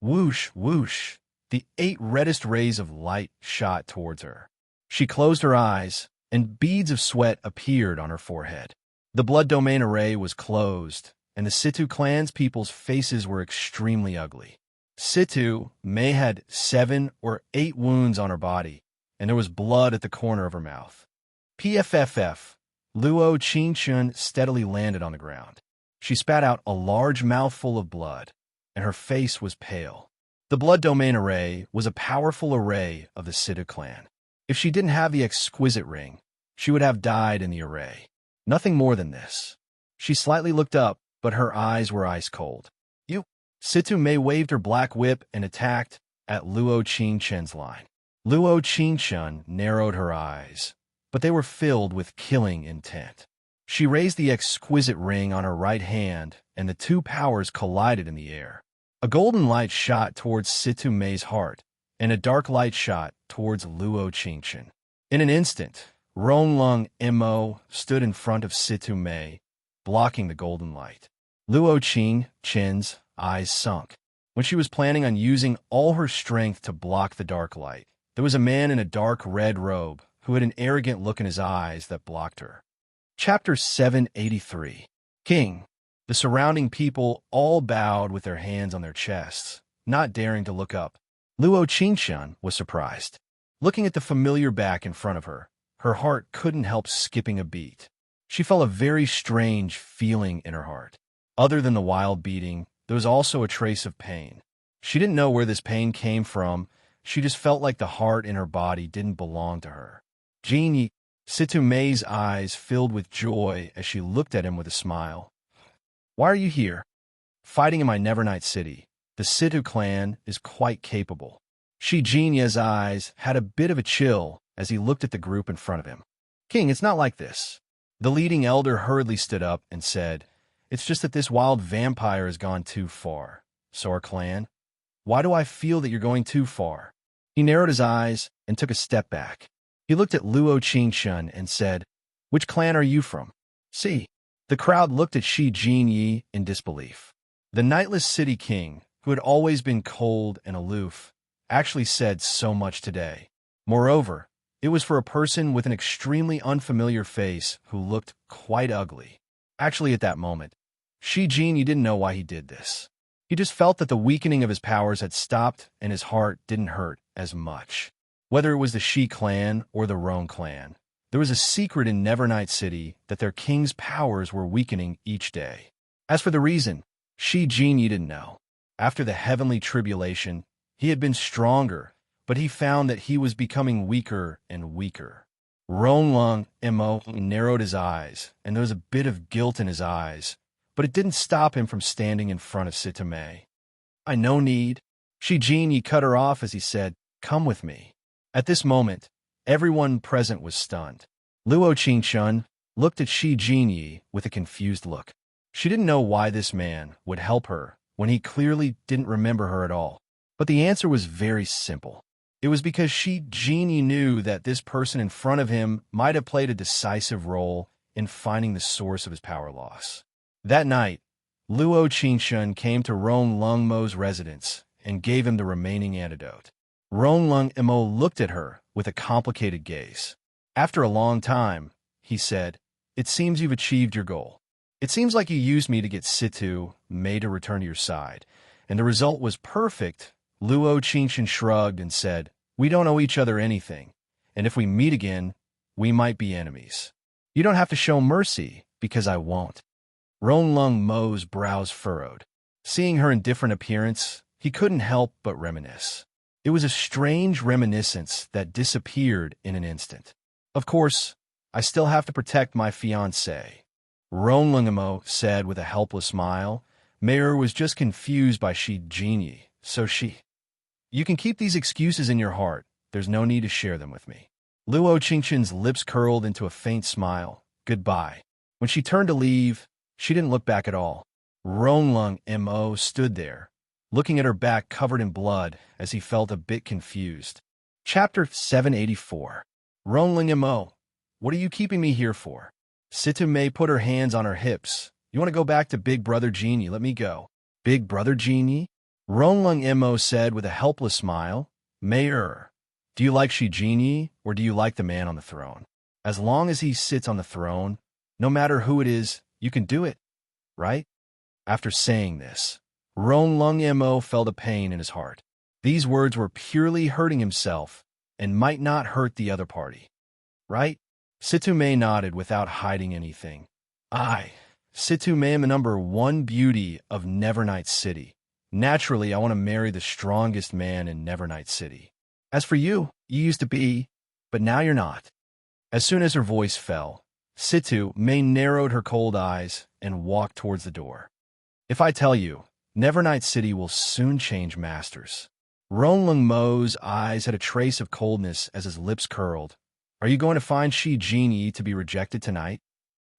Whoosh, whoosh, the 8 reddest rays of light shot towards her. She closed her eyes, and beads of sweat appeared on her forehead. The blood domain array was closed, and the Situ clan's people's faces were extremely ugly. Situ Mei had 7 or 8 wounds on her body, and there was blood at the corner of her mouth. PFFF, Luo Qingxun steadily landed on the ground. She spat out a large mouthful of blood, and her face was pale. The blood domain array was a powerful array of the Situ clan. If she didn't have the exquisite ring, she would have died in the array. Nothing more than this. She slightly looked up, but her eyes were ice cold. You. Situ Mei waved her black whip and attacked at Luo Qingxun's line. Luo Qingxun narrowed her eyes, but they were filled with killing intent. She raised the exquisite ring on her right hand, and the 2 powers collided in the air. A golden light shot towards Situ Mei's heart, and a dark light shot towards Luo Qingxun. In an instant, Roan Lung Mo stood in front of Situ Mei, blocking the golden light. Luo Chin's eyes sunk. When she was planning on using all her strength to block the dark light, there was a man in a dark red robe who had an arrogant look in his eyes that blocked her. Chapter 783. King. The surrounding people all bowed with their hands on their chests, not daring to look up. Luo Qingxian was surprised. Looking at the familiar back in front of her, her heart couldn't help skipping a beat. She felt a very strange feeling in her heart. Other than the wild beating, there was also a trace of pain. She didn't know where this pain came from. She just felt like the heart in her body didn't belong to her. Genie, Situ Mei's eyes filled with joy as she looked at him with a smile. Why are you here? Fighting in my Nevernight City. The Situ clan is quite capable. Shi Jinya's eyes had a bit of a chill as he looked at the group in front of him. King, it's not like this. The leading elder hurriedly stood up and said, It's just that this wild vampire has gone too far. So our clan? Why do I feel that you're going too far? He narrowed his eyes and took a step back. He looked at Luo Qingxian and said, Which clan are you from? See. The crowd looked at Shi Jinyi in disbelief. The Nightless City King, who had always been cold and aloof, actually said so much today. Moreover, it was for a person with an extremely unfamiliar face who looked quite ugly. Actually, at that moment, Shi Jinyi didn't know why he did this. He just felt that the weakening of his powers had stopped and his heart didn't hurt as much. Whether it was the Shi clan or the Roan clan, there was a secret in Nevernight City that their king's powers were weakening each day. As for the reason, Shi Jinyi didn't know. After the heavenly tribulation, he had been stronger, but he found that he was becoming weaker and weaker. Ronglung Mo narrowed his eyes, and there was a bit of guilt in his eyes, but it didn't stop him from standing in front of Sitamei. I no need. Shi Jinyi cut her off as he said, Come with me. At this moment, everyone present was stunned. Luo Qingxian looked at Shi Jinyi with a confused look. She didn't know why this man would help her when he clearly didn't remember her at all. But the answer was very simple. It was because Shi Jinyi knew that this person in front of him might have played a decisive role in finding the source of his power loss. That night, Luo Qingxian came to Ronglung Mo's residence and gave him the remaining antidote. Ronglung Mo looked at her with a complicated gaze. After a long time, he said, It seems you've achieved your goal. It seems like you used me to get Situ Mei to return to your side, and the result was perfect. Luo Qingxian shrugged and said, We don't owe each other anything, and if we meet again, we might be enemies. You don't have to show mercy, because I won't. Ronglung Mo's brows furrowed. Seeing her indifferent appearance, he couldn't help but reminisce. It was a strange reminiscence that disappeared in an instant. Of course, I still have to protect my fiancée. Ronglung Mo said with a helpless smile. Mayor was just confused by Shi Jinyi, so You can keep these excuses in your heart. There's no need to share them with me. Luo Qingxian's lips curled into a faint smile. Goodbye. When she turned to leave, she didn't look back at all. Ronglung Mo stood there, looking at her back covered in blood as he felt a bit confused. Chapter 784. Ronglung Mo, what are you keeping me here for? Situ Mei put her hands on her hips. You want to go back to Big Brother Genie? Let me go. Big Brother Genie? Ronglung Mo said with a helpless smile. Mayor, do you like Shi Jinyi or do you like the man on the throne? As long as he sits on the throne, no matter who it is, you can do it, right? After saying this, Ronglung Mo felt a pain in his heart. These words were purely hurting himself and might not hurt the other party. Right? Situ Mei nodded without hiding anything. Situ Mei am the #1 beauty of Nevernight City. Naturally, I want to marry the strongest man in Nevernight City. As for you, you used to be, but now you're not. As soon as her voice fell, Situ Mei narrowed her cold eyes and walked towards the door. If I tell you, Nevernight City will soon change masters. Ronglung Mo's eyes had a trace of coldness as his lips curled. Are you going to find Shi Jinyi to be rejected tonight?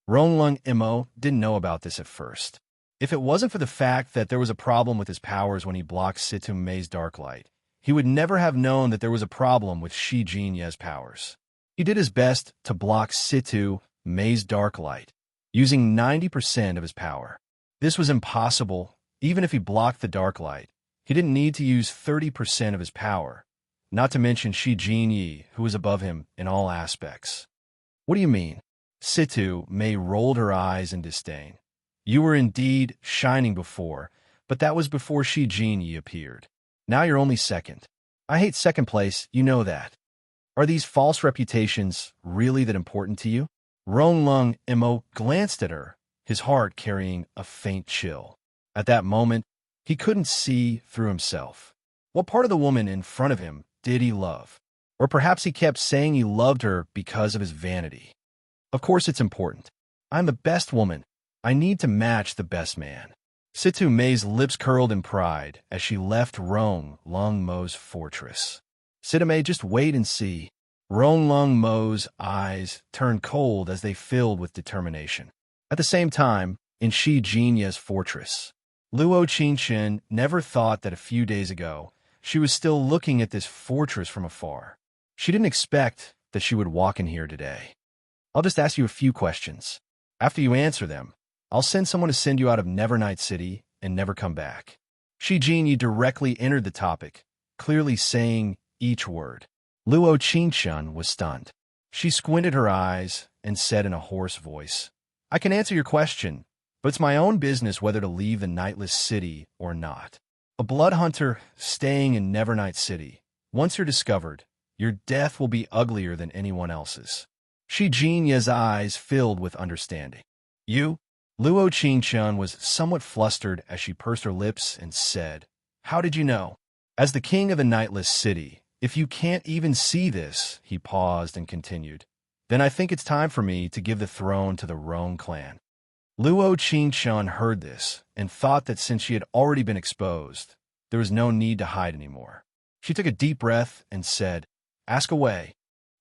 Ronglung Mo didn't know about this at first. If it wasn't for the fact that there was a problem with his powers when he blocked Situ Mei's dark light, he would never have known that there was a problem with Shi Jinyi's powers. He did his best to block Situ Mei's dark light, using 90% of his power. This was impossible. Even if he blocked the dark light, he didn't need to use 30% of his power, not to mention Shi Jinyi, who was above him in all aspects. What do you mean? Situ Mei rolled her eyes in disdain. You were indeed shining before, but that was before Shi Jinyi appeared. Now you're only second. I hate second place, you know that. Are these false reputations really that important to you? Ronglung Mo glanced at her, his heart carrying a faint chill. At that moment, he couldn't see through himself. What part of the woman in front of him did he love? Or perhaps he kept saying he loved her because of his vanity. Of course it's important. I'm the best woman. I need to match the best man. Situ Mei's lips curled in pride as she left Ronglung Mo's fortress. Situ Mei, just wait and see. Ronglung Mo's eyes turned cold as they filled with determination. At the same time, in Shi Jinya's fortress, Luo Qingchen never thought that a few days ago she was still looking at this fortress from afar. She didn't expect that she would walk in here today. I'll just ask you a few questions. After you answer them, I'll send someone to send you out of Nevernight City and never come back. Shi Jinyi directly entered the topic, clearly saying each word. Luo Qingchen was stunned. She squinted her eyes and said in a hoarse voice, I can answer your question, but it's my own business whether to leave the Nightless City or not. A blood hunter staying in Nevernight City. Once you're discovered, your death will be uglier than anyone else's. Shi Jinya's eyes filled with understanding. You? Luo Qingchen was somewhat flustered as she pursed her lips and said, How did you know? As the king of the Nightless City, if you can't even see this, he paused and continued, then I think it's time for me to give the throne to the Rong clan. Luo Qingchen heard this and thought that since she had already been exposed, there was no need to hide anymore. She took a deep breath and said, Ask away.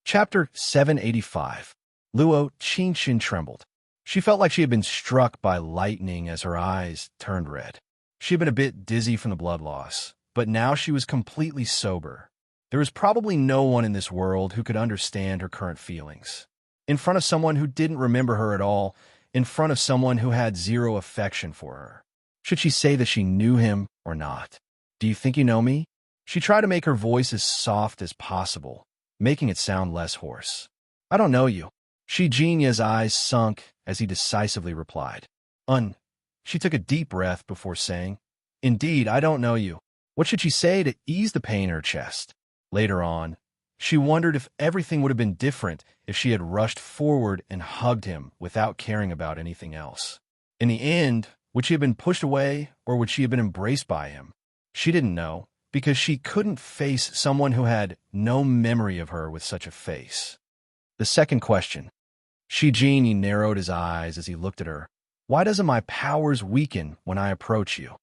Chapter 785. Luo Qingchen trembled. She felt like she had been struck by lightning as her eyes turned red. She had been a bit dizzy from the blood loss, but now she was completely sober. There was probably no one in this world who could understand her current feelings. In front of someone who didn't remember her at all, in front of someone who had zero affection for her. Should she say that she knew him or not? Do you think you know me? She tried to make her voice as soft as possible, making it sound less hoarse. I don't know you. Shi Jinya's eyes sunk as he decisively replied. She took a deep breath before saying, Indeed, I don't know you. What should she say to ease the pain in her chest? Later on, she wondered if everything would have been different if she had rushed forward and hugged him without caring about anything else. In the end, would she have been pushed away or would she have been embraced by him? She didn't know, because she couldn't face someone who had no memory of her with such a face. The second question. Shi Jinyi narrowed his eyes as he looked at her. Why doesn't my powers weaken when I approach you?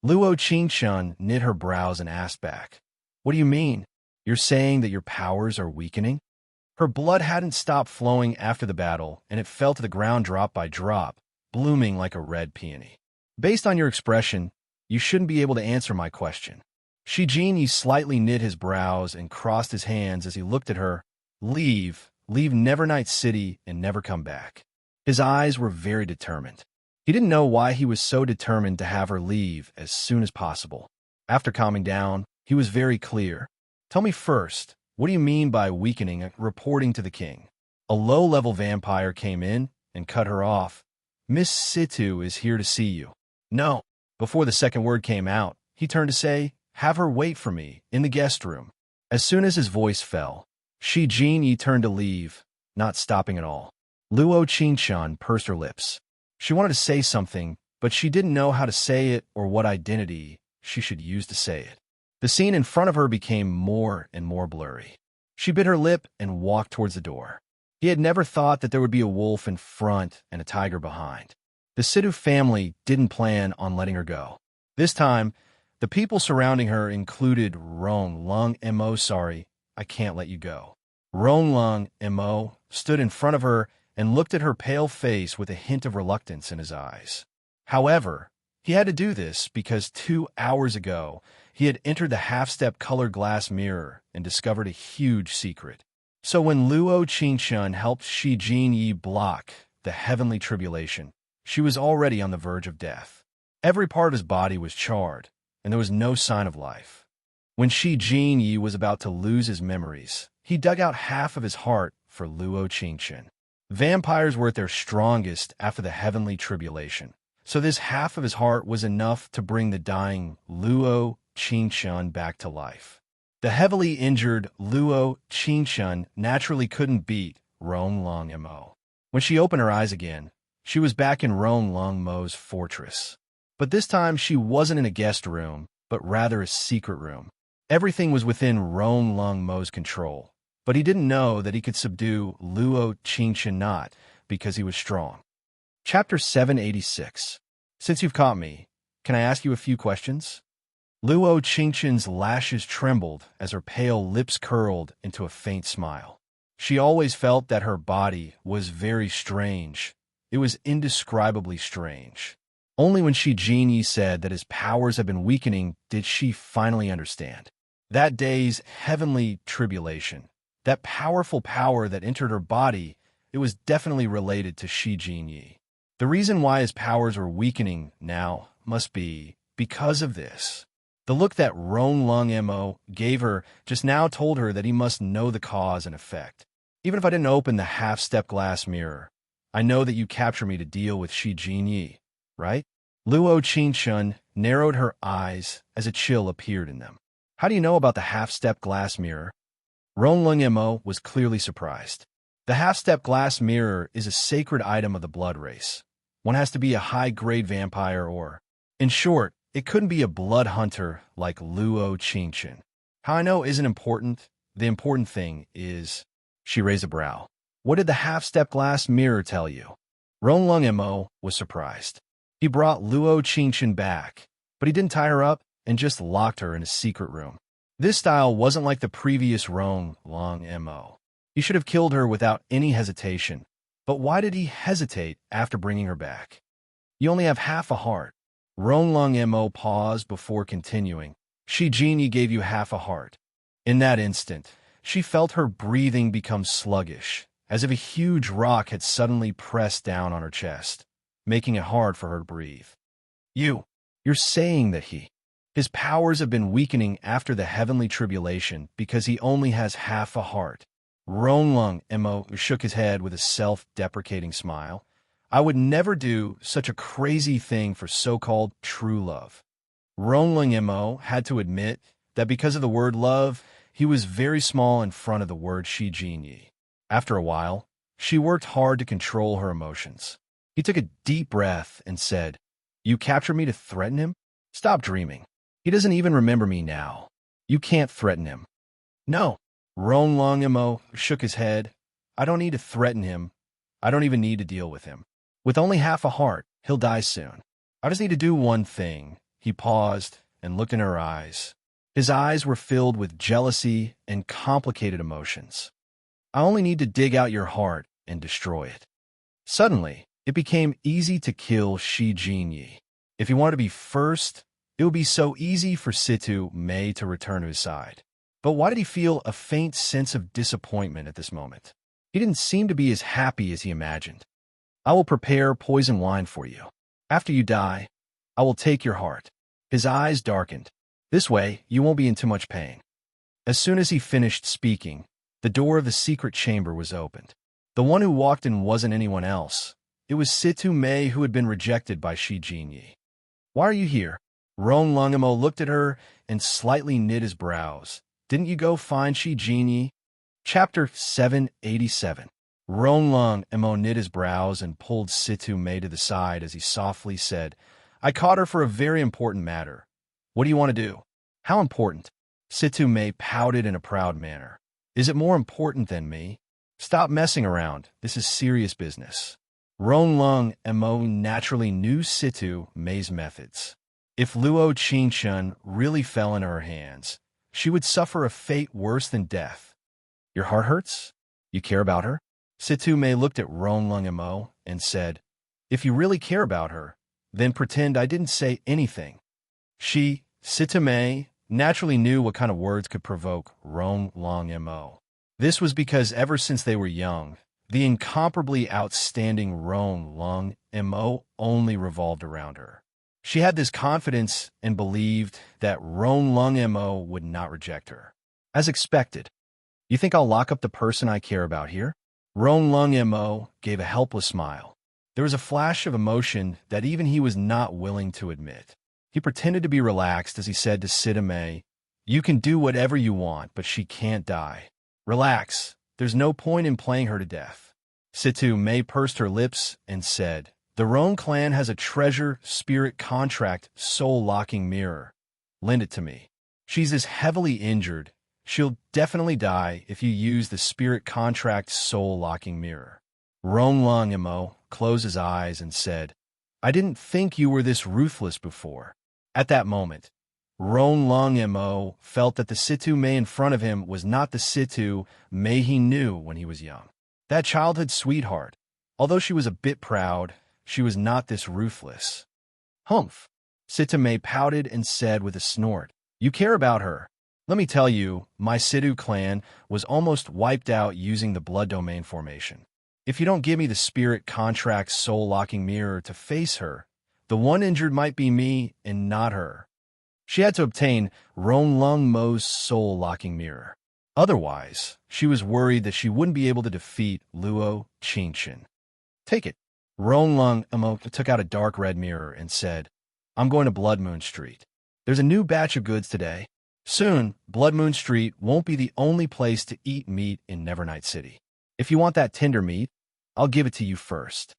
Luo Qingchen knit her brows and asked back, What do you mean? You're saying that your powers are weakening? Her blood hadn't stopped flowing after the battle, and it fell to the ground drop by drop, blooming like a red peony. Based on your expression, you shouldn't be able to answer my question. Shi Jinyi slightly knit his brows and crossed his hands as he looked at her. Leave Nevernight City and never come back. His eyes were very determined. He didn't know why he was so determined to have her leave as soon as possible. After calming down, he was very clear. Tell me first, what do you mean by weakening and reporting to the king? A low-level vampire came in and cut her off. Miss Situ is here to see you. No. Before the second word came out, he turned to say, Have her wait for me in the guest room. As soon as his voice fell, Shi Jinyi turned to leave, not stopping at all. Luo Qingchen pursed her lips. She wanted to say something, but she didn't know how to say it or what identity she should use to say it. The scene in front of her became more and more blurry. She bit her lip and walked towards the door. He had never thought that there would be a wolf in front and a tiger behind. The Situ family didn't plan on letting her go. This time, the people surrounding her included Ronglung Mo. Sorry, I can't let you go. Ronglung Mo stood in front of her and looked at her pale face with a hint of reluctance in his eyes. However, he had to do this because 2 hours ago, he had entered the half-step colored glass mirror and discovered a huge secret. So when Luo Qingchen helped Shi Jinyi block the heavenly tribulation, she was already on the verge of death. Every part of his body was charred, and there was no sign of life. When Shi Jinyi was about to lose his memories, he dug out half of his heart for Luo Qingchen. Vampires were at their strongest after the heavenly tribulation, so this half of his heart was enough to bring the dying Luo Qingchen back to life. The heavily injured Luo Qingchen naturally couldn't beat Ronglong Mo. When she opened her eyes again, she was back in Ronglong Mo's fortress. But this time she wasn't in a guest room, but rather a secret room. Everything was within Ronglong Mo's control, but he didn't know that he could subdue Luo Qingchen not because he was strong. Chapter 786. Since you've caught me, can I ask you a few questions? Luo Qingchen's lashes trembled as her pale lips curled into a faint smile. She always felt that her body was very strange. It was indescribably strange. Only when Shi Jinyi said that his powers had been weakening did she finally understand. That day's heavenly tribulation, that powerful power that entered her body, it was definitely related to Shi Jinyi. The reason why his powers were weakening now must be because of this. The look that Ronglong Mo gave her just now told her that he must know the cause and effect. Even if I didn't open the half-step glass mirror, I know that you capture me to deal with Shi Jinyi, right? Luo Qingchen narrowed her eyes as a chill appeared in them. How do you know about the half-step glass mirror? Ronglong Mo was clearly surprised. The half-step glass mirror is a sacred item of the blood race. One has to be a high-grade vampire or, in short, it couldn't be a blood hunter like Luo Qingchen. How I know isn't important. The important thing is... She raised a brow. What did the half-step glass mirror tell you? Ronglong Mo was surprised. He brought Luo Qingchen back, but he didn't tie her up and just locked her in a secret room. This style wasn't like the previous Ronglong Mo. He should have killed her without any hesitation. But why did he hesitate after bringing her back? You only have half a heart. Ronglong Mo paused before continuing. Shi Jinyi gave you half a heart. In that instant, she felt her breathing become sluggish, as if a huge rock had suddenly pressed down on her chest, making it hard for her to breathe. You're saying that his powers have been weakening after the heavenly tribulation because he only has half a heart. Ronglong Mo shook his head with a self-deprecating smile. I would never do such a crazy thing for so-called true love. Ronglong Mo had to admit that because of the word love, he was very small in front of the word Shi Jinyi. After a while, she worked hard to control her emotions. He took a deep breath and said, You captured me to threaten him? Stop dreaming. He doesn't even remember me now. You can't threaten him. No. Ronglong Mo shook his head. I don't need to threaten him. I don't even need to deal with him. With only half a heart, he'll die soon. I just need to do one thing. He paused and looked in her eyes. His eyes were filled with jealousy and complicated emotions. I only need to dig out your heart and destroy it. Suddenly, it became easy to kill Shi Jinyi. If he wanted to be first, it would be so easy for Situ Mei to return to his side. But why did he feel a faint sense of disappointment at this moment? He didn't seem to be as happy as he imagined. I will prepare poison wine for you. After you die, I will take your heart. His eyes darkened. This way, you won't be in too much pain. As soon as he finished speaking, the door of the secret chamber was opened. The one who walked in wasn't anyone else. It was Situ Mei who had been rejected by Shi Jinyi. Why are you here? Ronglong Mo looked at her and slightly knit his brows. Didn't you go find Shi Jinyi? Chapter 787. Ronglong Mo knit his brows and pulled Situ Mei to the side as he softly said, I caught her for a very important matter. What do you want to do? How important? Situ Mei pouted in a proud manner. Is it more important than me? Stop messing around. This is serious business. Ronglong Mo naturally knew Situ Mei's methods. If Luo Qingchen really fell into her hands, she would suffer a fate worse than death. Your heart hurts? You care about her? Situ Mei looked at Ronglong Mo and said, If you really care about her, then pretend I didn't say anything. Situ Mei, naturally knew what kind of words could provoke Ronglong Mo. This was because ever since they were young, The incomparably outstanding Roan Lung Mo only revolved around her. She had this confidence and believed that Roan Lung Mo would not reject her. As expected, you think I'll lock up the person I care about here? Roan Lung Mo gave a helpless smile. There was a flash of emotion that even he was not willing to admit. He pretended to be relaxed as he said to Sita Mei, "You can do whatever you want, but she can't die. Relax. There's no point in playing her to death." Situ Mei pursed her lips and said, "The Roan clan has a treasure, spirit contract, soul-locking mirror. Lend it to me. She's this heavily injured. She'll definitely die if you use the spirit contract soul-locking mirror." Roan Lung Mo closed his eyes and said, "I didn't think you were this ruthless before." At that moment, Roan Lung Mo felt that the Situ Mei in front of him was not the Situ Mei he knew when he was young. That childhood sweetheart, although she was a bit proud, she was not this ruthless. "Humph." Situ Mei pouted and said with a snort, "You care about her. Let me tell you, my Situ clan was almost wiped out using the blood domain formation. If you don't give me the spirit contract soul-locking mirror to face her, the one injured might be me and not her." She had to obtain Roan Lung Mo's soul-locking mirror. Otherwise, she was worried that she wouldn't be able to defeat Luo Qingchen. "Take it." Roan Lung Mo took out a dark red mirror and said, "I'm going to Blood Moon Street. There's a new batch of goods today. Soon, Blood Moon Street won't be the only place to eat meat in Nevernight City. If you want that tender meat, I'll give it to you first."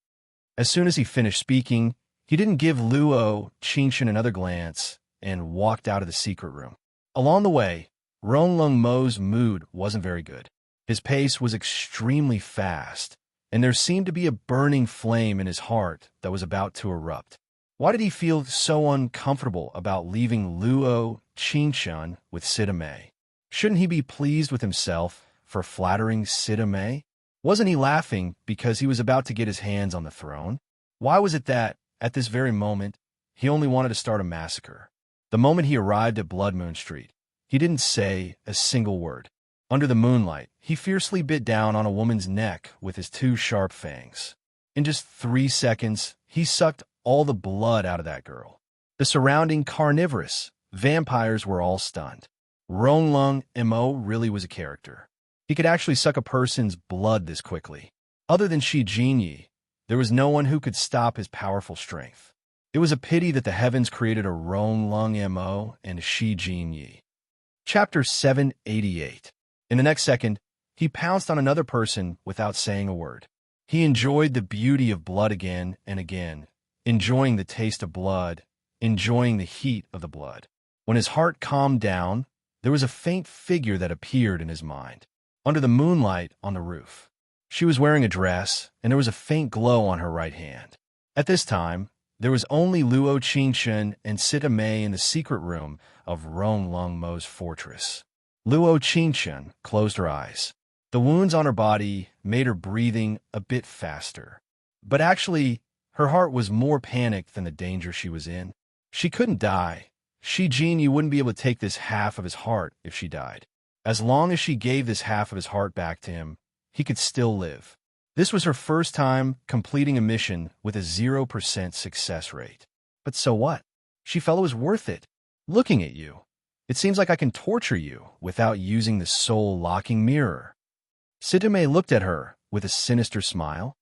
As soon as he finished speaking, he didn't give Luo Qingchen another glance and walked out of the secret room. Along the way, Roan Lung Mo's mood wasn't very good. His pace was extremely fast, and there seemed to be a burning flame in his heart that was about to erupt. Why did he feel so uncomfortable about leaving Luo Qingchen with Sita Mei? Shouldn't he be pleased with himself for flattering Sita Mei? Wasn't he laughing because he was about to get his hands on the throne? Why was it that, at this very moment, he only wanted to start a massacre? The moment he arrived at Blood Moon Street, he didn't say a single word. Under the moonlight, he fiercely bit down on a woman's neck with his two sharp fangs. In just 3 seconds, he sucked all the blood out of that girl. The surrounding carnivorous vampires were all stunned. Roan Lung Mo really was a character. He could actually suck a person's blood this quickly. Other than Shi Jinyi, there was no one who could stop his powerful strength. It was a pity that the heavens created a Roan Lung Mo and Shi Jinyi. Chapter 788. In the next second, he pounced on another person without saying a word. He enjoyed the beauty of blood again and again, enjoying the taste of blood, enjoying the heat of the blood. When his heart calmed down, there was a faint figure that appeared in his mind. Under the moonlight on the roof, she was wearing a dress, and there was a faint glow on her right hand. At this time, there was only Luo Qingchen and Sita Mei in the secret room of Roan Lung Mo's fortress. Luo Qingchen closed her eyes. The wounds on her body made her breathing a bit faster. But actually, her heart was more panicked than the danger she was in. She couldn't die. Shi Jinyi wouldn't be able to take this half of his heart if she died. As long as she gave this half of his heart back to him, he could still live. This was her first time completing a mission with a 0% success rate. But so what? She felt it was worth it. Looking at you, it seems like I can torture you without using the soul-locking mirror. Sita Mei looked at her with a sinister smile.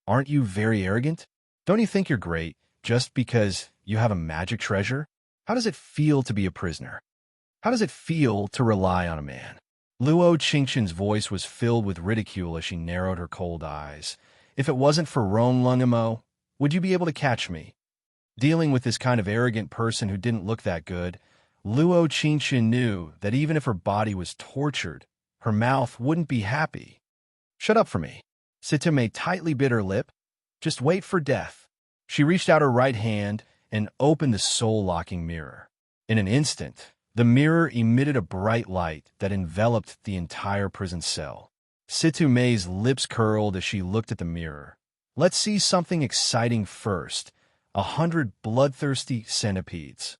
Aren't you very arrogant? Don't you think you're great just because you have a magic treasure? How does it feel to be a prisoner? How does it feel to rely on a man? Luo Qingchen's voice was filled with ridicule as she narrowed her cold eyes. If it wasn't for Roan Lung Mo, would you be able to catch me? Dealing with this kind of arrogant person who didn't look that good, Luo Qingchen knew that even if her body was tortured, her mouth wouldn't be happy. Shut up for me. Sita Mei tightly bit her lip. Just wait for death. She reached out her right hand and opened the soul-locking mirror. In an instant, the mirror emitted a bright light that enveloped the entire prison cell. Sita Mei's lips curled as she looked at the mirror. Let's see something exciting first. 100 bloodthirsty centipedes.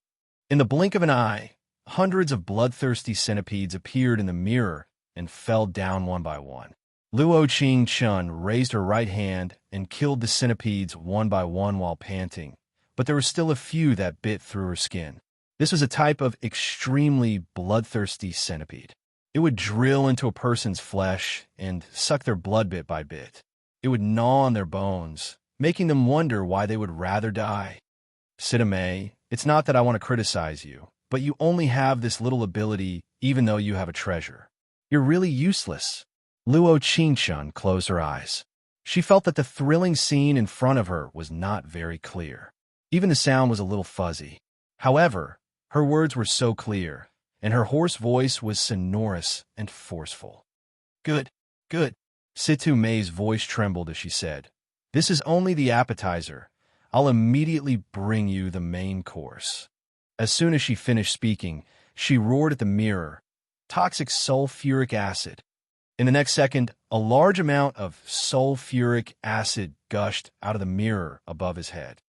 In the blink of an eye, hundreds of bloodthirsty centipedes appeared in the mirror and fell down one by one. Luo Qing Chun raised her right hand and killed the centipedes one by one while panting, but there were still a few that bit through her skin. This was a type of extremely bloodthirsty centipede. It would drill into a person's flesh and suck their blood bit by bit. It would gnaw on their bones, making them wonder why they would rather die. Sitame, it's not that I want to criticize you, but you only have this little ability even though you have a treasure. You're really useless. Luo Qingchun closed her eyes. She felt that the thrilling scene in front of her was not very clear. Even the sound was a little fuzzy. However, her words were so clear, and her hoarse voice was sonorous and forceful. Good, good. Situ Mei's voice trembled as she said, "This is only the appetizer. I'll immediately bring you the main course." As soon as she finished speaking, she roared at the mirror, "Toxic sulfuric acid." In the next second, a large amount of sulfuric acid gushed out of the mirror above his head.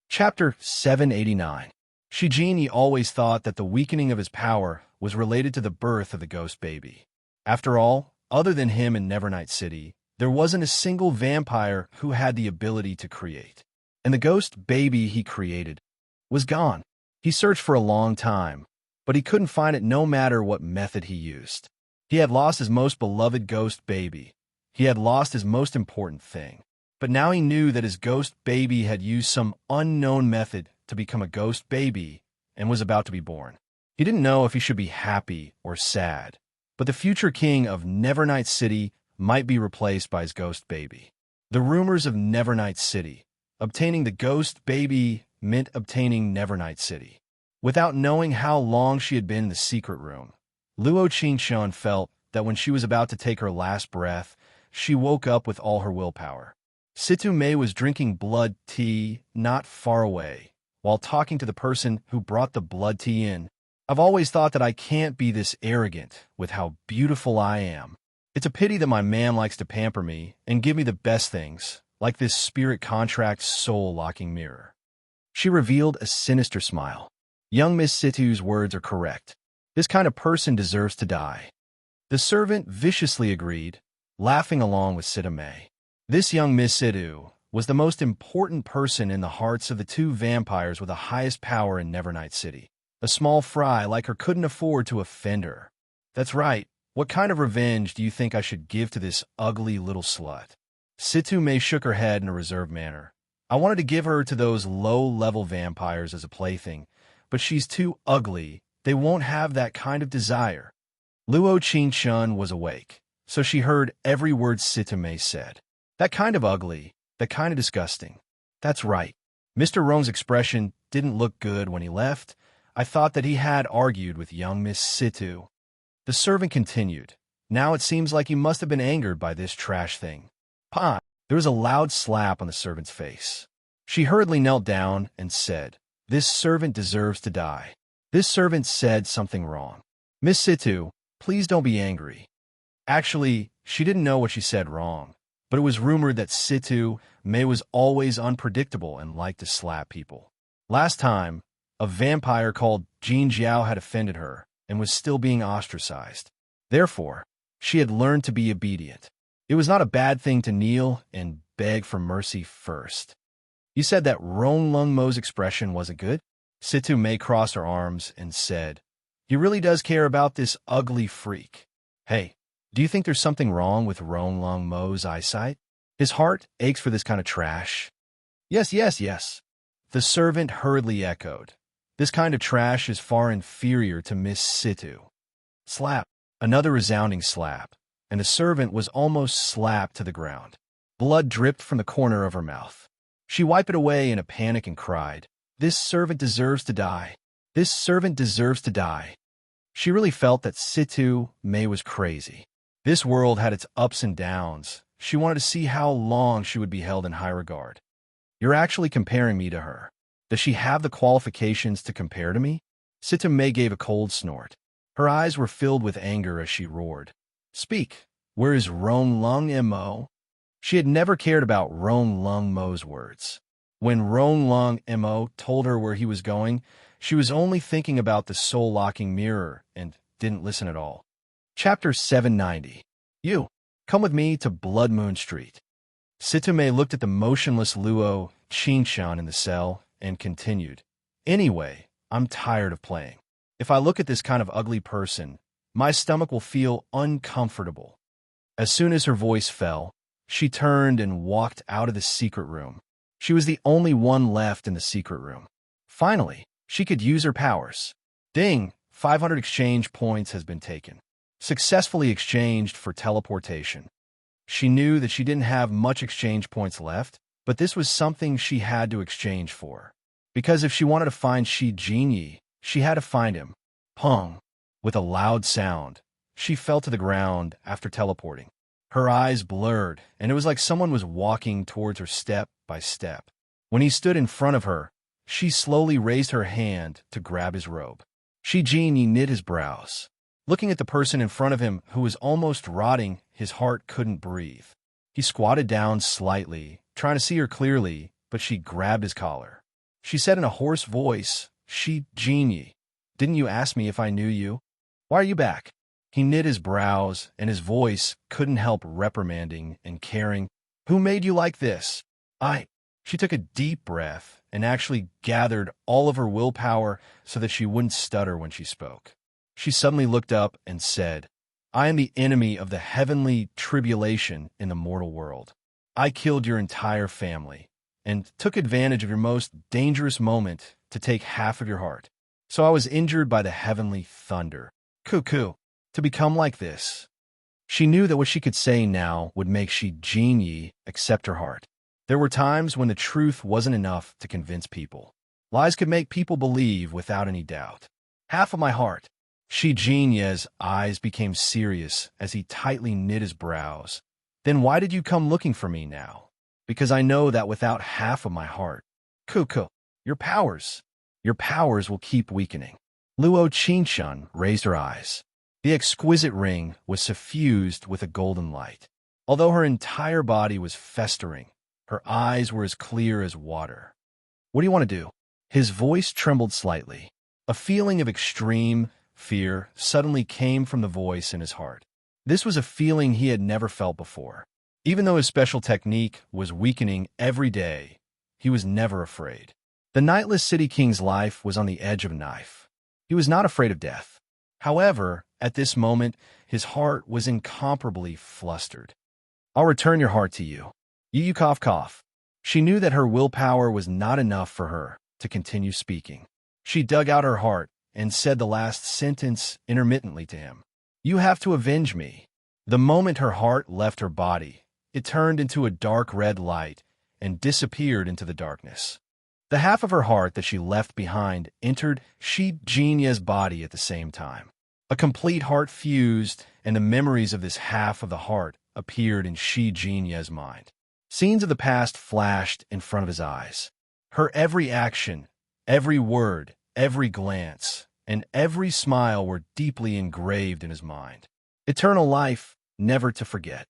Chapter 789. Shijini always thought that the weakening of his power was related to the birth of the ghost baby. After all, other than him in Nevernight City, there wasn't a single vampire who had the ability to create. And the ghost baby he created was gone. He searched for a long time, but he couldn't find it no matter what method he used. He had lost his most beloved ghost baby. He had lost his most important thing. But now he knew that his ghost baby had used some unknown method to become a ghost baby and was about to be born. He didn't know if he should be happy or sad, but the future king of Nevernight City might be replaced by his ghost baby. The rumors of Nevernight City. Obtaining the ghost baby meant obtaining Nevernight City. Without knowing how long she had been in the secret room, Luo Qingchun felt that when she was about to take her last breath, she woke up with all her willpower. Situ Mei was drinking blood tea not far away, while talking to the person who brought the blood tea in. "I've always thought that I can't be this arrogant with how beautiful I am. It's a pity that my man likes to pamper me and give me the best things, like this spirit contract soul-locking mirror." She revealed a sinister smile. Young Miss Situ's words are correct. This kind of person deserves to die. The servant viciously agreed, laughing along with Sitame. This young Miss Situ was the most important person in the hearts of the two vampires with the highest power in Nevernight City. A small fry like her couldn't afford to offend her. "That's right. What kind of revenge do you think I should give to this ugly little slut?" Situ Mei shook her head in a reserved manner. "I wanted to give her to those low-level vampires as a plaything, but she's too ugly. They won't have that kind of desire." Luo Qingchun was awake, so she heard every word Situ Mei said. "That kind of ugly, that kind of disgusting. That's right." Mr. Rome's expression didn't look good when he left. I thought that he had argued with young Miss Situ. The servant continued. "Now it seems like you must have been angered by this trash thing." "Pa!" There was a loud slap on the servant's face. She hurriedly knelt down and said, "This servant deserves to die." This servant said something wrong. "Miss Situ, please don't be angry." Actually, she didn't know what she said wrong, but it was rumored that Situ Mei was always unpredictable and liked to slap people. Last time, a vampire called Jin Jiao had offended her and was still being ostracized. Therefore, she had learned to be obedient. It was not a bad thing to kneel and beg for mercy first. "You said that Rong Lung Mo's expression wasn't good?" Situ Mei crossed her arms and said, "He really does care about this ugly freak. Hey, do you think there's something wrong with Rong Lung Mo's eyesight? His heart aches for this kind of trash." "Yes, yes, yes." The servant hurriedly echoed. "This kind of trash is far inferior to Miss Situ." Slap. Another resounding slap, and the servant was almost slapped to the ground. Blood dripped from the corner of her mouth. She wiped it away in a panic and cried, "This servant deserves to die. This servant deserves to die." She really felt that Situ Mei was crazy. This world had its ups and downs. She wanted to see how long she would be held in high regard. "You're actually comparing me to her. Does she have the qualifications to compare to me?" Situ Mei gave a cold snort. Her eyes were filled with anger as she roared, "Speak! Where is Rong Lung Mo?" She had never cared about Rong Lung Mo's words. When Rong Lung Mo told her where he was going, She was only thinking about the soul-locking mirror and didn't listen at all. Chapter 790. You, come with me to Blood Moon Street. Situme looked at the motionless Luo Qingshan in the cell and continued. Anyway, I'm tired of playing. If I look at this kind of ugly person, my stomach will feel uncomfortable. As soon as her voice fell, she turned and walked out of the secret room. She was the only one left in the secret room. Finally, she could use her powers. Ding! 500 exchange points has been taken. Successfully exchanged for teleportation. She knew that she didn't have much exchange points left, but this was something she had to exchange for. Because if she wanted to find Shi Jinyi, she had to find him. Pong! With a loud sound, she fell to the ground after teleporting. Her eyes blurred, and it was like someone was walking towards her step by step. When he stood in front of her, she slowly raised her hand to grab his robe. Shi Jinyi knit his brows. Looking at the person in front of him who was almost rotting, his heart couldn't breathe. He squatted down slightly, trying to see her clearly, but she grabbed his collar. She said in a hoarse voice, Shi Jinyi, didn't you ask me if I knew you? Why are you back? He knit his brows, and his voice couldn't help reprimanding and caring. Who made you like this? She took a deep breath and actually gathered all of her willpower so that she wouldn't stutter when she spoke. She suddenly looked up and said, I am the enemy of the heavenly tribulation in the mortal world. I killed your entire family and took advantage of your most dangerous moment to take half of your heart. So I was injured by the heavenly thunder. Cuckoo. To become like this. She knew that what she could say now would make Shi Jinyi accept her heart. There were times when the truth wasn't enough to convince people. Lies could make people believe without any doubt. Half of my heart. Shi Jinyi's eyes became serious as he tightly knit his brows. Then why did you come looking for me now? Because I know that without half of my heart. Cuckoo. Your powers will keep weakening. Luo Qingshan raised her eyes. The exquisite ring was suffused with a golden light. Although her entire body was festering, her eyes were as clear as water. What do you want to do? His voice trembled slightly. A feeling of extreme fear suddenly came from the voice in his heart. This was a feeling he had never felt before. Even though his special technique was weakening every day, he was never afraid. The Nightless City King's life was on the edge of a knife. He was not afraid of death. However, at this moment, his heart was incomparably flustered. I'll return your heart to you. You cough cough. She knew that her willpower was not enough for her to continue speaking. She dug out her heart and said the last sentence intermittently to him. You have to avenge me. The moment her heart left her body, it turned into a dark red light and disappeared into the darkness. The half of her heart that she left behind entered Shi Jinyi's body at the same time. A complete heart fused, and the memories of this half of the heart appeared in Shi Jinyi's mind. Scenes of the past flashed in front of his eyes. Her every action, every word, every glance, and every smile were deeply engraved in his mind. Eternal life, never to forget.